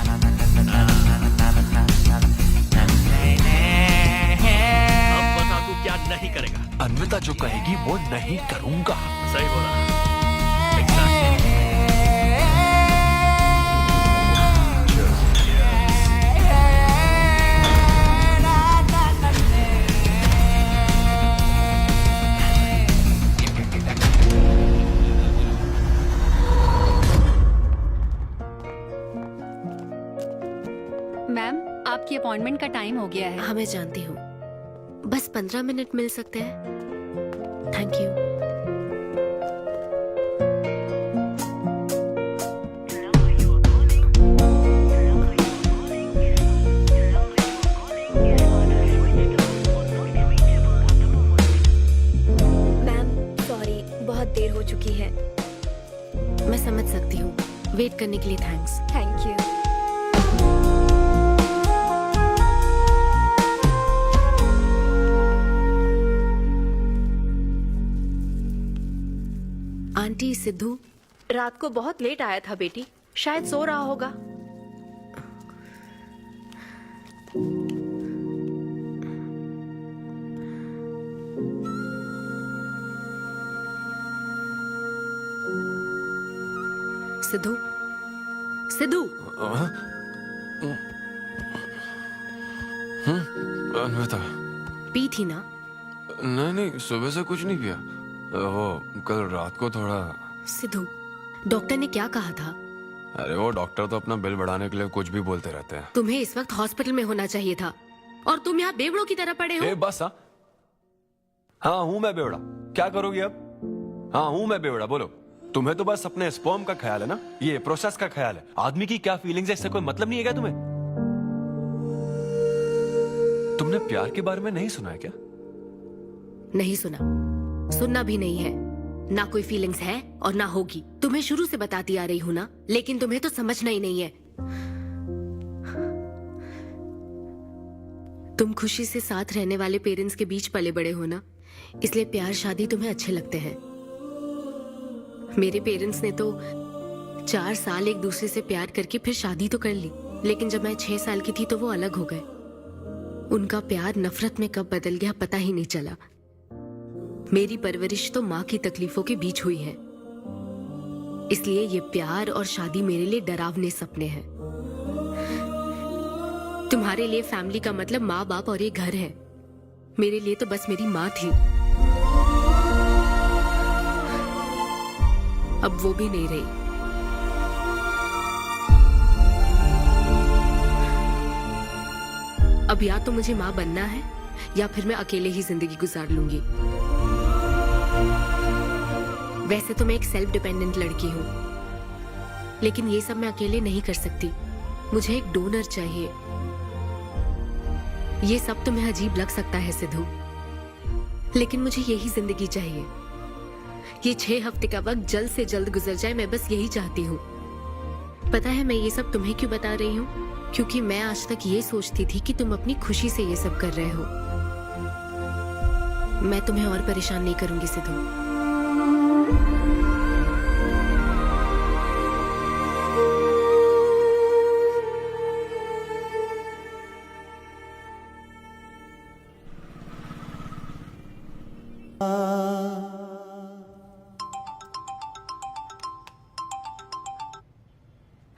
बता तू क्या नहीं करेगा? अन्विता जो कहेगी वो नहीं करूंगा। सही बोला। मैम, आपकी अपॉइंटमेंट का टाइम हो गया है। हाँ मैं जानती हूँ, बस 15 मिनट मिल सकते हैं? Thank you. मैम सॉरी, बहुत देर हो चुकी है। मैं समझ सकती हूँ। वेट करने के लिए thanks. Thank you. Aunty, Sidhu रात को बहुत लेट आया था बेटी, शायद सो रहा होगा। सिद्धू, सिद्धू। अन्विता। पी थी ना? नहीं, सुबह से कुछ नहीं पिया। वो कल रात को थोड़ा। सिद्धू, डॉक्टर ने क्या कहा था? अरे वो डॉक्टर तो अपना बिल बढ़ाने के लिए कुछ भी बोलते रहते हैं। तुम्हें इस वक्त हॉस्पिटल में होना चाहिए था और तुम यहाँ बेवड़ों की तरह पड़े हो। बस हाँ हूँ मैं बेवड़ा। क्या करोगी अब? हाँ हूँ मैं बेवड़ा, बोलो। तुम्हें तो बस अपने स्पर्म का ख्याल है ना, ये प्रोसेस का ख्याल है। आदमी की क्या फीलिंग्स है इससे कोई मतलब नहीं है क्या तुम्हें? तुमने प्यार के बारे में नहीं सुना है क्या? नहीं सुना, सुनना भी नहीं है। ना कोई फीलिंग्स है और ना होगी। तुम्हें शुरू से बताती आ रही हूँ ना, लेकिन तुम्हें तो समझना ही नहीं है। तुम खुशी से साथ रहने वाले पेरेंट्स के बीच पले बड़े हो ना, इसलिए प्यार शादी तुम्हें अच्छे लगते हैं। मेरे पेरेंट्स ने तो 4 साल एक दूसरे से प्यार करके फिर शादी तो कर ली, लेकिन जब मैं 6 साल की थी तो वो अलग हो गए। उनका प्यार नफरत में कब बदल गया पता ही नहीं चला। मेरी परवरिश तो माँ की तकलीफों के बीच हुई है, इसलिए ये प्यार और शादी मेरे लिए डरावने सपने हैं। तुम्हारे लिए फैमिली का मतलब माँ बाप और एक घर है। मेरे लिए तो बस मेरी माँ थी, अब वो भी नहीं रही। अब या तो मुझे माँ बनना है या फिर मैं अकेले ही जिंदगी गुजार लूंगी। वैसे तो मैं एक सेल्फ डिपेंडेंट लड़की हूँ, लेकिन ये सब मैं अकेले नहीं कर सकती। मुझे एक डोनर चाहिए। ये सब तुम्हें अजीब लग सकता है सिद्धू, लेकिन मुझे यही जिंदगी चाहिए। ये 6 हफ्ते का वक्त जल्द से जल्द गुजर जाए, मैं बस यही चाहती हूँ। पता है मैं ये सब तुम्हें क्यों बता रही हूँ? क्योंकि मैं आज तक ये सोचती थी कि तुम अपनी खुशी से ये सब कर रहे हो। मैं तुम्हें और परेशान नहीं करूंगी Sidhu.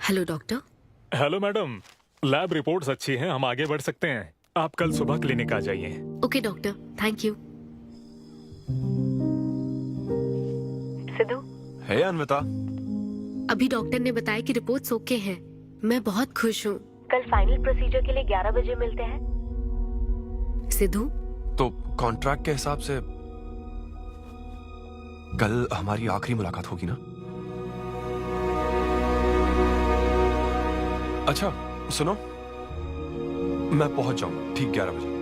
Hello doctor. Hello madam, lab reports अच्छी हैं, हम आगे बढ़ सकते हैं। आप कल सुबह क्लिनिक आ जाइए। Okay doctor, thank you. Siddhu. Hey Anvita. अभी डॉक्टर ने बताया कि रिपोर्ट्स ओके हैं। मैं बहुत खुश हूँ। कल फाइनल प्रोसीजर के लिए 11 बजे मिलते हैं। सिद्धू। तो कॉन्ट्रैक्ट के हिसाब से कल हमारी आखिरी मुलाकात होगी ना? अच्छा सुनो, मैं पहुंच जाऊंगा ठीक 11 बजे।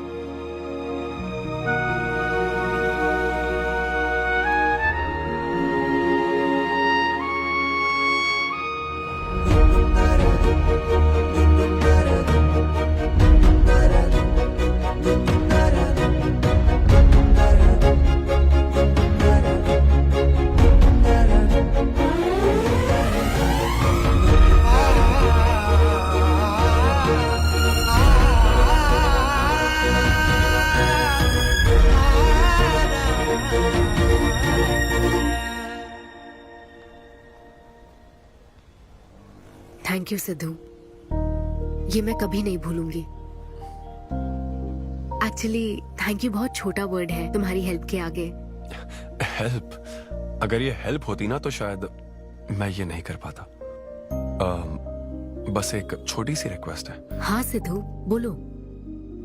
थैंक यू सिद्धू, ये मैं कभी नहीं भूलूंगी। एक्चुअली थैंक यू बहुत छोटा वर्ड है तुम्हारी हेल्प के आगे। हेल्प? अगर ये हेल्प होती ना तो शायद मैं ये नहीं कर पाता। बस एक छोटी सी रिक्वेस्ट है। हाँ सिद्धू बोलो।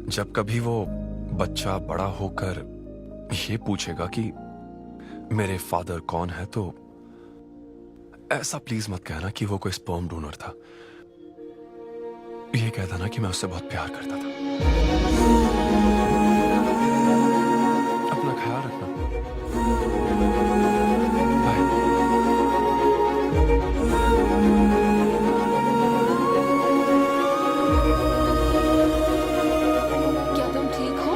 जब कभी वो बच्चा बड़ा होकर ये पूछेगा कि मेरे फादर कौन है, तो ऐसा प्लीज मत कहना कि वो कोई स्पर्म डोनर था। ये कह देना कि मैं उससे बहुत प्यार करता था। अपना ख्याल रखना। बाय। क्या तुम ठीक हो?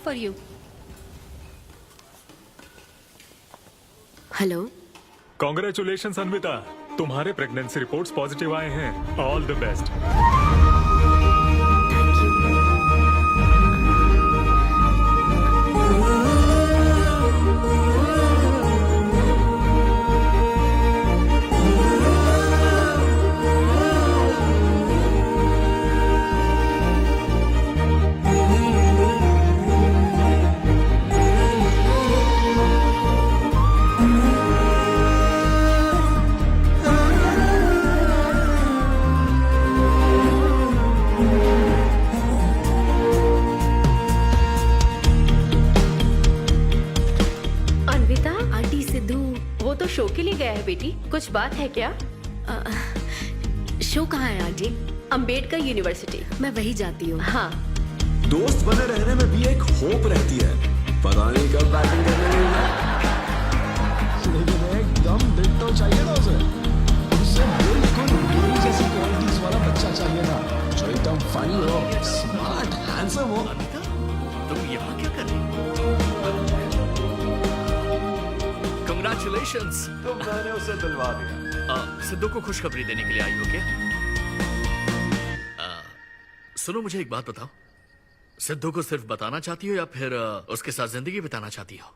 For you. Hello. Congratulation Anvita, तुम्हारे प्रेगनेंसी रिपोर्ट्स पॉजिटिव आए हैं। All the best. शो के लिए गया है बेटी, कुछ बात है क्या? शो कहाँ है आंटी? अंबेडकर यूनिवर्सिटी। मैं वही जाती हूँ। हाँ। दोस्त बने रहने में भी एक होप रहती है, पता नहीं कब बैटिंग करने मिलना। लेकिन एकदम डिट्टो चाहिए ना उसे। उससे बिल्कुल मेरी जैसी क्वालिटीज वाला बच्चा चाहिए ना, जो एकदम फनी हो, स्मार्ट, हैंडसम हो। तुम यहाँ क्या कर रही हो? Congratulations! तो मैंने उसे दिलवा दिया। सिद्धू को खुशखबरी देने के लिए आई हो क्या? सुनो, मुझे एक बात बताओ, सिद्धू को सिर्फ बताना चाहती हो या फिर उसके साथ जिंदगी बिताना चाहती हो?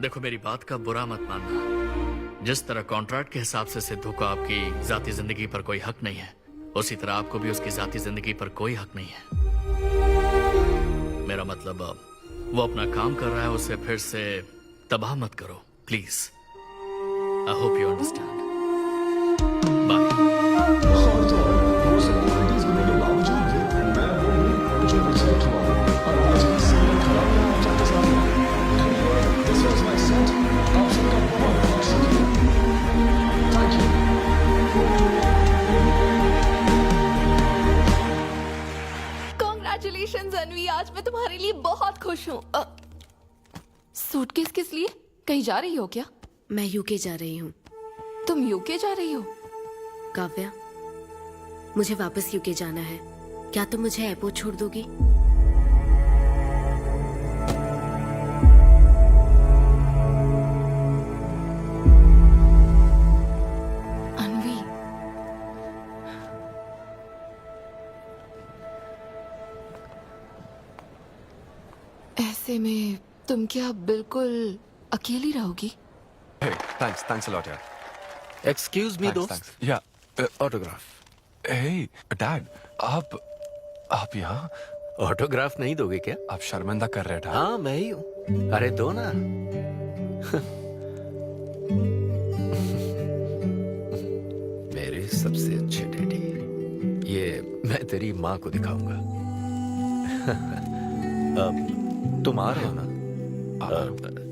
देखो, मेरी बात का बुरा मत मानना। जिस तरह कॉन्ट्रैक्ट के हिसाब से सिद्धू को आपकी जाती जिंदगी पर कोई हक नहीं है, उसी तरह आपको भी उसकी जाती जिंदगी पर कोई हक नहीं है। मेरा मतलब वो अपना काम कर रहा है, उसे फिर से तबाह मत करो please. I hope you understand. Congratulations अनवी, आज मैं तुम्हारे लिए बहुत खुश हूँ। सूटकेस किस लिए? कहीं जा रही हो क्या? मैं यूके जा रही हूँ। तुम यूके जा रही हो? काव्या, मुझे वापस यूके जाना है। क्या तुम मुझे एयरपोर्ट छोड़ दोगी? अनवी, ऐसे में तुम क्या बिल्कुल अकेली रहोगी? Hey, thanks a lot, यार। एक्सक्यूज मी दोस्त। या ऑटोग्राफ। हे डैड, आप यहाँ? ऑटोग्राफ नहीं दोगे क्या? आप शर्मिंदा कर रहे थे। हाँ मैं ही हूँ। अरे दो ना। मेरे सबसे अच्छे डैडी, ये मैं तेरी माँ को दिखाऊंगा। तुम आ रहे हो ना?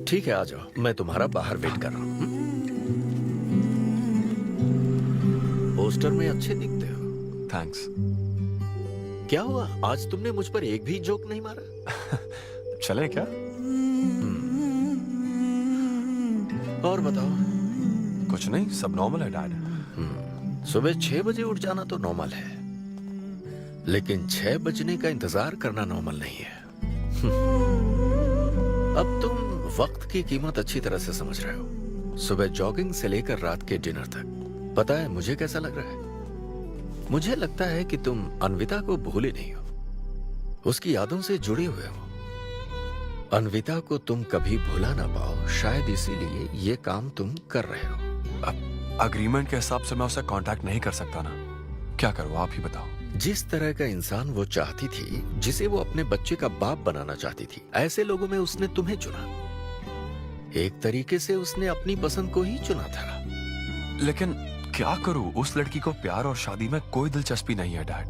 ठीक है, आ जाओ, मैं तुम्हारा बाहर वेट कर रहा हूँ। पोस्टर में अच्छे दिखते हो। थैंक्स। क्या हुआ, आज तुमने मुझ पर एक भी जोक नहीं मारा? चले क्या? और बताओ। कुछ नहीं, सब नॉर्मल है डैड। सुबह 6 बजे उठ जाना तो नॉर्मल है, लेकिन 6 बजने का इंतजार करना नॉर्मल नहीं है। अब तुम वक्त की कीमत अच्छी तरह से समझ रहे हो। सुबह जॉगिंग से लेकर रात के डिनर तक। पता है मुझे कैसा लग रहा है? मुझे लगता है कि तुम अन्विता को भूले नहीं हो, उसकी यादों से जुड़े हुए हो। अन्विता को तुम कभी भुला ना पाओ, शायद इसीलिए ये काम तुम कर रहे हो। अब अग्रीमेंट के हिसाब से मैं उसे कांटेक्ट नहीं कर सकता ना। क्या करूँ, आप ही बताओ। जिस तरह का इंसान वो चाहती थी, जिसे वो अपने बच्चे का बाप बनाना चाहती थी, ऐसे लोगों में उसने तुम्हें चुना। एक तरीके से उसने अपनी पसंद को ही चुना था। लेकिन क्या करूं, उस लड़की को प्यार और शादी में कोई दिलचस्पी नहीं है डैड।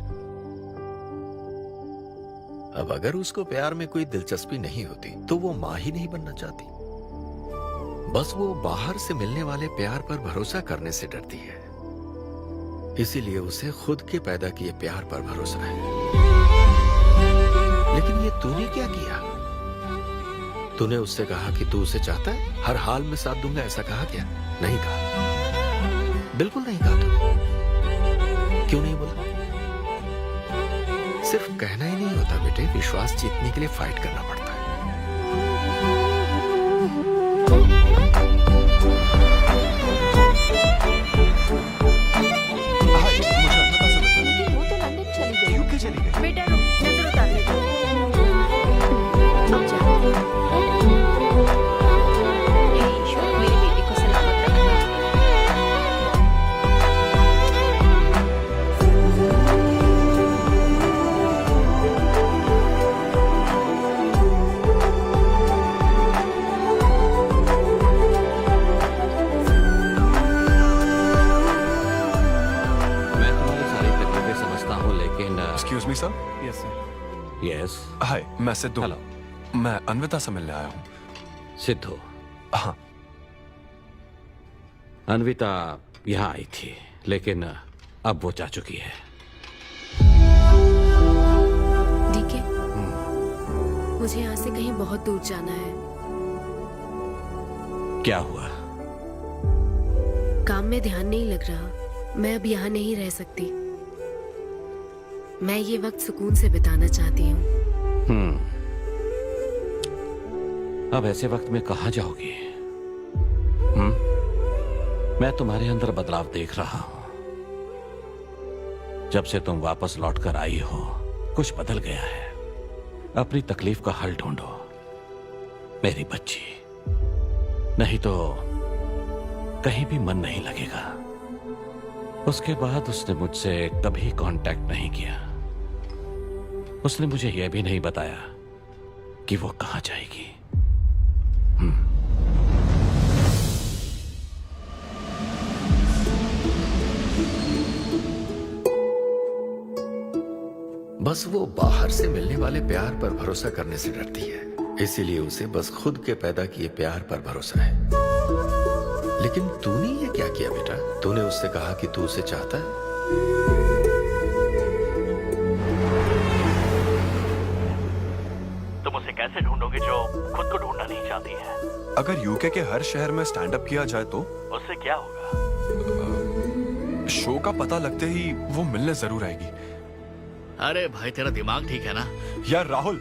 अब अगर उसको प्यार में कोई दिलचस्पी नहीं होती तो वो माँ ही नहीं बनना चाहती। बस वो बाहर से मिलने वाले प्यार पर भरोसा करने से डरती है, इसीलिए उसे खुद के पैदा किए प्यार पर भरोसा है। लेकिन ये तूने क्या किया? तूने उससे कहा कि तू उसे चाहता है, हर हाल में साथ दूंगा, ऐसा कहा क्या? नहीं कहा, बिल्कुल नहीं कहा। तू क्यों नहीं बोला? सिर्फ कहना ही नहीं होता बेटे, विश्वास जीतने के लिए फाइट करना पड़ता है। लेकिन वो तो लंदन चली गई। यूके चली गई। बेटा रुक, नजर उतार ले। ईश्वर मेरी बेटी को सलामत रखना। मैं तुम्हारी सारी तकलीफें समझता हूँ, लेकिन excuse me sir. Yes sir. Yes. Hi, मैं सिद्धू। हेलो। मैं अन्विता से मिलने आया हूँ। सिद्धू? हाँ। अन्विता यहाँ आई थी, लेकिन अब वो जा चुकी है। डीके, मुझे यहाँ से कहीं बहुत दूर जाना है। क्या हुआ? काम में ध्यान नहीं लग रहा। मैं अब यहाँ नहीं रह सकती। मैं ये वक्त सुकून से बिताना चाहती हूँ। अब ऐसे वक्त में कहाँ जाओगी? मैं तुम्हारे अंदर बदलाव देख रहा हूं। जब से तुम वापस लौट कर आई हो, कुछ बदल गया है। अपनी तकलीफ का हल ढूंढो मेरी बच्ची, नहीं तो कहीं भी मन नहीं लगेगा। उसके बाद उसने मुझसे कभी कांटेक्ट नहीं किया। उसने मुझे यह भी नहीं बताया कि वो कहां जाएगी। बस वो बाहर से मिलने वाले प्यार पर भरोसा करने से डरती है, इसीलिए उसे बस खुद के पैदा किए प्यार पर भरोसा है। लेकिन तूने ये क्या किया बेटा? तूने उससे कहा कि तू उसे चाहता है? तुम उसे कैसे ढूंढोगे जो खुद को ढूंढना नहीं चाहती है? अगर यूके के हर शहर में स्टैंड अप किया जाए तो उससे क्या होगा? शो का पता लगते ही वो मिलने जरूर आएगी। अरे भाई, तेरा दिमाग ठीक है ना? यार राहुल,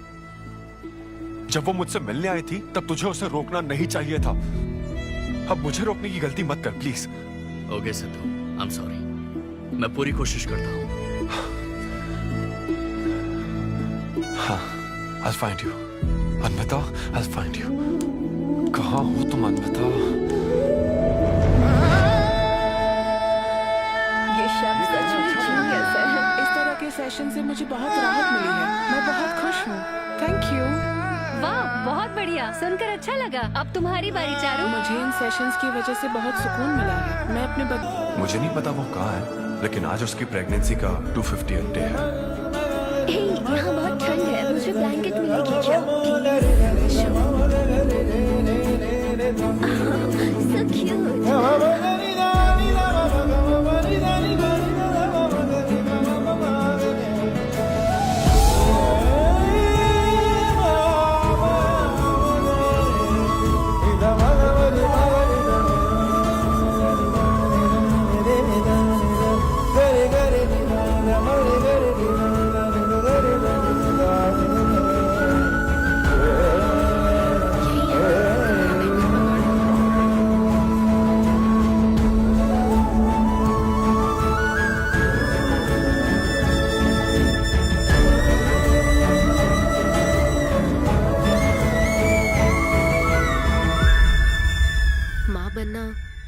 जब वो मुझसे मिलने आई थी तब तुझे उसे रोकना नहीं चाहिए था। अब मुझे रोकने की गलती मत कर please. Okay Sidhu, I am sorry. मैं पूरी कोशिश करता हूँ। हाँ, I'll find you। Anvita, I'll find you। कहाँ हो तुम अन्विता? ये शब्द सच में जीनियस है। इस तरह के सेशन से मुझे बहुत राहत मिली है। मैं बहुत खुश हूँ। Thank you. वाह, बहुत बढ़िया, सुनकर अच्छा लगा। अब तुम्हारी बारी चारू। मुझे इन सेशंस की वजह से बहुत सुकून मिला है। मैं अपने मुझे नहीं पता वो कहाँ है, लेकिन आज उसकी प्रेगनेंसी का 250th डे है। यहाँ बहुत ठंड है, मुझे ब्लैंकेट में लेके जाओ। So cute।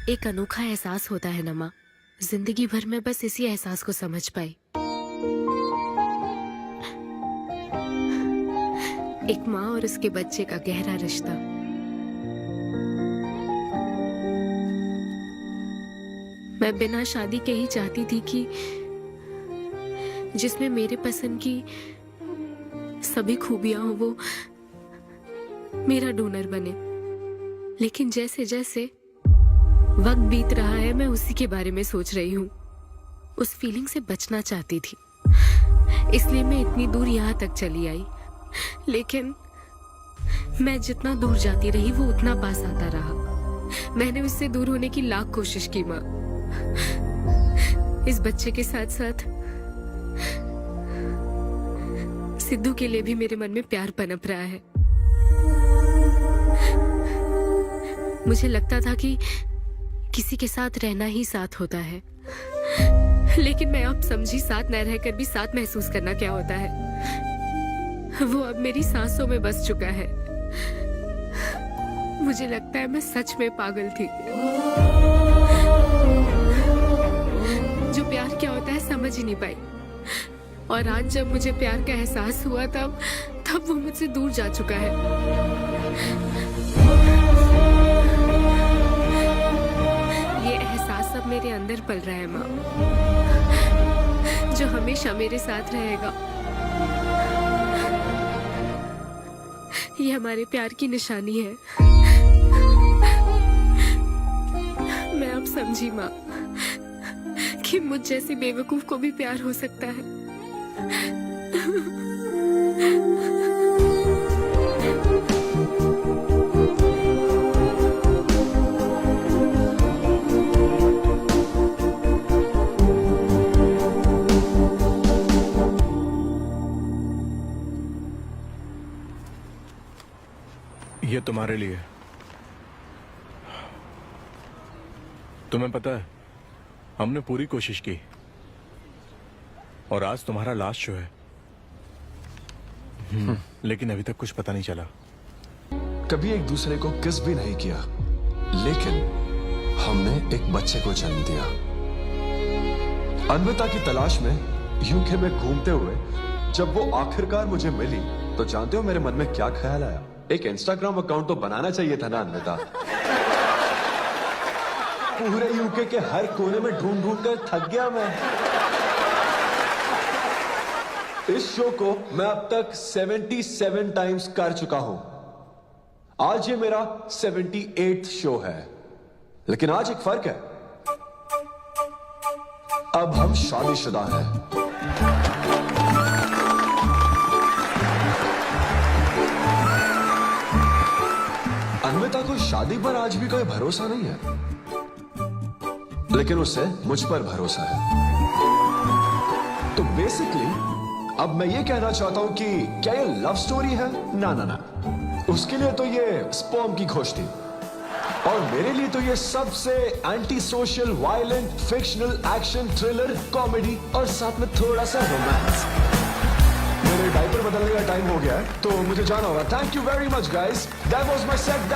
एक अनोखा एहसास होता है नमा। जिंदगी भर में बस इसी एहसास को समझ पाई। एक माँ और उसके बच्चे का गहरा रिश्ता। मैं बिना शादी के ही चाहती थी कि जिसमें मेरे पसंद की सभी खूबियां हो वो मेरा डोनर बने। लेकिन जैसे जैसे वक्त बीत रहा है मैं उसी के बारे में सोच रही हूँ। उस फीलिंग से बचना चाहती थी, इसलिए मैं इतनी दूर यहाँ तक चली आई। लेकिन मैं जितना दूर जाती रही वो उतना पास आता रहा। मैंने उससे दूर होने की लाख कोशिश की माँ। इस बच्चे के साथ साथ सिद्धू के लिए भी मेरे मन में प्यार पनप रहा है। मुझे लगता था कि किसी के साथ रहना ही साथ होता है, लेकिन मैं अब समझी साथ न रहकर भी साथ महसूस करना क्या होता है। वो अब मेरी सांसों में बस चुका है। मुझे लगता है मैं सच में पागल थी। जो प्यार क्या होता है समझ ही नहीं पाई। और आज जब मुझे प्यार का एहसास हुआ तब वो मुझसे दूर जा चुका है। सब मेरे अंदर पल रहा है माँ, जो हमेशा मेरे साथ रहेगा। ये हमारे प्यार की निशानी है। मैं अब समझी माँ कि मुझ जैसी बेवकूफ को भी प्यार हो सकता है। ये तुम्हारे लिए। तुम्हें पता है हमने पूरी कोशिश की और आज तुम्हारा लास्ट शो है। लेकिन अभी तक कुछ पता नहीं चला। कभी एक दूसरे को किस भी नहीं किया, लेकिन हमने एक बच्चे को जन्म दिया। अन्विता की तलाश में यूके में घूमते हुए जब वो आखिरकार मुझे मिली तो जानते हो मेरे मन में क्या ख्याल आया? एक इंस्टाग्राम अकाउंट तो बनाना चाहिए था ना अन्विता। पूरे यूके के हर कोने में ढूंढ ढूंढ कर थक गया मैं। इस शो को मैं अब तक 77 टाइम्स कर चुका हूं। आज ये मेरा 78th शो है। लेकिन आज एक फर्क है, अब हम शादीशुदा हैं। अन्विता को शादी पर आज भी कोई भरोसा नहीं है, लेकिन उसे मुझ पर भरोसा है। तो बेसिकली अब मैं ये कहना चाहता हूं कि क्या ये लव स्टोरी है? ना ना ना, उसके लिए तो ये स्पर्म की खोज थी, और मेरे लिए तो ये सबसे anti social, violent, fictional, action, thriller, comedy और साथ में थोड़ा सा रोमांस। मेरे डायपर बदलने का टाइम हो गया है, तो मुझे जाना होगा। Thank you very much guys, that was my set.